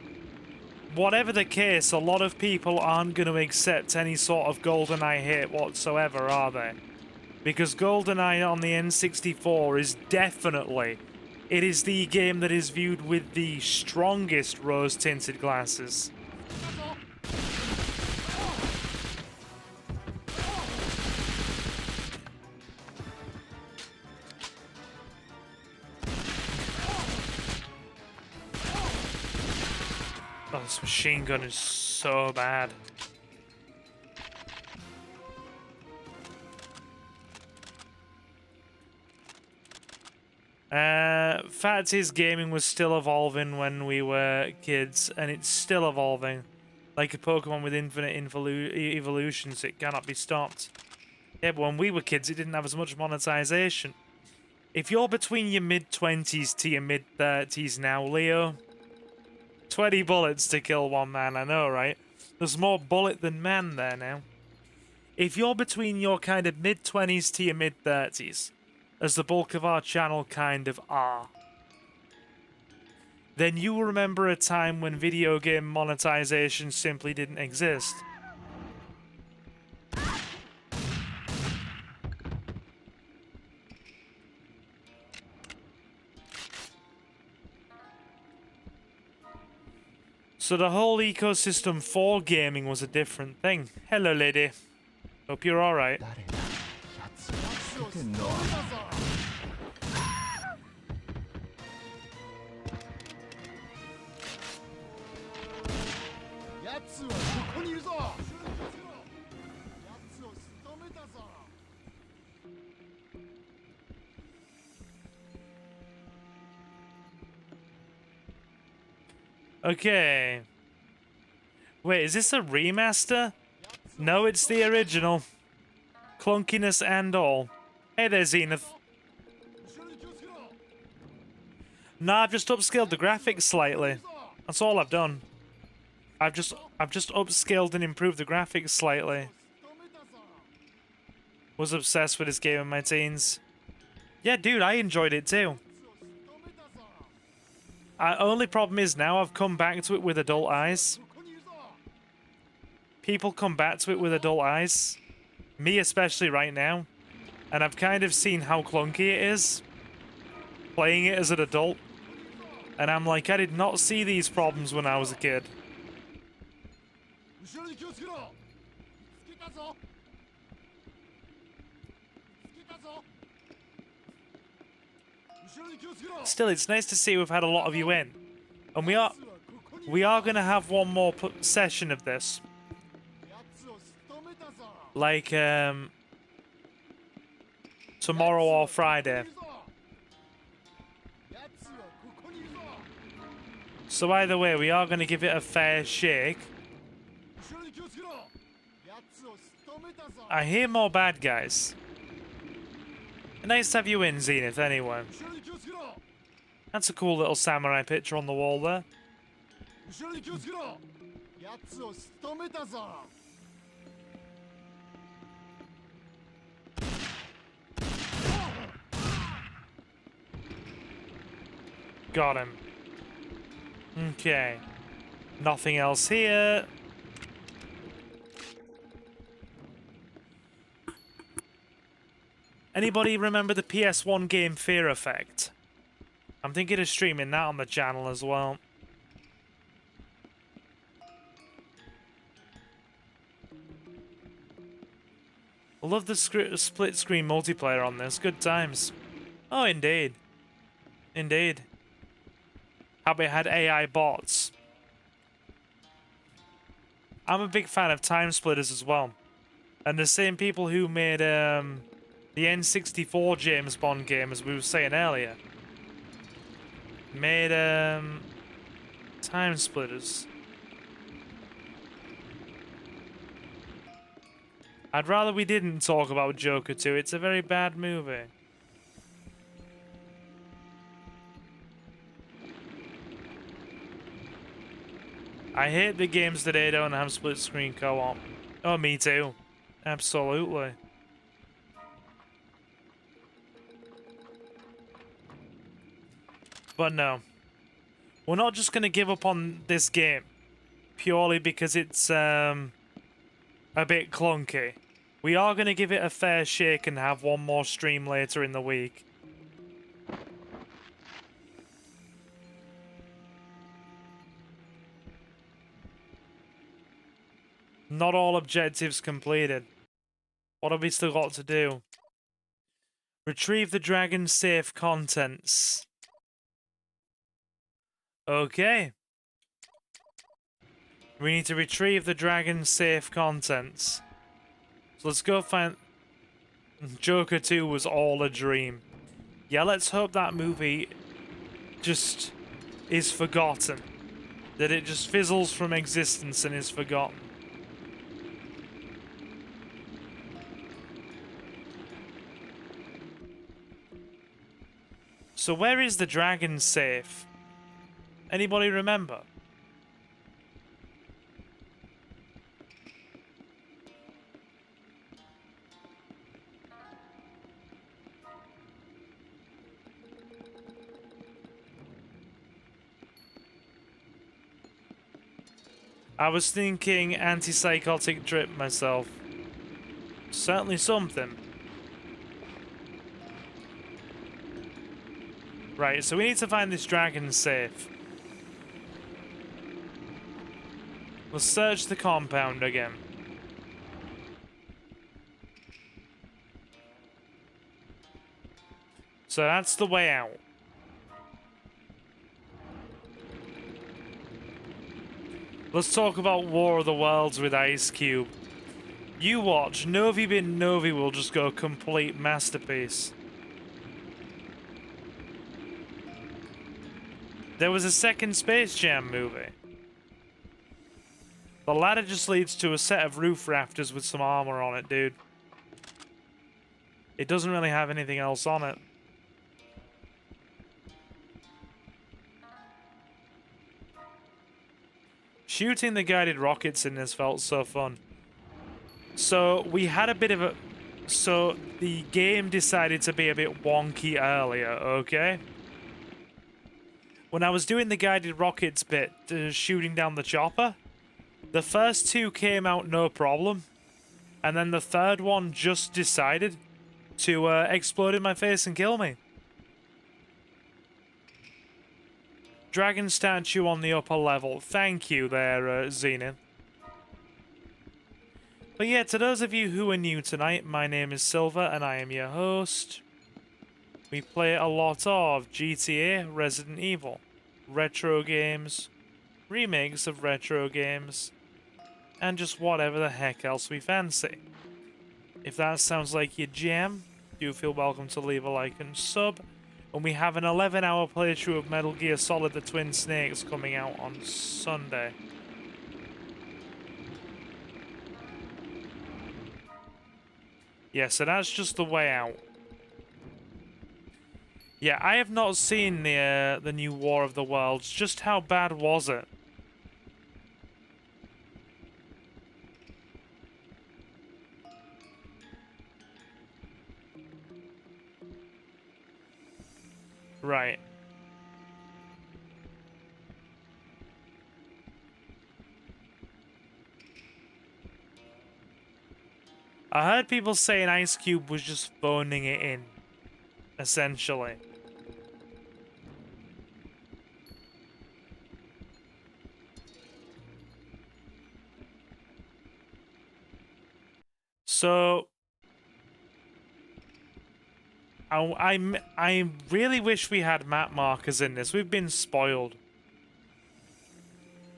Whatever the case, a lot of people aren't going to accept any sort of GoldenEye hit whatsoever, are they? Because GoldenEye on the N64 is definitely... It is the game that is viewed with the strongest rose-tinted glasses. Oh, this machine gun is so bad. Fact is, gaming was still evolving when we were kids, and it's still evolving. Like a Pokemon with infinite evolutions, it cannot be stopped. Yeah, but when we were kids, it didn't have as much monetization. If you're between your mid-20s to your mid-30s now, Leo, 20 bullets to kill one man, I know, right? There's more bullet than man there now. If you're between your kind of mid-20s to your mid-30s, as the bulk of our channel kind of are, then you will remember a time when video game monetization simply didn't exist. So the whole ecosystem for gaming was a different thing. Hello, lady. Hope you're alright. Okay. Wait, is this a remaster? No, it's the original. Clunkiness and all. Hey there, Zenith. Nah, I've just upscaled the graphics slightly. That's all I've done. I've just upscaled and improved the graphics slightly. Was obsessed with this game in my teens. Yeah, dude, I enjoyed it too. Only problem is now I've come back to it with adult eyes. People come back to it with adult eyes. Me especially right now. And I've kind of seen how clunky it is. Playing it as an adult. And I'm like, I did not see these problems when I was a kid. Still, it's nice to see we've had a lot of you in. And we are going to have one more session of this. Like, tomorrow or Friday. So either way, we are going to give it a fair shake. I hear more bad guys. Nice to have you in, Zenith, anyway. That's a cool little samurai picture on the wall there. Got him. Okay. Nothing else here. Anybody remember the PS1 game Fear Effect? I'm thinking of streaming that on the channel as well. I love the split screen multiplayer on this. Good times. Oh, indeed. Indeed. How it had AI bots. I'm a big fan of Time Splitters as well. And the same people who made the N64 James Bond game, as we were saying earlier, made Time Splitters. I'd rather we didn't talk about Joker 2. It's a very bad movie. I hate the games today don't have split screen co-op. Oh, me too. Absolutely. But no. We're not just going to give up on this game purely because it's a bit clunky. We are going to give it a fair shake and have one more stream later in the week. Not all objectives completed. What have we still got to do? Retrieve the dragon's safe contents. Okay. We need to retrieve the dragon's safe contents. So let's go find... Joker 2 was all a dream. Yeah, let's hope that movie just is forgotten. That it just fizzles from existence and is forgotten. So where is the dragon's safe? Anybody remember? I was thinking antipsychotic drip myself. Certainly something. Right, so we need to find this dragon safe. Let's search the compound again. So that's the way out. Let's talk about War of the Worlds with Ice Cube. You watch, Novi bin Novi will just go complete masterpiece. There was a second Space Jam movie. The ladder just leads to a set of roof rafters with some armor on it, dude. It doesn't really have anything else on it. Shooting the guided rockets in this felt so fun. So we had a bit of a... So the game decided to be a bit wonky earlier, okay? When I was doing the guided rockets bit, shooting down the chopper, the first two came out no problem. And then the third one just decided to explode in my face and kill me. Dragon statue on the upper level. Thank you there, Zenith. But yeah, to those of you who are new tonight, my name is Silver and I am your host. We play a lot of GTA, Resident Evil, retro games, remakes of retro games, and just whatever the heck else we fancy. If that sounds like your jam, do feel welcome to leave a like and sub. And we have an 11-hour playthrough of Metal Gear Solid: The Twin Snakes coming out on Sunday. Yeah, so that's just the way out. Yeah, I have not seen the new War of the Worlds. Just how bad was it? Right. I heard people saying Ice Cube was just phoning it in, essentially. So I really wish we had map markers in this. We've been spoiled.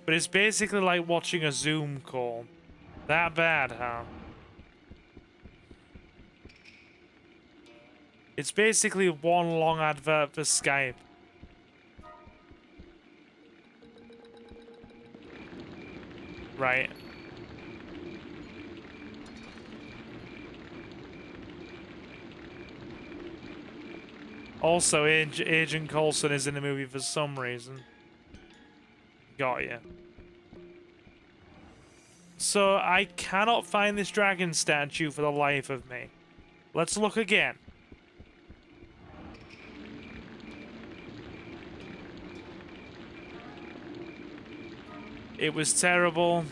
But it's basically like watching a Zoom call. That bad, huh? It's basically one long advert for Skype. Right. Also, Agent Coulson is in the movie for some reason. Got ya. So, I cannot find this dragon statue for the life of me. Let's look again. It was terrible.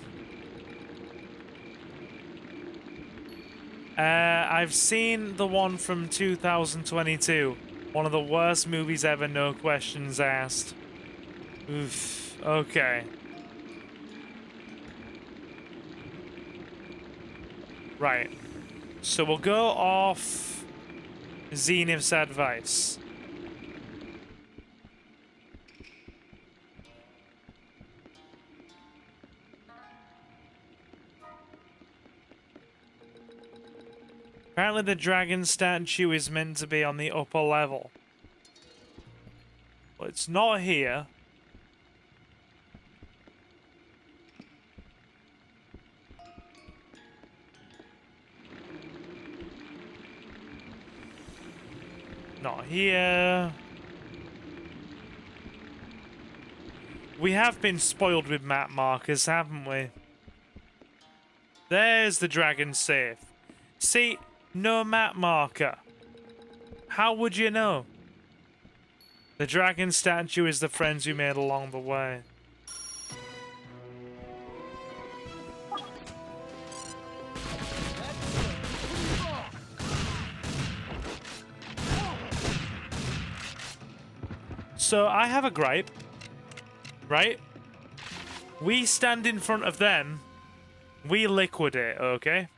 I've seen the one from 2022. One of the worst movies ever, no questions asked. Oof. Okay. Right. So we'll go off Zenith's advice. Apparently the dragon statue is meant to be on the upper level. But it's not here. Not here. We have been spoiled with map markers, haven't we? There's the dragon safe. See, no map marker. How would you know? The dragon statue is the friends you made along the way. So I have a gripe, right? We stand in front of them, we liquidate, okay?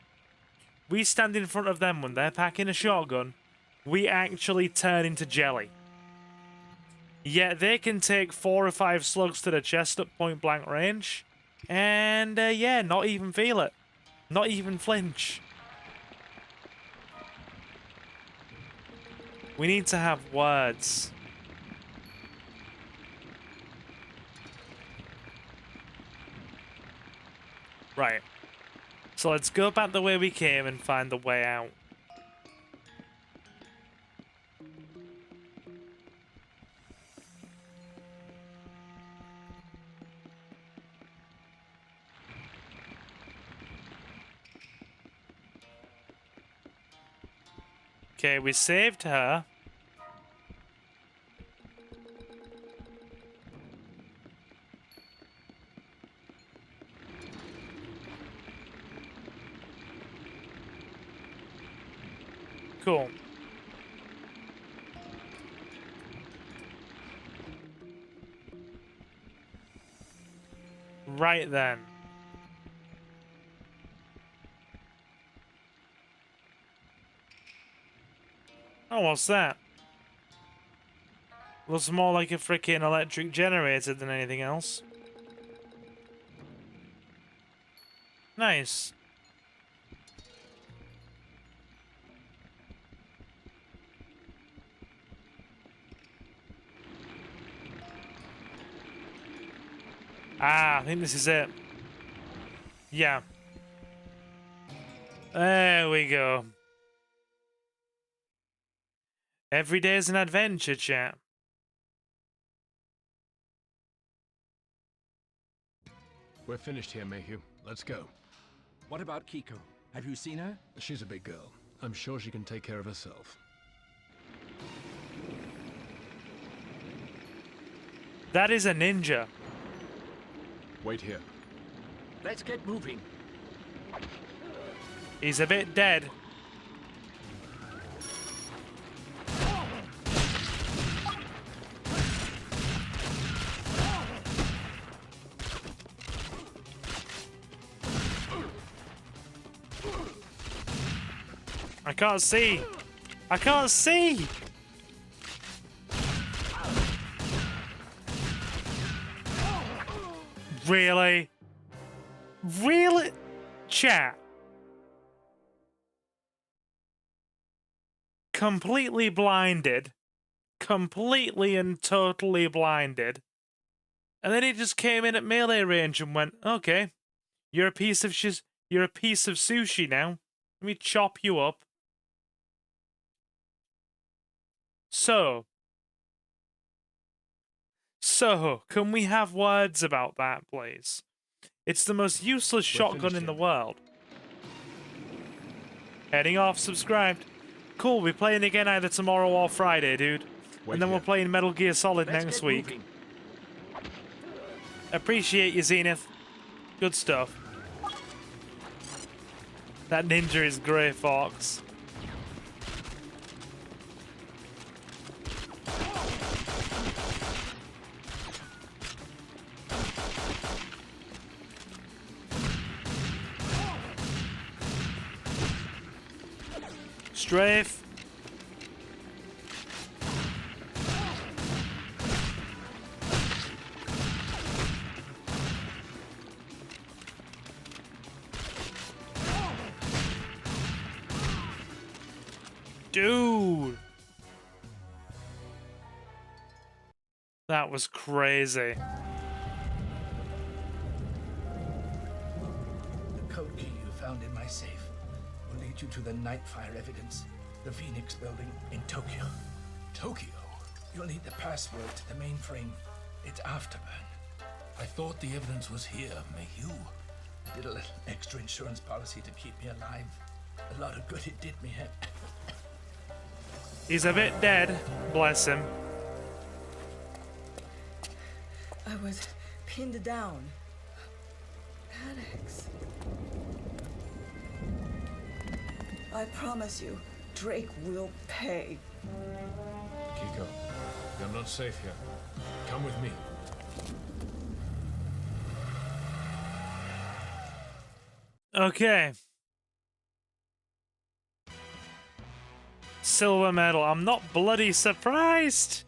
We stand in front of them when they're packing a shotgun, we actually turn into jelly. Yet they can take 4 or 5 slugs to the chest at point blank range, and yeah, not even feel it. Not even flinch. We need to have words. Right. So let's go back the way we came and find the way out. Okay, we saved her. Cool. Right then. Oh, what's that? Looks more like a freaking electric generator than anything else. Nice. Ah, I think this is it. Yeah. There we go. Every day is an adventure, chat. We're finished here, Mayhew. Let's go. What about Kiko? Have you seen her? She's a big girl. I'm sure she can take care of herself. That is a ninja. Wait here. Let's get moving. He's a bit dead. I can't see. I can't see. Really? Really? Chat. Completely blinded. Completely and totally blinded. And then he just came in at melee range and went, okay, you're a piece of sushi now. Let me chop you up. So, can we have words about that, please? It's the most useless shotgun in the world. Heading off, subscribed. Cool, we're playing again either tomorrow or Friday, dude. And then we're playing Metal Gear Solid next week. Appreciate you, Zenith. Good stuff. That ninja is Grey Fox. Strafe. Dude! That was crazy. The code key you found in my safe will lead you to the Nightfire evidence, the Phoenix building in Tokyo. Tokyo? You'll need the password to the mainframe. It's Afterburn. I thought the evidence was here, Mayhew. I did a little extra insurance policy to keep me alive. A lot of good it did me. He's a bit dead, bless him. I was pinned down. Alex. I promise you, Drake will pay. Kiko, you're not safe here. Come with me. Okay. Silver medal. I'm not bloody surprised.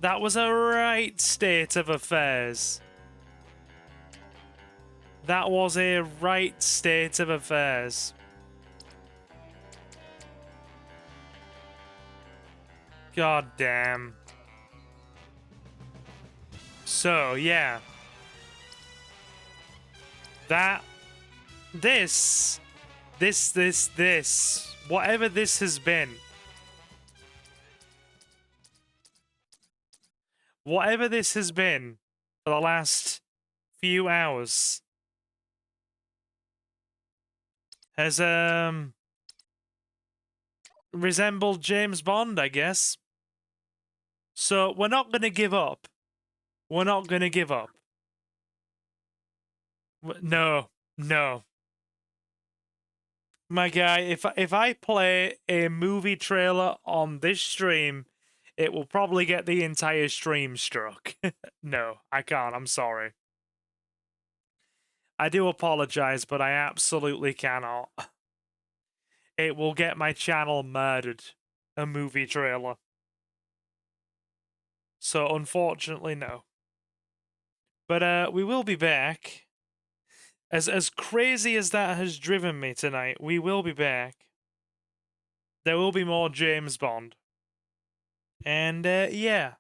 That was a right state of affairs. That was a right state of affairs. God damn. So, yeah. This. Whatever this has been. Whatever this has been for the last few hours has, resembled James Bond, I guess. So, we're not going to give up. We're not going to give up. No. No. My guy, if I play a movie trailer on this stream, it will probably get the entire stream struck. No, I can't. I'm sorry. I do apologize, but I absolutely cannot. It will get my channel murdered. A movie trailer. So, unfortunately, no. But we will be back. As crazy as that has driven me tonight, we will be back. There will be more James Bond. And, yeah.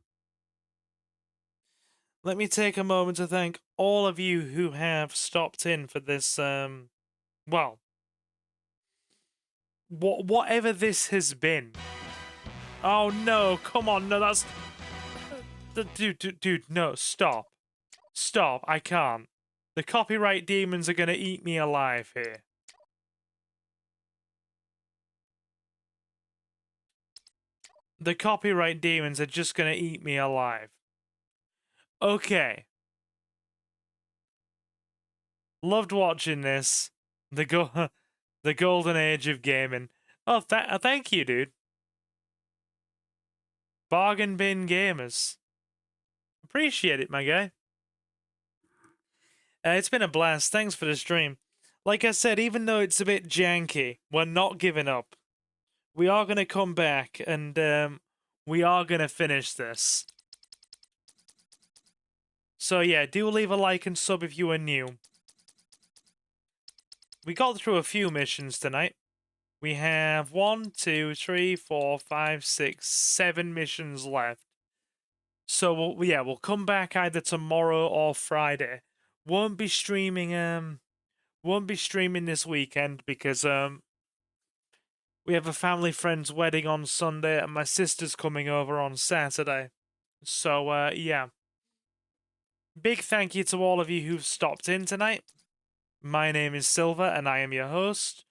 Let me take a moment to thank all of you who have stopped in for this, well, whatever this has been. Oh, no, come on, no, that's... Dude, no, stop. Stop, I can't. The copyright demons are gonna eat me alive here. The copyright demons are just gonna eat me alive. Okay. Loved watching this. The golden age of gaming. Oh, thank you, dude. Bargain bin gamers. Appreciate it, my guy. It's been a blast. Thanks for the stream. Like I said, even though it's a bit janky, we're not giving up. We are going to come back and we are going to finish this. So yeah, do leave a like and sub if you are new. We got through a few missions tonight. We have 1, 2, 3, 4, 5, 6, 7 missions left. So we'll come back either tomorrow or Friday. Won't be streaming this weekend because we have a family friend's wedding on Sunday and my sister's coming over on Saturday. So yeah. Big thank you to all of you who've stopped in tonight. My name is Silver and I am your host.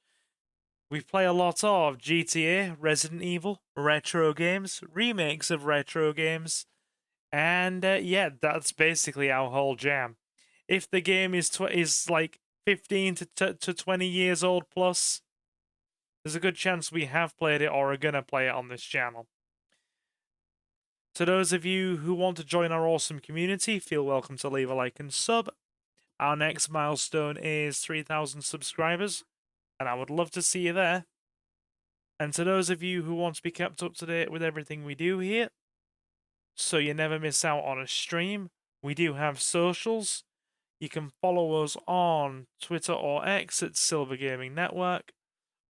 We play a lot of GTA, Resident Evil, retro games, remakes of retro games, and yeah, that's basically our whole jam. If the game is like 15 to 20 years old plus, there's a good chance we have played it or are gonna play it on this channel. To those of you who want to join our awesome community, feel welcome to leave a like and sub. Our next milestone is 3,000 subscribers, and I would love to see you there. And to those of you who want to be kept up to date with everything we do here, so you never miss out on a stream, we do have socials. You can follow us on Twitter or X at Silver Gaming Network,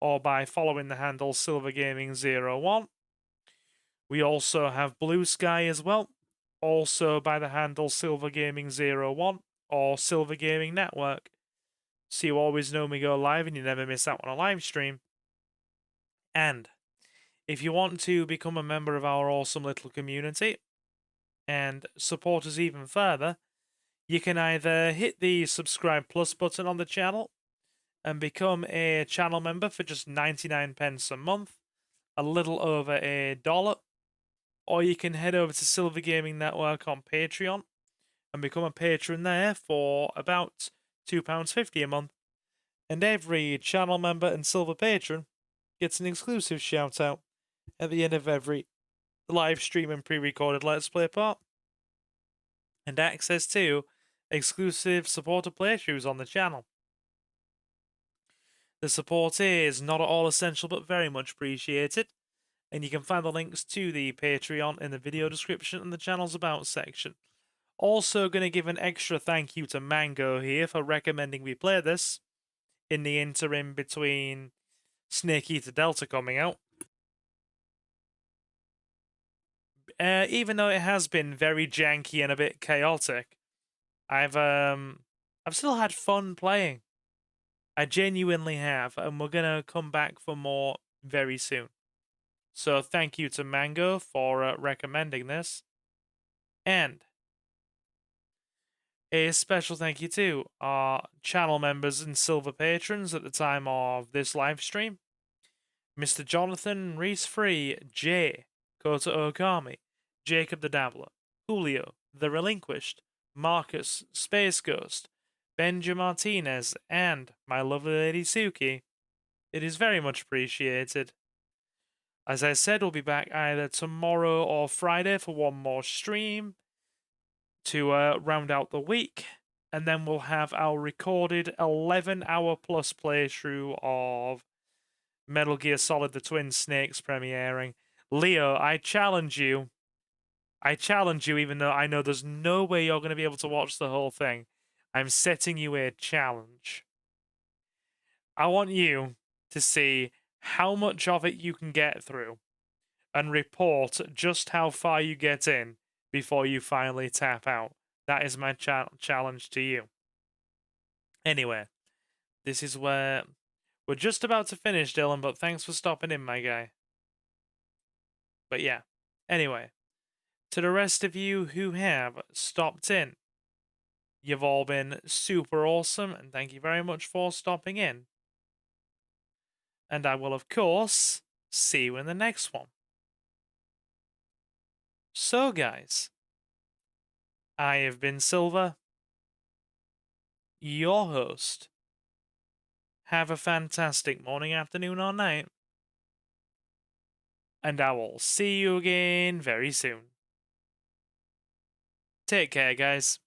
or by following the handle silvergaming01. We also have Blue Sky as well, also by the handle silvergaming01 or Silver Gaming Network. So you always know me go live and you never miss out on a live stream. And if you want to become a member of our awesome little community and support us even further, you can either hit the subscribe plus button on the channel and become a channel member for just 99 pence a month, a little over $1, or you can head over to Silver Gaming Network on Patreon and become a patron there for about £2.50 a month. And every channel member and silver patron gets an exclusive shout out at the end of every live stream and pre-recorded Let's Play part, and access to exclusive supporter playthroughs on the channel. The support is not at all essential but very much appreciated, and you can find the links to the Patreon in the video description and the channel's About section. Also going to give an extra thank you to Mango here for recommending we play this in the interim between Snake Eater Delta coming out. Even though it has been very janky and a bit chaotic, I've still had fun playing. I genuinely have, and we're gonna come back for more very soon. So thank you to Mango for recommending this, and a special thank you to our channel members and silver patrons at the time of this live stream: Mr. Jonathan, Reese Free, Jay, Kota Okami, Jacob the Dabbler, Julio, The Relinquished, Marcus, Space Ghost, Benja Martinez, and my lovely lady Suki. It is very much appreciated. As I said, we'll be back either tomorrow or Friday for one more stream to round out the week, and then we'll have our recorded 11-hour plus playthrough of Metal Gear Solid: The Twin Snakes premiering. Leo, I challenge you, even though I know there's no way you're going to be able to watch the whole thing. I'm setting you a challenge. I want you to see how much of it you can get through and report just how far you get in before you finally tap out. That is my challenge to you. Anyway, this is where we're just about to finish, Dylan, but thanks for stopping in, my guy. But yeah, anyway, to the rest of you who have stopped in, you've all been super awesome, and thank you very much for stopping in. And I will, of course, see you in the next one. So, guys, I have been Silver, your host. Have a fantastic morning, afternoon, or night. And I will see you again very soon. Take care, guys.